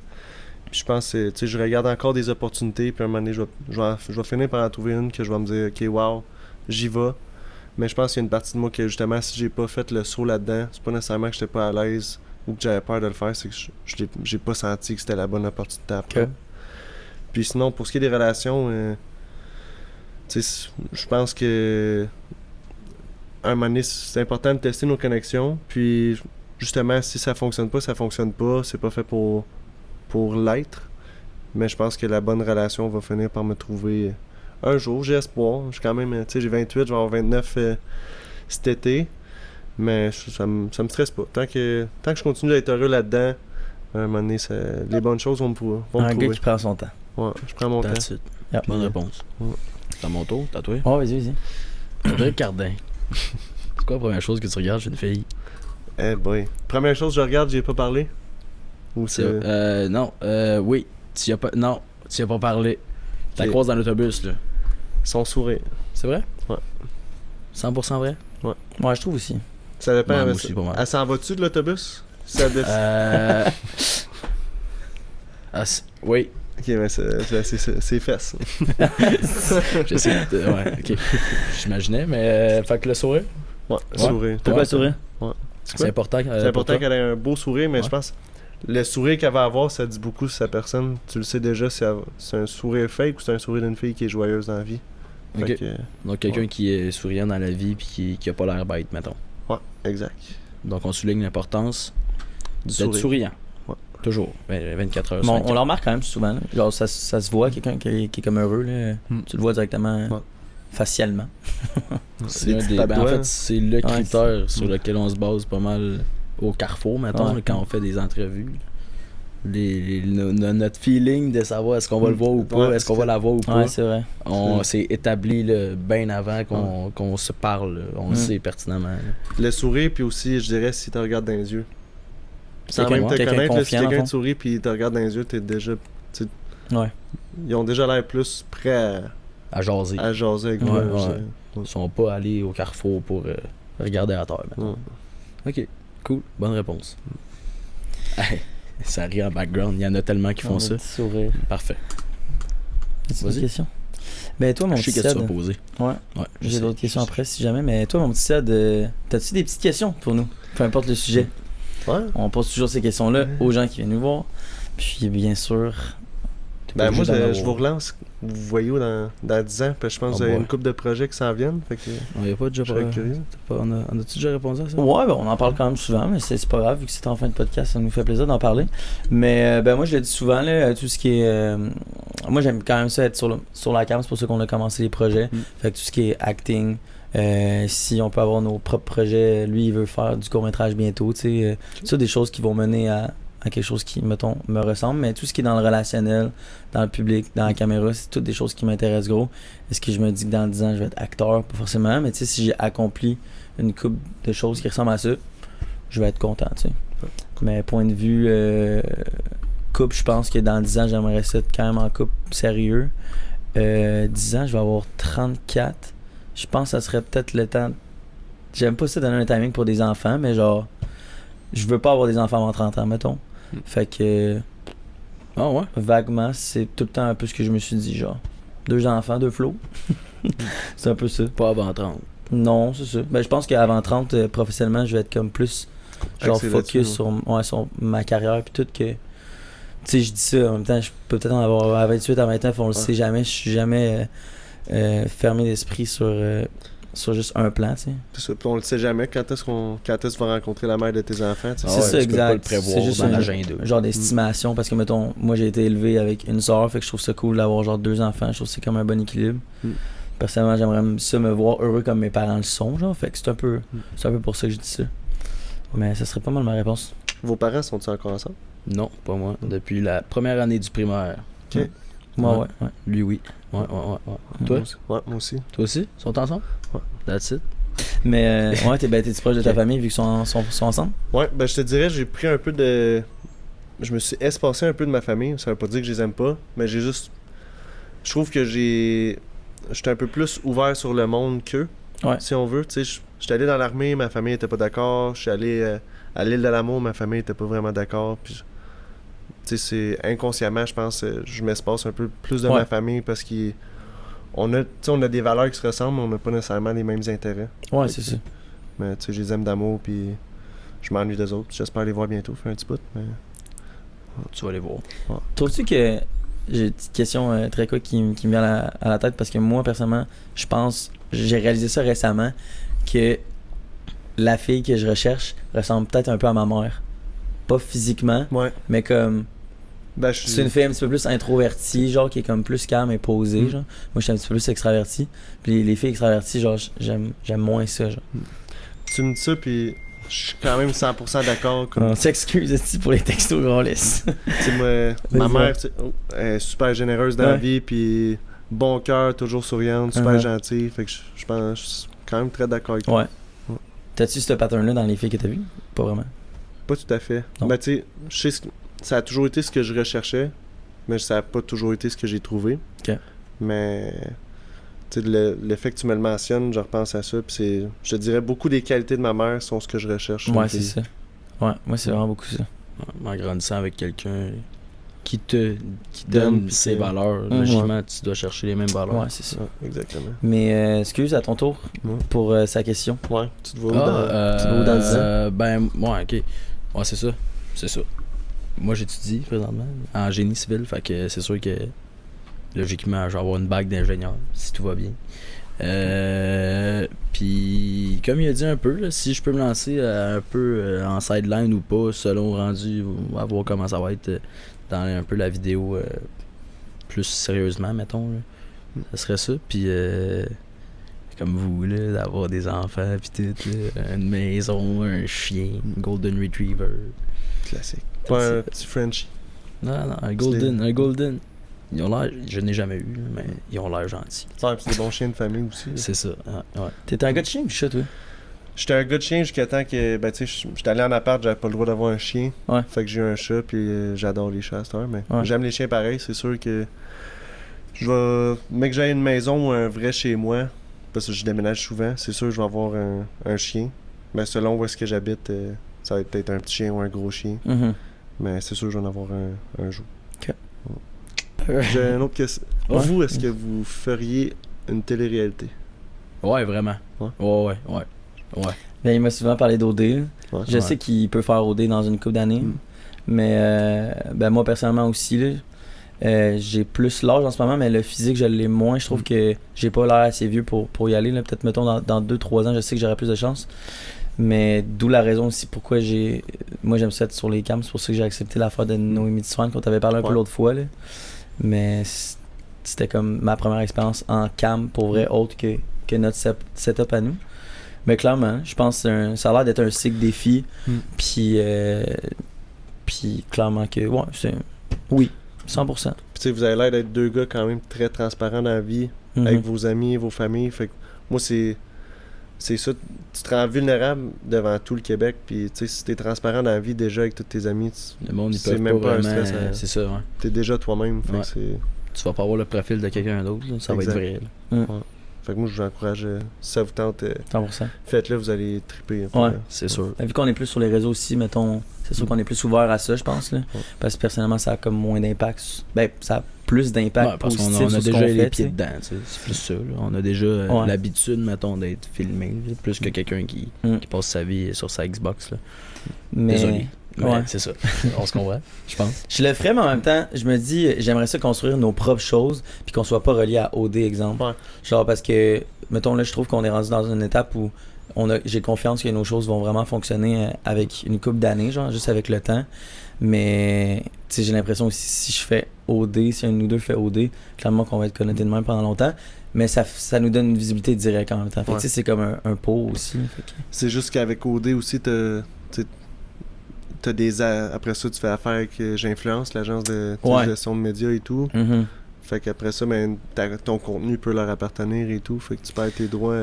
Puis je pense que, je regarde encore des opportunités, puis à un moment donné, je vais finir par en trouver une que je vais me dire, OK, wow, j'y vais. Mais je pense qu'il y a une partie de moi que, justement, si j'ai pas fait le saut là-dedans, c'est pas nécessairement que j'étais pas à l'aise ou que j'avais peur de le faire, c'est que j'ai pas senti que c'était la bonne opportunité à prendre. Puis sinon, pour ce qui est des relations, je pense que à un moment donné, c'est important de tester nos connexions. Puis justement, si ça fonctionne pas, ça fonctionne pas. C'est pas fait pour l'être. Mais je pense que la bonne relation va finir par me trouver un jour. J'ai espoir. Je suis quand même, j'ai 28, je vais avoir 29 cet été. Mais ça me stresse pas. Tant que je continue d'être heureux là-dedans, à un moment doné, les bonnes choses vont me trouver. Un gars qui prend son temps. Ouais, je prends mon temps. Yep. Bonne réponse. Ouais. C'est à mon tour, t'as toi? Oh, vas-y. Cédric Cardin. C'est quoi la première chose que tu regardes chez une fille? Eh boy. Première chose que je regarde, j'ai pas parlé? Ou c'est... non. Oui. Tu y as pas parlé. Tu la croises dans l'autobus, là. Son sourire. C'est vrai? Ouais. 100% vrai? Ouais, je trouve aussi. Ça dépend. Ouais, moi aussi, pas mal. Elle s'en va-tu de l'autobus? Oui. Ok, mais c'est fesses. J'essaie de... Ouais, ok. J'imaginais, mais... fait que le sourire? Ouais, sourire. T'as pas le sourire? Ouais. C'est important. C'est important qu'elle ait un beau sourire, mais je pense... Le sourire qu'elle va avoir, ça dit beaucoup sur sa personne. Tu le sais déjà, c'est un sourire fake ou c'est un sourire d'une fille qui est joyeuse dans la vie. Ok. Donc quelqu'un qui est souriant dans la vie puis qui a pas l'air bête, mettons. Ouais, exact. Donc on souligne l'importance d'être souriant. Ouais. Toujours. 24 heures. Bon, on le remarque quand même souvent. Là. Genre ça se voit, quelqu'un qui est comme heureux. Là. Tu le vois directement facialement. C'est en fait, c'est le critère sur lequel on se base pas mal au Carrefour, mettons, là, quand on fait des entrevues. Notre feeling de savoir est-ce qu'on va le voir ou pas, est-ce qu'on va la voir ou pas. Ouais, c'est vrai. On s'est établi bien avant qu'on se parle. On le sait pertinemment. Là. Le sourire, puis aussi, je dirais, si tu regardes dans les yeux. Sans même te connaître, là, si quelqu'un te sourit puis te regarde dans les yeux, t'es déjà... Ouais. Ils ont déjà l'air plus prêts à jaser. À jaser avec moi. Ils sont pas allés au Carrefour pour regarder à terre. Ok, cool. Bonne réponse. Ça rit en background. Il y en a tellement qui font ça. Sourire. Parfait. Vas-y. Une question? Ben toi, mon petit Ced... Je sais que tu vas poser. Ouais. J'ai d'autres questions après si jamais. Mais toi, mon petit Ced, t'as-tu des petites questions pour nous? Peu importe le sujet. Ouais. On pose toujours ces questions-là aux gens qui viennent nous voir. Puis bien sûr, Ben moi, je vous relance. Vous voyez dans 10 ans, puis je pense que vous avez une couple de projets qui s'en viennent. Fait que On y a pas déjà on a-tu déjà répondu à ça? Ouais, ben on en parle quand même souvent, mais c'est pas grave, vu que c'est en fin de podcast, ça nous fait plaisir d'en parler. Mais ben moi, je le dis souvent, là, tout ce qui est. Moi, j'aime quand même ça être sur la cam, c'est pour ça qu'on a commencé les projets. Fait que tout ce qui est acting, si on peut avoir nos propres projets, lui, il veut faire du court-métrage bientôt, tu sais. Ça, des choses qui vont mener à quelque chose qui, mettons, me ressemble, mais tout ce qui est dans le relationnel, dans le public, dans la caméra, c'est toutes des choses qui m'intéressent gros. Est-ce que je me dis que dans 10 ans, je vais être acteur? Pas forcément, mais tu sais, si j'ai accompli une couple de choses qui ressemblent à ça, je vais être content, tu sais. Mais point de vue couple, je pense que dans 10 ans, j'aimerais ça être quand même en couple sérieux. 10 ans, je vais avoir 34. Je pense que ça serait peut-être le temps... J'aime pas ça donner un timing pour des enfants, mais genre... Je veux pas avoir des enfants avant 30 ans, mettons. Fait que... Vaguement, c'est tout le temps un peu ce que je me suis dit, genre. 2 enfants, 2 flots. C'est un peu ça. Pas avant 30. Non, c'est ça. Ben, je pense qu'avant 30, professionnellement, je vais être comme plus... Genre focus sur ma carrière puis tout que... Tu sais, je dis ça, en même temps, je peux peut-être en avoir à 28, à 20 ans, on le sait jamais. Je suis jamais fermé d'esprit sur juste un plan, tu sais. C'est ça, puis on le sait jamais quand est-ce que tu vas rencontrer la mère de tes enfants, tu sais. C'est ça, tu exact. peux pas le prévoir c'est juste dans un l'agenda. genre d'estimation, parce que, mettons, moi, j'ai été élevé avec une soeur, fait que je trouve ça cool d'avoir genre 2 enfants. Je trouve que c'est comme un bon équilibre. Personnellement, j'aimerais ça me voir heureux comme mes parents le sont, genre. Fait que c'est un peu pour ça que je dis ça. Mais ça serait pas mal ma réponse. Vos parents sont-ils encore ensemble? Non, pas moi. Depuis la première année du primaire. Ok. Moi, ouais. Lui, oui. Ouais. Toi? Ouais, moi aussi. Toi aussi? Ils sont ensemble? Ouais. That's it. Mais t'es-tu proche de ta famille vu qu'ils sont ensemble? Ouais, ben je te dirais, j'ai pris un peu de... Je me suis espacé un peu de ma famille. Ça veut pas dire que je les aime pas, mais j'ai juste... Je trouve que j'étais un peu plus ouvert sur le monde qu'eux, si on veut. Tu sais, j'étais allé dans l'armée, ma famille était pas d'accord. Je suis allé à l'île de l'Amour, ma famille était pas vraiment d'accord. Puis, tu sais, c'est inconsciemment, je pense, je m'espace un peu plus de ma famille parce qu'on a des valeurs qui se ressemblent, mais on n'a pas nécessairement les mêmes intérêts. Ouais, c'est ça. Mais tu sais, je les aime d'amour, puis je m'ennuie des autres. J'espère les voir bientôt, faire un petit bout, mais... Tu vas les voir. Ouais. Trouves-tu que... J'ai une petite question très cool qui me vient à la tête, parce que moi, personnellement, je pense... J'ai réalisé ça récemment, que la fille que je recherche ressemble peut-être un peu à ma mère. Pas physiquement, mais comme... Ben, c'est une fille un petit peu plus introvertie, genre, qui est comme plus calme et posée, genre. Moi, je suis un petit peu plus extraverti. Puis les filles extraverties, genre, j'aime moins ça, genre. Tu me dis ça, puis je suis quand même 100% d'accord. On s'excuse ici pour les textos qu'on laisse. Ma mère, elle est super généreuse dans la vie, puis bon cœur, toujours souriante, super gentille. Fait que je pense, je suis quand même très d'accord avec toi. Ouais. T'as-tu ce pattern-là dans les filles que t'as vues? Pas vraiment. Pas tout à fait. Non. Ben, tu sais, je sais ça a toujours été ce que je recherchais, mais ça a pas toujours été ce que j'ai trouvé. OK. Mais, tu sais, le fait que tu me le mentionnes, je repense à ça, puis c'est, je te dirais, beaucoup des qualités de ma mère sont ce que je recherche. Ouais, c'est ça. Ouais, moi, c'est vraiment beaucoup ça. En grandissant avec quelqu'un qui donne ses valeurs, logiquement, tu dois chercher les mêmes valeurs. Ouais, c'est ça. Ouais, exactement. Mais, excuse, à ton tour, pour sa question. Ouais, tu te vois où dans 10 ans? Ben, ouais, ok. Ouais, c'est ça. C'est ça. Moi, j'étudie présentement en génie civil, fait que c'est sûr que logiquement, je vais avoir une bague d'ingénieur si tout va bien. Puis, comme il a dit un peu, là, si je peux me lancer un peu en sideline ou pas, selon rendu, on va voir comment ça va être dans un peu la vidéo plus sérieusement, mettons. Là. Ça serait ça. Puis, comme vous, là, d'avoir des enfants, puis tout, là, une maison, un chien, une golden retriever. Classique. Pas un petit Frenchie. Non, un golden. Ils ont l'air, je n'ai jamais eu, mais ils ont l'air gentils. C'est des bons chiens de famille aussi. C'est ça. Ouais. T'étais un gars de chien ou chat, toi? J'étais un gars de chien jusqu'à temps que, ben tu sais, j'étais allé en appart, j'avais pas le droit d'avoir un chien. Ouais. Fait que j'ai eu un chat, puis j'adore les chats à cette heure, mais j'aime les chiens pareil. C'est sûr que mais que j'aille une maison ou un vrai chez moi, parce que je déménage souvent, c'est sûr que je vais avoir un chien. Mais selon où est-ce que j'habite, ça va être peut-être un petit chien ou un gros chien. Mais c'est sûr que je vais en avoir un jour. OK. J'ai une autre question. Vous, est-ce que vous feriez une télé-réalité? Ouais, vraiment. Ouais. Ben, il m'a souvent parlé d'OD. Ouais. Je sais qu'il peut faire OD dans une couple d'années. Mais ben moi, personnellement aussi, là, J'ai plus l'âge en ce moment, mais le physique, je l'ai moins. Je trouve que j'ai pas l'air assez vieux pour y aller. Là. Peut-être, mettons, dans 2-3 ans, je sais que j'aurai plus de chance. Mais d'où la raison aussi pourquoi moi, j'aime ça être sur les cams. C'est pour ça que j'ai accepté l'affaire de Noémie Swan qu'on t'avait parlé un peu l'autre fois. Là. Mais c'était comme ma première expérience en cam, pour vrai, autre que notre setup à nous. Mais clairement, je pense que ça a l'air d'être un cycle défi. Puis clairement que, oui, 100%. Puis tu sais, vous avez l'air d'être deux gars quand même très transparents dans la vie, avec vos amis, vos familles. Fait que moi, c'est ça, tu te rends vulnérable devant tout le Québec. Puis tu sais, si t'es transparent dans la vie déjà avec tous tes amis, le monde, ils c'est peuvent même pas un vraiment... stress. C'est ça, ouais. T'es déjà toi-même. Fait que Tu vas pas avoir le profil de quelqu'un d'autre, là. Ça Exact. va être vrai. Là. Ouais. Fait que moi, je vous encourage, si ça vous tente, 100%. faites-le, vous allez triper. Ouais, c'est sûr. Vu qu'on est plus sur les réseaux aussi, mettons, c'est sûr qu'on est plus ouvert à ça, je pense. Là. Parce que personnellement, ça a comme moins d'impact. Ben, ça a plus d'impact parce positif qu'on a sur ce déjà qu'on les fait, pieds t'sais. dedans. T'sais. C'est plus ça. Là. On a déjà l'habitude, mettons, d'être filmé. Là, plus que quelqu'un qui passe sa vie sur sa Xbox. Là. Mais... Désolé. Mais c'est ça. On se comprend, je pense. Je le ferais, mais en même temps, je me dis, j'aimerais ça construire nos propres choses, puis qu'on soit pas relié à OD, exemple. Ouais. Genre, parce que, mettons, là, je trouve qu'on est rendu dans une étape où j'ai confiance que nos choses vont vraiment fonctionner avec une couple d'années, genre, juste avec le temps. Mais, tu sais, j'ai l'impression aussi, si je fais OD, si un de nous deux fait OD, clairement qu'on va être connectés de même pendant longtemps. Mais ça nous donne une visibilité directe en même temps. Fait que, tu sais, c'est comme un pot aussi. Fait que... C'est juste qu'avec OD aussi, t'as après ça, tu fais affaire avec J'Influence, l'agence de gestion de médias et tout. Fait qu'après ça, ben, ton contenu peut leur appartenir et tout. Fait que tu perds tes droits.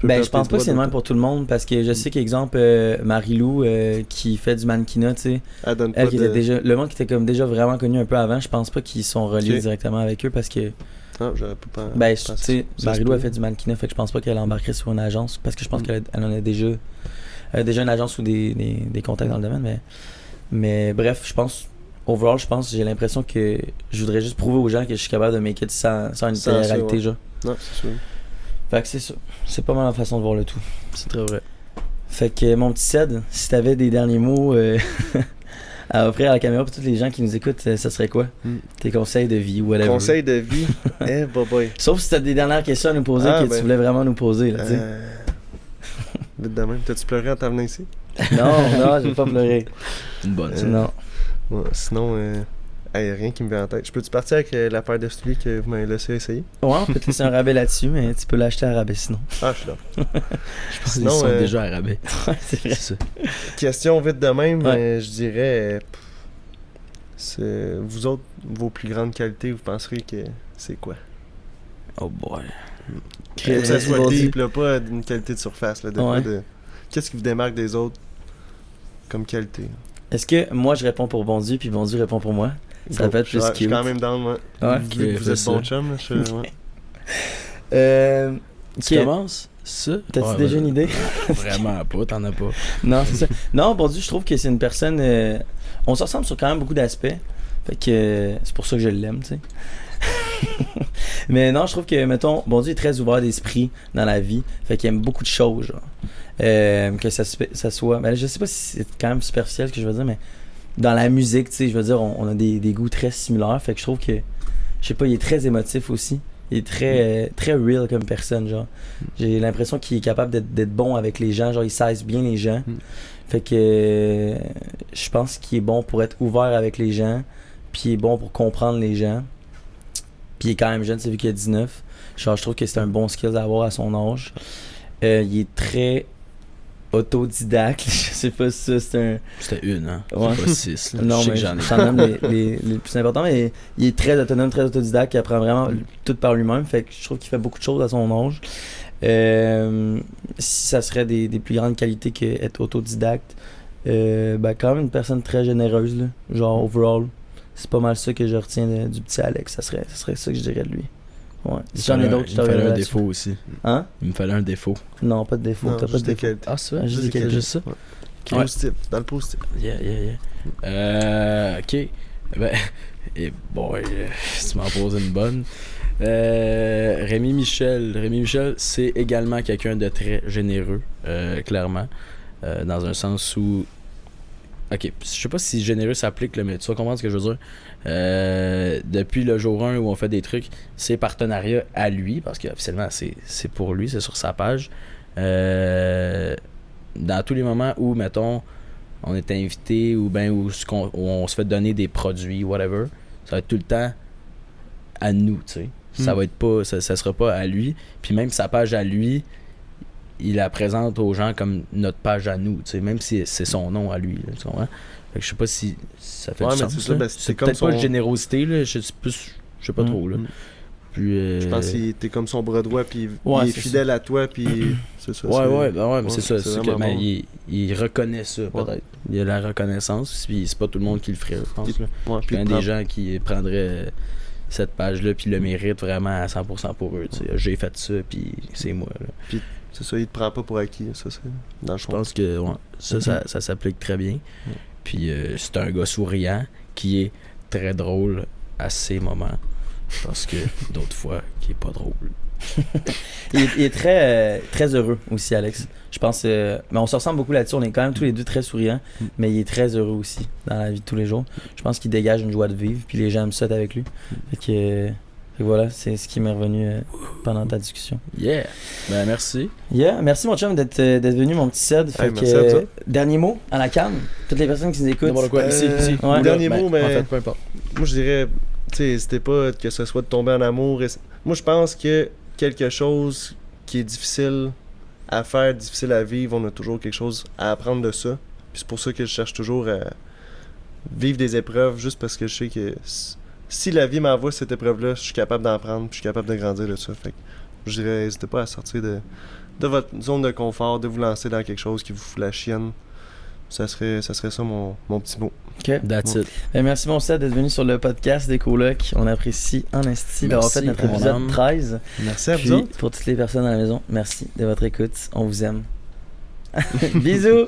Je pense pas que c'est le même pour tout le monde, parce que je sais qu'exemple, Marie-Lou qui fait du mannequinat, tu sais, elle qui était déjà, le monde qui était comme déjà vraiment connu un peu avant, je pense pas qu'ils sont reliés directement avec eux, parce que ah, j'aurais pas tu sais, Marie-Lou a fait du mannequinat, fait que je pense pas qu'elle embarquerait sur une agence, parce que je pense qu'elle en a déjà une agence ou des contacts dans le domaine, mais bref, je pense, overall, j'ai l'impression que je voudrais juste prouver aux gens que je suis capable de make it sans une télé-réalité, genre. Non, c'est sûr. Fait que c'est ça. C'est pas mal la façon de voir le tout. C'est très vrai. Fait que mon petit Ced, si t'avais des derniers mots à offrir à la caméra pour tous les gens qui nous écoutent, ça serait quoi? Tes conseils de vie ou whatever. Conseils de vie? Boy. Sauf si t'as des dernières questions à nous poser tu voulais vraiment nous poser, là, tu sais. Vite de même. T'as-tu pleuré en t'amenant ici? Non, j'ai pas pleuré. Une bonne. Non. Ouais, sinon, rien qui me vient en tête. Je peux-tu partir avec la paire de souliers que vous m'avez laissé essayer? Ouais, on peut te laisser un rabais là-dessus, mais tu peux l'acheter à rabais sinon. Ah, je suis là. Je pense qu'ils sont déjà à rabais. Ouais, c'est vrai. C'est ça. Question vite de même, je dirais... vous autres, vos plus grandes qualités, vous penserez que c'est quoi? Oh boy. Que ça soit deep, là, pas une qualité de surface. Là, qu'est-ce qui vous démarque des autres comme qualité? Est-ce que moi je réponds pour Bon Dieu puis Bon Dieu répond pour moi? Ça peut être plus cute. Je suis quand même down, moi. Ouais. Vu que vous êtes bon chum, là, Tu commences? Ça? T'as-tu déjà une idée? Vraiment pas, t'en as pas. Non, c'est ça. Non, Bon Dieu, je trouve que c'est une personne... on se ressemble sur quand même beaucoup d'aspects. Fait que c'est pour ça que je l'aime, tu sais. Mais non, je trouve que, mettons, Bon Dieu est très ouvert d'esprit dans la vie. Fait qu'il aime beaucoup de choses, genre. Que ça soit... Ben, je sais pas si c'est quand même superficiel ce que je veux dire, mais dans la musique, tu sais, je veux dire, on a des goûts très similaires. Fait que je trouve que, je sais pas, il est très émotif aussi. Il est très, très real comme personne, genre. J'ai l'impression qu'il est capable d'être bon avec les gens, genre, il saisit bien les gens. Fait que je pense qu'il est bon pour être ouvert avec les gens, puis il est bon pour comprendre les gens. Puis il est quand même jeune, c'est vu qu'il a 19. Genre, je trouve que c'est un bon skill à avoir à son âge. Il est très autodidacte. Je sais pas si ça, c'est un... C'était une, hein? Ouais. C'est pas 6. Non, mais j'en nomme les plus importants, mais il est très autonome, très autodidacte, il apprend vraiment tout par lui-même. Fait que je trouve qu'il fait beaucoup de choses à son âge. Si ça serait des plus grandes qualités qu'être autodidacte, ben quand même une personne très généreuse, là. Genre overall. C'est pas mal ça que je retiens du petit Alex. Ça serait ça que je dirais de lui. Ouais. Si j'en ai d'autres, je Il me fallait un là-dessus. défaut aussi. Hein? Il me fallait un défaut. Non, pas de défaut. Non, T'as pas de défaut. qualités. Ah, c'est vrai? Juste des qualités. Juste ça? Ouais. Positif, dans le positif. Yeah. Ok. Ben, et boy, tu m'en poses une bonne. Rémi Michel, c'est également quelqu'un de très généreux, clairement. Dans un sens où Ok, je sais pas si généreux s'applique, là, mais tu vas comprendre ce que je veux dire. Depuis le jour 1 où on fait des trucs, c'est partenariat à lui, parce qu'officiellement, c'est pour lui, c'est sur sa page. Dans tous les moments où, mettons, on est invité ou ben où on se fait donner des produits, whatever, ça va être tout le temps à nous, tu sais. Ça va être pas, ça sera pas à lui. Puis même sa page à lui, il la présente aux gens comme notre page à nous, tu sais, même si c'est son nom à lui, là, tu comprends? Fait que je sais pas si ça fait du sens. C'est ça, ben, c'est comme peut-être son... pas de générosité, là, je sais pas trop, là. Puis, Je pense que t'es comme son bras droit, puis Ouais, il est c'est fidèle à toi, puis c'est ça. ouais, mais c'est ça. c'est C'est que, vraiment bon. il reconnaît ça, peut-être. Il a la reconnaissance, puis c'est pas tout le monde qui le ferait, je pense. Là. Ouais, Puis il y a des gens qui prendraient cette page-là, puis le méritent vraiment à 100% pour eux. Tu sais. J'ai fait ça, puis c'est moi. Là. Puis c'est ça, il te prend pas pour acquis, ça, c'est dans le Je fond. pense que ça s'applique très bien. Puis c'est un gars souriant qui est très drôle à ses moments. Parce que d'autres fois, qui est pas drôle. Il est très, très heureux aussi, Alex. Je pense, mais on se ressemble beaucoup là-dessus. On est quand même tous les deux très souriants, mais il est très heureux aussi dans la vie de tous les jours. Je pense qu'il dégage une joie de vivre, puis les gens aiment ça être avec lui. Fait que voilà, c'est ce qui m'est revenu pendant ta discussion. Yeah! Ben merci. Yeah, merci mon chum d'être venu, mon petit Ced. Fait merci à toi. dernier mot à la canne. Toutes les personnes qui nous écoutent. N'importe quoi. Ici. Ouais. Dernier mot, mais En fait, peu importe. moi je dirais, tu sais, n'hésitez pas que ce soit de tomber en amour. Moi je pense que quelque chose qui est difficile à faire, difficile à vivre, on a toujours quelque chose à apprendre de ça. Puis c'est pour ça que je cherche toujours à vivre des épreuves, juste parce que je sais que si la vie m'envoie cette épreuve-là, je suis capable d'en prendre, puis je suis capable de grandir de ça. Fait que je dirais, n'hésitez pas à sortir de votre zone de confort, de vous lancer dans quelque chose qui vous fout la chienne. Ça serait ça mon petit mot. OK. That's it. Ben, merci mon Ced d'être venu sur le podcast des colocs. On apprécie en esti d'avoir fait notre mon épisode âme. 13. Merci à Puis, vous autres. pour toutes les personnes à la maison, merci de votre écoute. On vous aime. Bisous!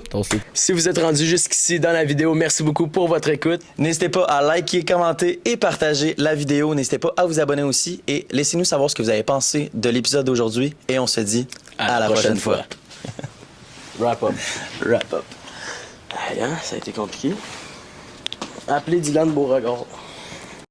Si vous êtes rendu jusqu'ici dans la vidéo, merci beaucoup pour votre écoute. N'hésitez pas à liker, commenter et partager la vidéo. N'hésitez pas à vous abonner aussi et laissez-nous savoir ce que vous avez pensé de l'épisode d'aujourd'hui. Et on se dit à la prochaine fois. Wrap up. Wrap up. Aïe, hein, ça a été compliqué. Appelez Dylan Beauregard.